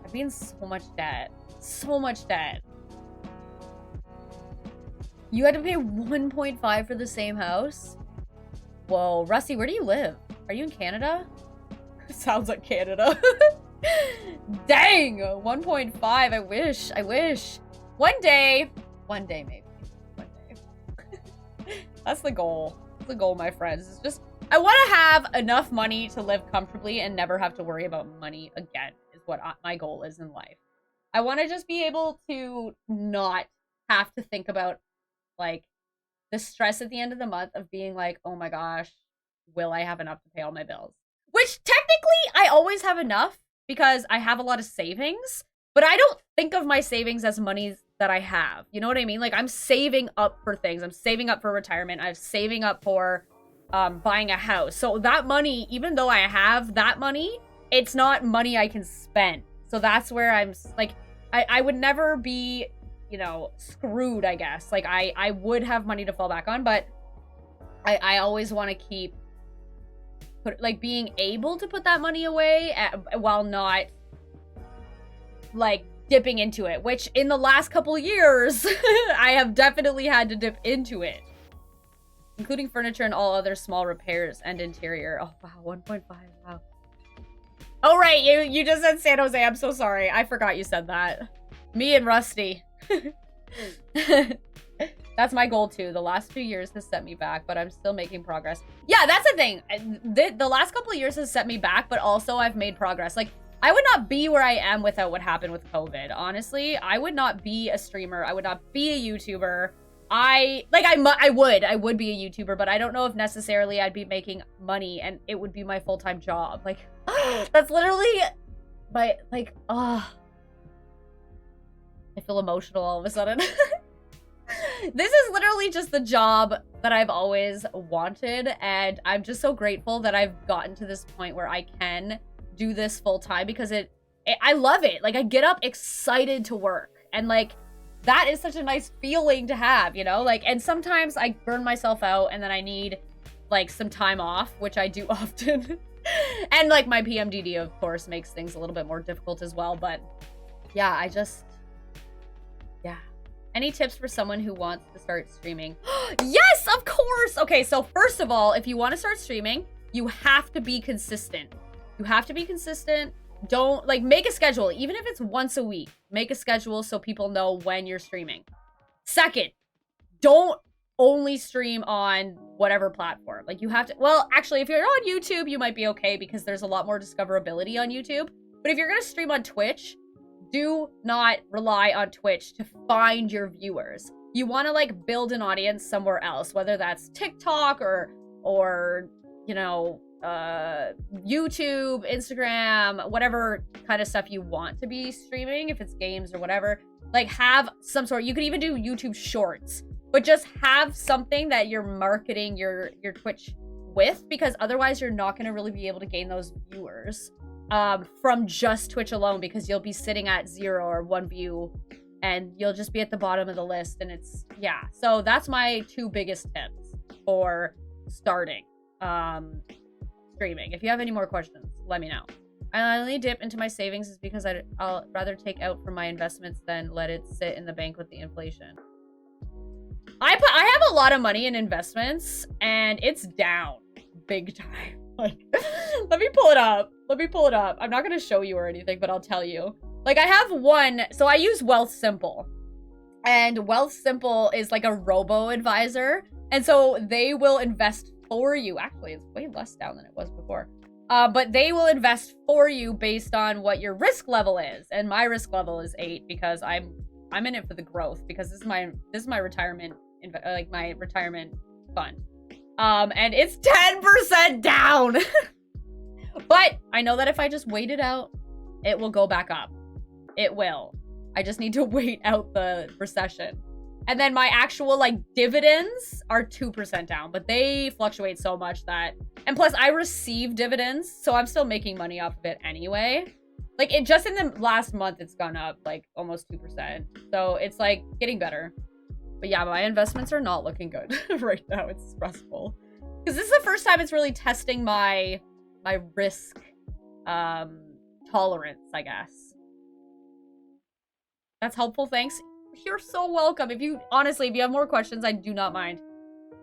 I've been in so much debt. So much debt. You had to pay 1.5 for the same house? Whoa, Rusty, where do you live? Are you in Canada? Sounds like Canada. Dang, 1.5. I wish. One day maybe. One day. That's the goal. That's the goal, my friends. It's just, I want to have enough money to live comfortably and never have to worry about money again, is what my goal is in life. I want to just be able to not have to think about, like, the stress at the end of the month of being like, oh my gosh, will I have enough to pay all my bills? Which technically I always have enough because I have a lot of savings, but I don't think of my savings as money that I have. You know what I mean? Like, I'm saving up for things. I'm saving up for retirement. I'm saving up for buying a house. So that money, even though I have that money, it's not money I can spend. So that's where I'm like, I would never be, you know, screwed, I guess. Like, I would have money to fall back on, but I always want to keep being able to put that money away while not, like, dipping into it, which in the last couple years, I have definitely had to dip into it, including furniture and all other small repairs and interior. Oh, wow, 1.5, wow. Oh, right, you just said San Jose. I'm so sorry. I forgot you said that. Me and Rusty. That's my goal too. The last 2 years has set me back, but I'm still making progress. Yeah, that's the thing. The last couple of years has set me back, but also I've made progress. Like, I would not be where I am without what happened with COVID. Honestly, I would not be a streamer. I would not be a YouTuber. I would be a YouTuber, but I don't know if necessarily I'd be making money and it would be my full-time job. Like, that's literally my, like, I feel emotional all of a sudden. This is literally just the job that I've always wanted, and I'm just so grateful that I've gotten to this point where I can do this full time, because I love it. Like, I get up excited to work, and like, that is such a nice feeling to have, you know? Like, and sometimes I burn myself out and then I need like some time off, which I do often. And like, my PMDD of course makes things a little bit more difficult as well, but yeah, yeah. Any tips for someone who wants to start streaming? Yes, of course. Okay, so first of all, if you want to start streaming, you have to be consistent. You have to be consistent. Don't, like, make a schedule. Even if it's once a week, make a schedule so people know when you're streaming. Second, don't only stream on whatever platform. Like, you have to, well, actually, if you're on YouTube, you might be okay because there's a lot more discoverability on YouTube. But if you're going to stream on Twitch, do not rely on Twitch to find your viewers. You want to, like, build an audience somewhere else, whether that's TikTok or you know, YouTube, Instagram, whatever kind of stuff you want to be streaming, if it's games or whatever. Like, have some sort, you could even do YouTube shorts, but just have something that you're marketing your Twitch with, because otherwise you're not going to really be able to gain those viewers from just Twitch alone, because you'll be sitting at 0 or 1 view and you'll just be at the bottom of the list. And it's, yeah, so that's my 2 biggest tips for starting streaming. If you have any more questions, let me know. I only dip into my savings is because I'll rather take out from my investments than let it sit in the bank with the inflation. I have a lot of money in investments and it's down big time. Like, let me pull it up. I'm not gonna show you or anything, but I'll tell you. Like, I have one, so I use Wealth Simple. And Wealth Simple is like a robo-advisor. And so they will invest for you. Actually, it's way less down than it was before. But they will invest for you based on what your risk level is. And my risk level is 8 because I'm in it for the growth, because this is my retirement, like my retirement fund. And it's 10% down. But I know that if I just wait it out, it will go back up. It will. I just need to wait out the recession. And then my actual like dividends are 2% down, but they fluctuate so much that, and plus I receive dividends, so I'm still making money off of it anyway. Like, it just in the last month, it's gone up like almost 2%. So it's like getting better. But yeah, my investments are not looking good right now. It's stressful. Because this is the first time it's really testing my risk tolerance, I guess. That's helpful, thanks. You're so welcome. Honestly, if you have more questions, I do not mind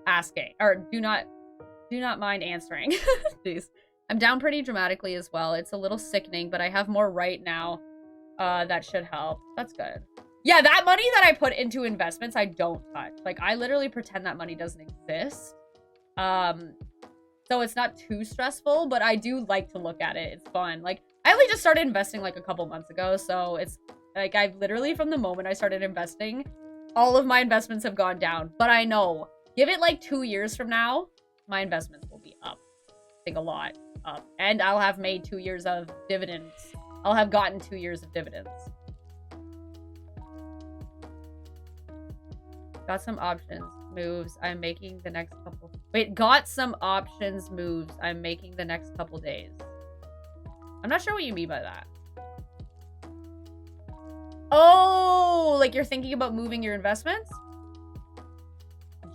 asking. Or do not mind answering. Jeez. I'm down pretty dramatically as well. It's a little sickening, but I have more right now. That should help. That's good. Yeah, that money that I put into investments, I don't touch. Like, I literally pretend that money doesn't exist. So it's not too stressful, but I do like to look at it. It's fun. Like, I only just started investing like a couple months ago, so it's like I've literally, from the moment I started investing, all of my investments have gone down. But I know, give it like 2 years from now, my investments will be up. I think a lot up. And I'll have made 2 years of dividends. I'll have gotten 2 years of dividends. Got some options moves. I'm making the next couple. Wait, got some options moves. I'm making the next couple days. I'm not sure what you mean by that. Oh, like you're thinking about moving your investments?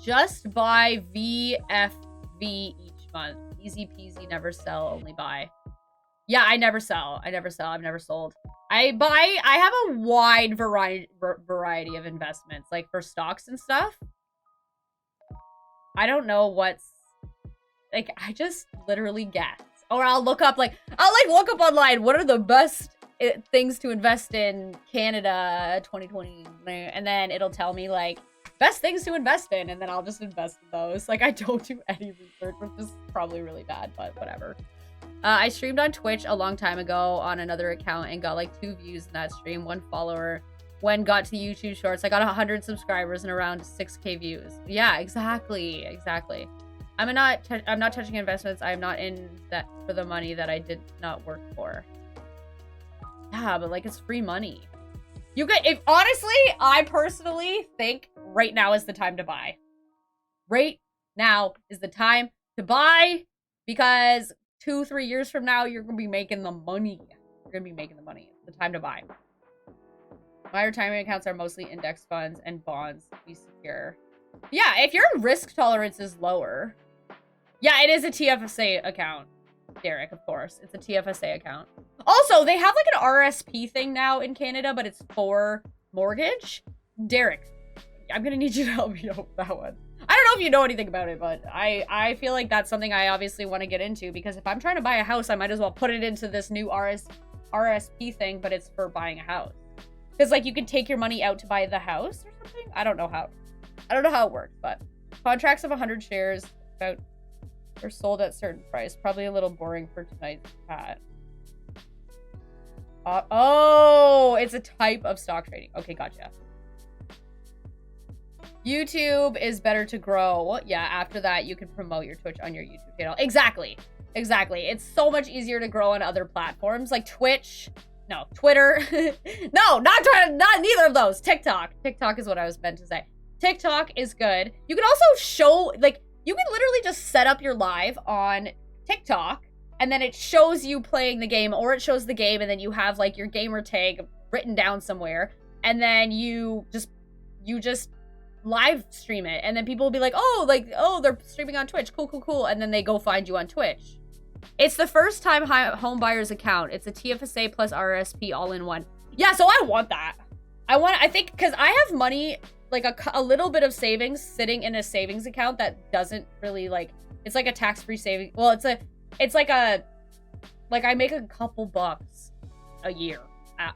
Just buy VFV each month. Easy peasy, never sell, only buy. Yeah, I never sell. I've never sold. I have a wide variety of investments, like for stocks and stuff. I don't know what's, like, I just literally guess. Or I'll look up online, what are the best things to invest in Canada 2020? And then it'll tell me, like, best things to invest in, and then I'll just invest in those. Like, I don't do any research, which is probably really bad, but whatever. I streamed on Twitch a long time ago on another account and got like 2 views in that stream, 1 follower. When got to YouTube Shorts, I got 100 subscribers and around 6K views. Yeah, exactly. I'm not touching investments. I'm not in that for the money that I did not work for. Yeah, but like, it's free money. You get, if honestly, I personally think right now is the time to buy. Right now is the time to buy, because 2-3 years from now, you're gonna be making the money. It's the time to buy. My retirement accounts are mostly index funds and bonds to be secure. Yeah, if your risk tolerance is lower. Yeah, it is a TFSA account, Derek, of course. It's a TFSA account. Also, they have like an RSP thing now in Canada, but it's for mortgage. Derek, I'm gonna need you to help me out with that one. I don't know if you know anything about it, but I feel like that's something I obviously want to get into, because if I'm trying to buy a house, I might as well put it into this new RSP thing, but it's for buying a house. Because like you can take your money out to buy the house or something. I don't know how it works, but contracts of 100 shares about are sold at certain price. Probably a little boring for tonight's chat. Oh, it's a type of stock trading. Okay, gotcha. YouTube is better to grow. Yeah, after that, you can promote your Twitch on your YouTube channel. Exactly. It's so much easier to grow on other platforms like Twitch. No, Twitter. No, not Twitter. Not neither of those. TikTok. TikTok is what I was meant to say. TikTok is good. You can also show, like, you can literally just set up your live on TikTok, and then it shows you playing the game, or it shows the game, and then you have like your gamer tag written down somewhere, and then you just live stream it, and then people will be like, oh, they're streaming on Twitch, cool, and then they go find you on Twitch. It's the first time home buyer's account. It's a TFSA plus RSP all in one. Yeah, so I want that. I think because I have money like a little bit of savings sitting in a savings account that doesn't really like, it's like a tax-free saving. Well, it's like I make a couple bucks a year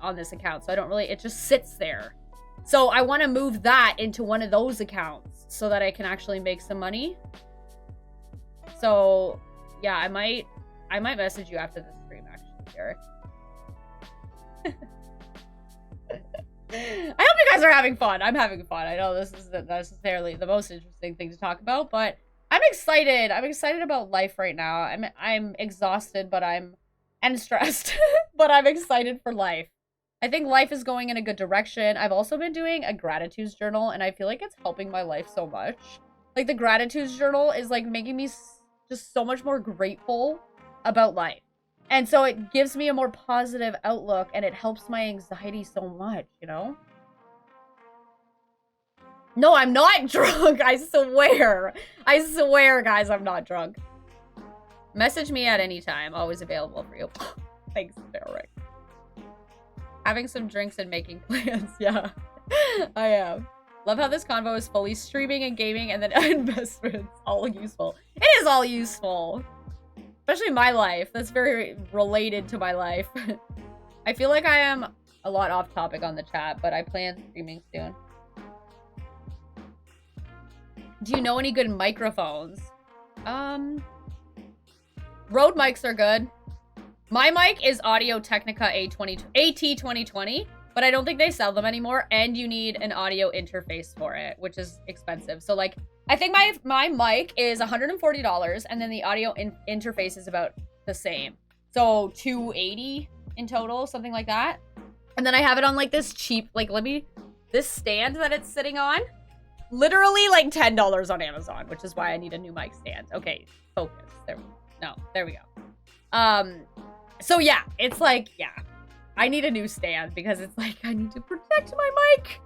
on this account. So I don't really, it just sits there. So I want to move that into one of those accounts so that I can actually make some money. So yeah, I might message you after this stream actually, Derek. I hope you guys are having fun. I'm having fun. I know this isn't necessarily the most interesting thing to talk about, but I'm excited. I'm excited about life right now. I'm exhausted, and stressed, but I'm excited for life. I think life is going in a good direction. I've also been doing a gratitude journal, and I feel like it's helping my life so much. Like, the gratitude journal is, like, making me just so much more grateful about life. And so it gives me a more positive outlook, and it helps my anxiety so much, you know? No, I'm not drunk, I swear. I swear, guys, I'm not drunk. Message me at any time. Always available for you. Thanks, Derek. Having some drinks and making plans. Yeah, I am. Love how this convo is fully streaming and gaming and then investments. All useful. It is all useful. Especially my life. That's very related to my life. I feel like I am a lot off topic on the chat, but I plan streaming soon. Do you know any good microphones? Rode mics are good. My mic is Audio-Technica AT2020, but I don't think they sell them anymore, and you need an audio interface for it, which is expensive. So, like, I think my mic is $140, and then the audio interface is about the same. So, $280 in total, something like that. And then I have it on, like, this cheap, like, this stand that it's sitting on, literally, like, $10 on Amazon, which is why I need a new mic stand. Okay, focus. There we go. So yeah, it's like, yeah, I need a new stand because it's like, I need to protect my mic.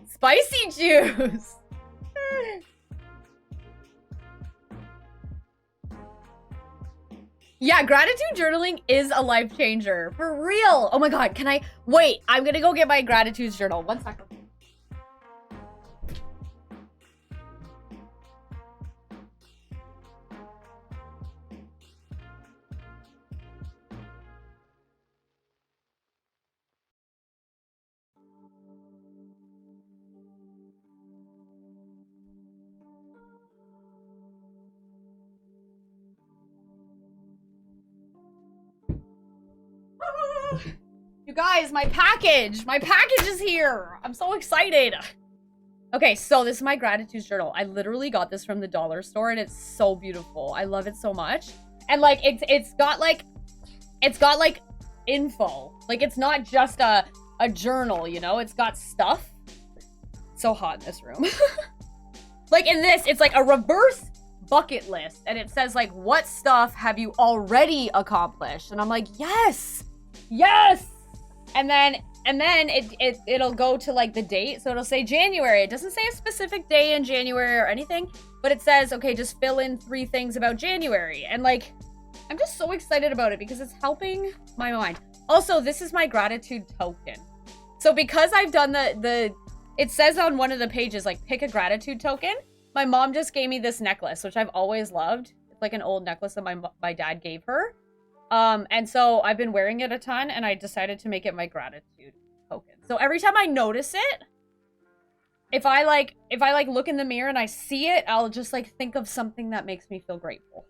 Spicy juice. Yeah, gratitude journaling is a life changer. For real. Oh my God, wait, I'm gonna go get my gratitude journal. 1 second. You guys, my package is here. I'm so excited. Okay, so this is my gratitude journal. I literally got this from the dollar store and it's so beautiful. I love it so much. And like, it's got like info. Like, it's not just a journal, you know? It's got stuff. It's so hot in this room. Like in this, it's like a reverse bucket list. And it says like, what stuff have you already accomplished? And I'm like, yes. Yes. And then it'll go to like the date. So it'll say January. It doesn't say a specific day in January or anything, but it says, okay, just fill in 3 things about January. And like, I'm just so excited about it because it's helping my mind. Also, this is my gratitude token. So because I've done it says on one of the pages, like, pick a gratitude token. My mom just gave me this necklace, which I've always loved. It's like an old necklace that my dad gave her. And so I've been wearing it a ton and I decided to make it my gratitude token. So every time I notice it, if I look in the mirror and I see it, I'll just like think of something that makes me feel grateful.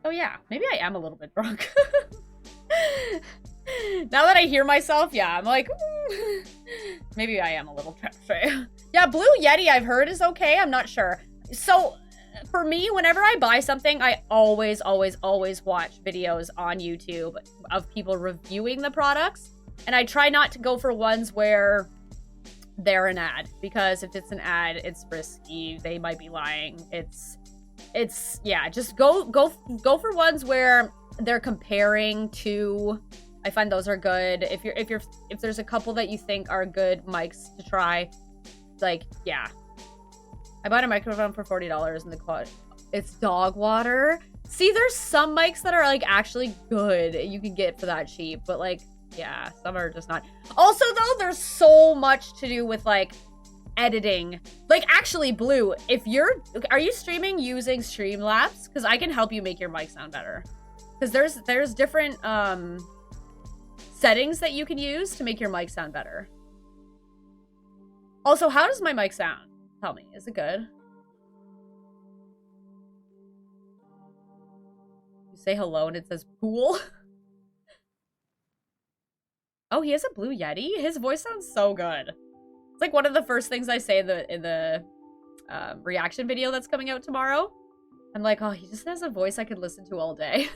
So yeah, maybe I am a little bit drunk. Now that I hear myself, yeah, I'm like, maybe I am a little trashy. Yeah, Blue Yeti I've heard is okay. I'm not sure. So for me, whenever I buy something, I always watch videos on YouTube of people reviewing the products. And I try not to go for ones where they're an ad, because if it's an ad, it's risky. They might be lying. It's yeah, just go for ones where they're comparing to. I find those are good. If there's a couple that you think are good mics to try, like, yeah. I bought a microphone for $40 in the quad. It's dog water. See, there's some mics that are like actually good you can get for that cheap, but like Yeah, some are just not. Also, though, there's so much to do with, like, editing. Like, actually, Blue, if you're... Are you streaming using Streamlabs? Because I can help you make your mic sound better. Because there's different, settings that you can use to make your mic sound better. Also, how does my mic sound? Tell me, is it good? You say hello and it says pool. Oh, he has a blue Yeti? His voice sounds so good. It's like one of the first things I say in the reaction video that's coming out tomorrow. I'm like, oh, he just has a voice I could listen to all day.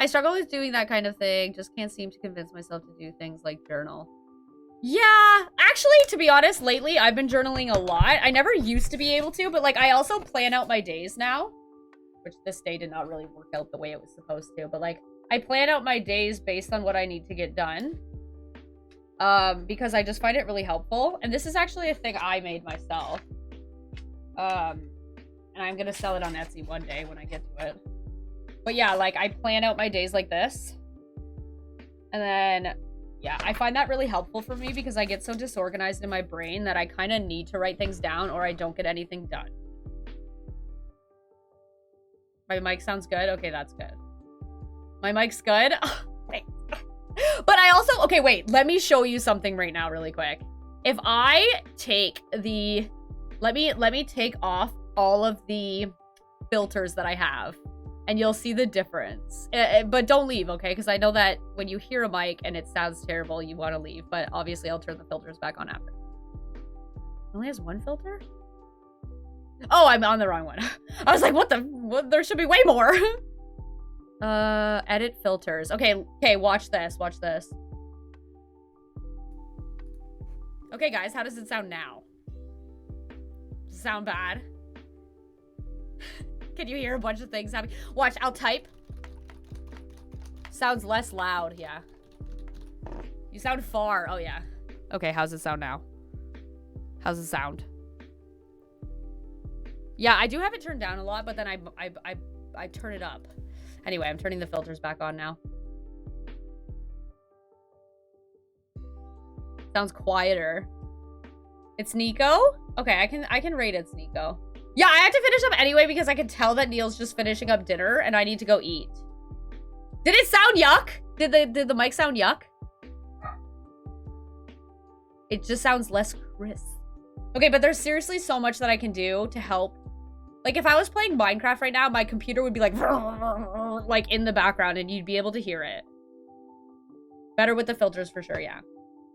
I struggle with doing that kind of thing. Just can't seem to convince myself to do things like journal. Yeah, actually, to be honest, lately I've been journaling a lot. I never used to be able to, but like I also plan out my days now, which this day did not really work out the way it was supposed to, but like I plan out my days based on what I need to get done. Because I just find it really helpful. And this is actually a thing I made myself. And I'm gonna sell it on Etsy one day when I get to it. But yeah, like I plan out my days like this. And then, yeah, I find that really helpful for me because I get so disorganized in my brain that I kind of need to write things down or I don't get anything done. My mic sounds good? Okay, that's good. My mic's good? Oh, thanks. But I also, okay, wait, let me show you something right now really quick. If I take the, let me take off all of the filters that I have and you'll see the difference. But don't leave, okay? Because I know that when you hear a mic and it sounds terrible, you want to leave. But obviously I'll turn the filters back on after. It only has one filter? Oh, I'm on the wrong one. I was like, what the, there should be way more. Edit filters. Okay, watch this, watch this. Okay, guys, how does it sound now? Does it sound bad? Can you hear a bunch of things happening? Watch, I'll type. Sounds less loud, yeah. You sound far, oh yeah. Okay, how's it sound now? How's it sound? Yeah, I do have it turned down a lot, but then I turn it up. Anyway, I'm turning the filters back on now. Sounds quieter. It's Nico? Okay, I can rate it's Nico. Yeah, I have to finish up anyway because I can tell that Neil's just finishing up dinner and I need to go eat. Did it sound yuck? Did the mic sound yuck? It just sounds less crisp. Okay, but there's seriously so much that I can do to help. Like, if I was playing Minecraft right now, my computer would be like in the background and you'd be able to hear it. Better with the filters for sure, yeah.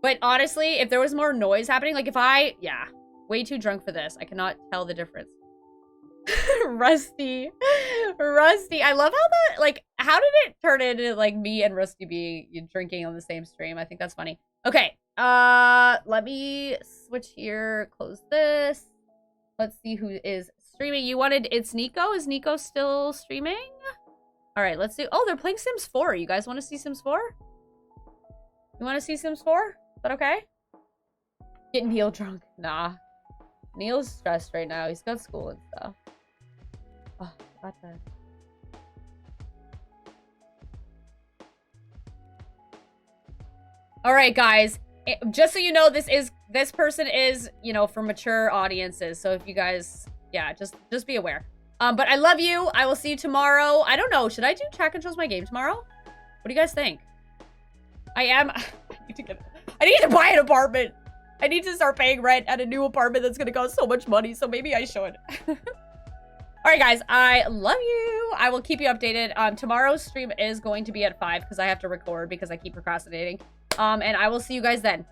But honestly, if there was more noise happening, like if yeah, way too drunk for this. I cannot tell the difference. Rusty. I love how how did it turn into like me and Rusty being drinking on the same stream? I think that's funny. Okay, let me switch here, close this. Let's see who is streaming. You wanted it's Nico? Is Nico still streaming? All right, let's do, oh, they're playing Sims 4. You guys want to see Sims 4? You want to see Sims 4? Is that okay? Get Neil drunk. Nah. Neil's stressed right now. He's got school and stuff. Oh, got that. All right, guys. Just so you know, this person is, you know, for mature audiences. So if you guys, yeah, just be aware. But I love you. I will see you tomorrow. I don't know. Should I do chat controls my game tomorrow? What do you guys think? I need to buy an apartment. I need to start paying rent at a new apartment that's gonna cost so much money, so maybe I should. Alright guys, I love you. I will keep you updated. Tomorrow's stream is going to be at 5 because I have to record because I keep procrastinating. And I will see you guys then.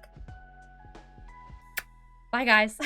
Bye guys.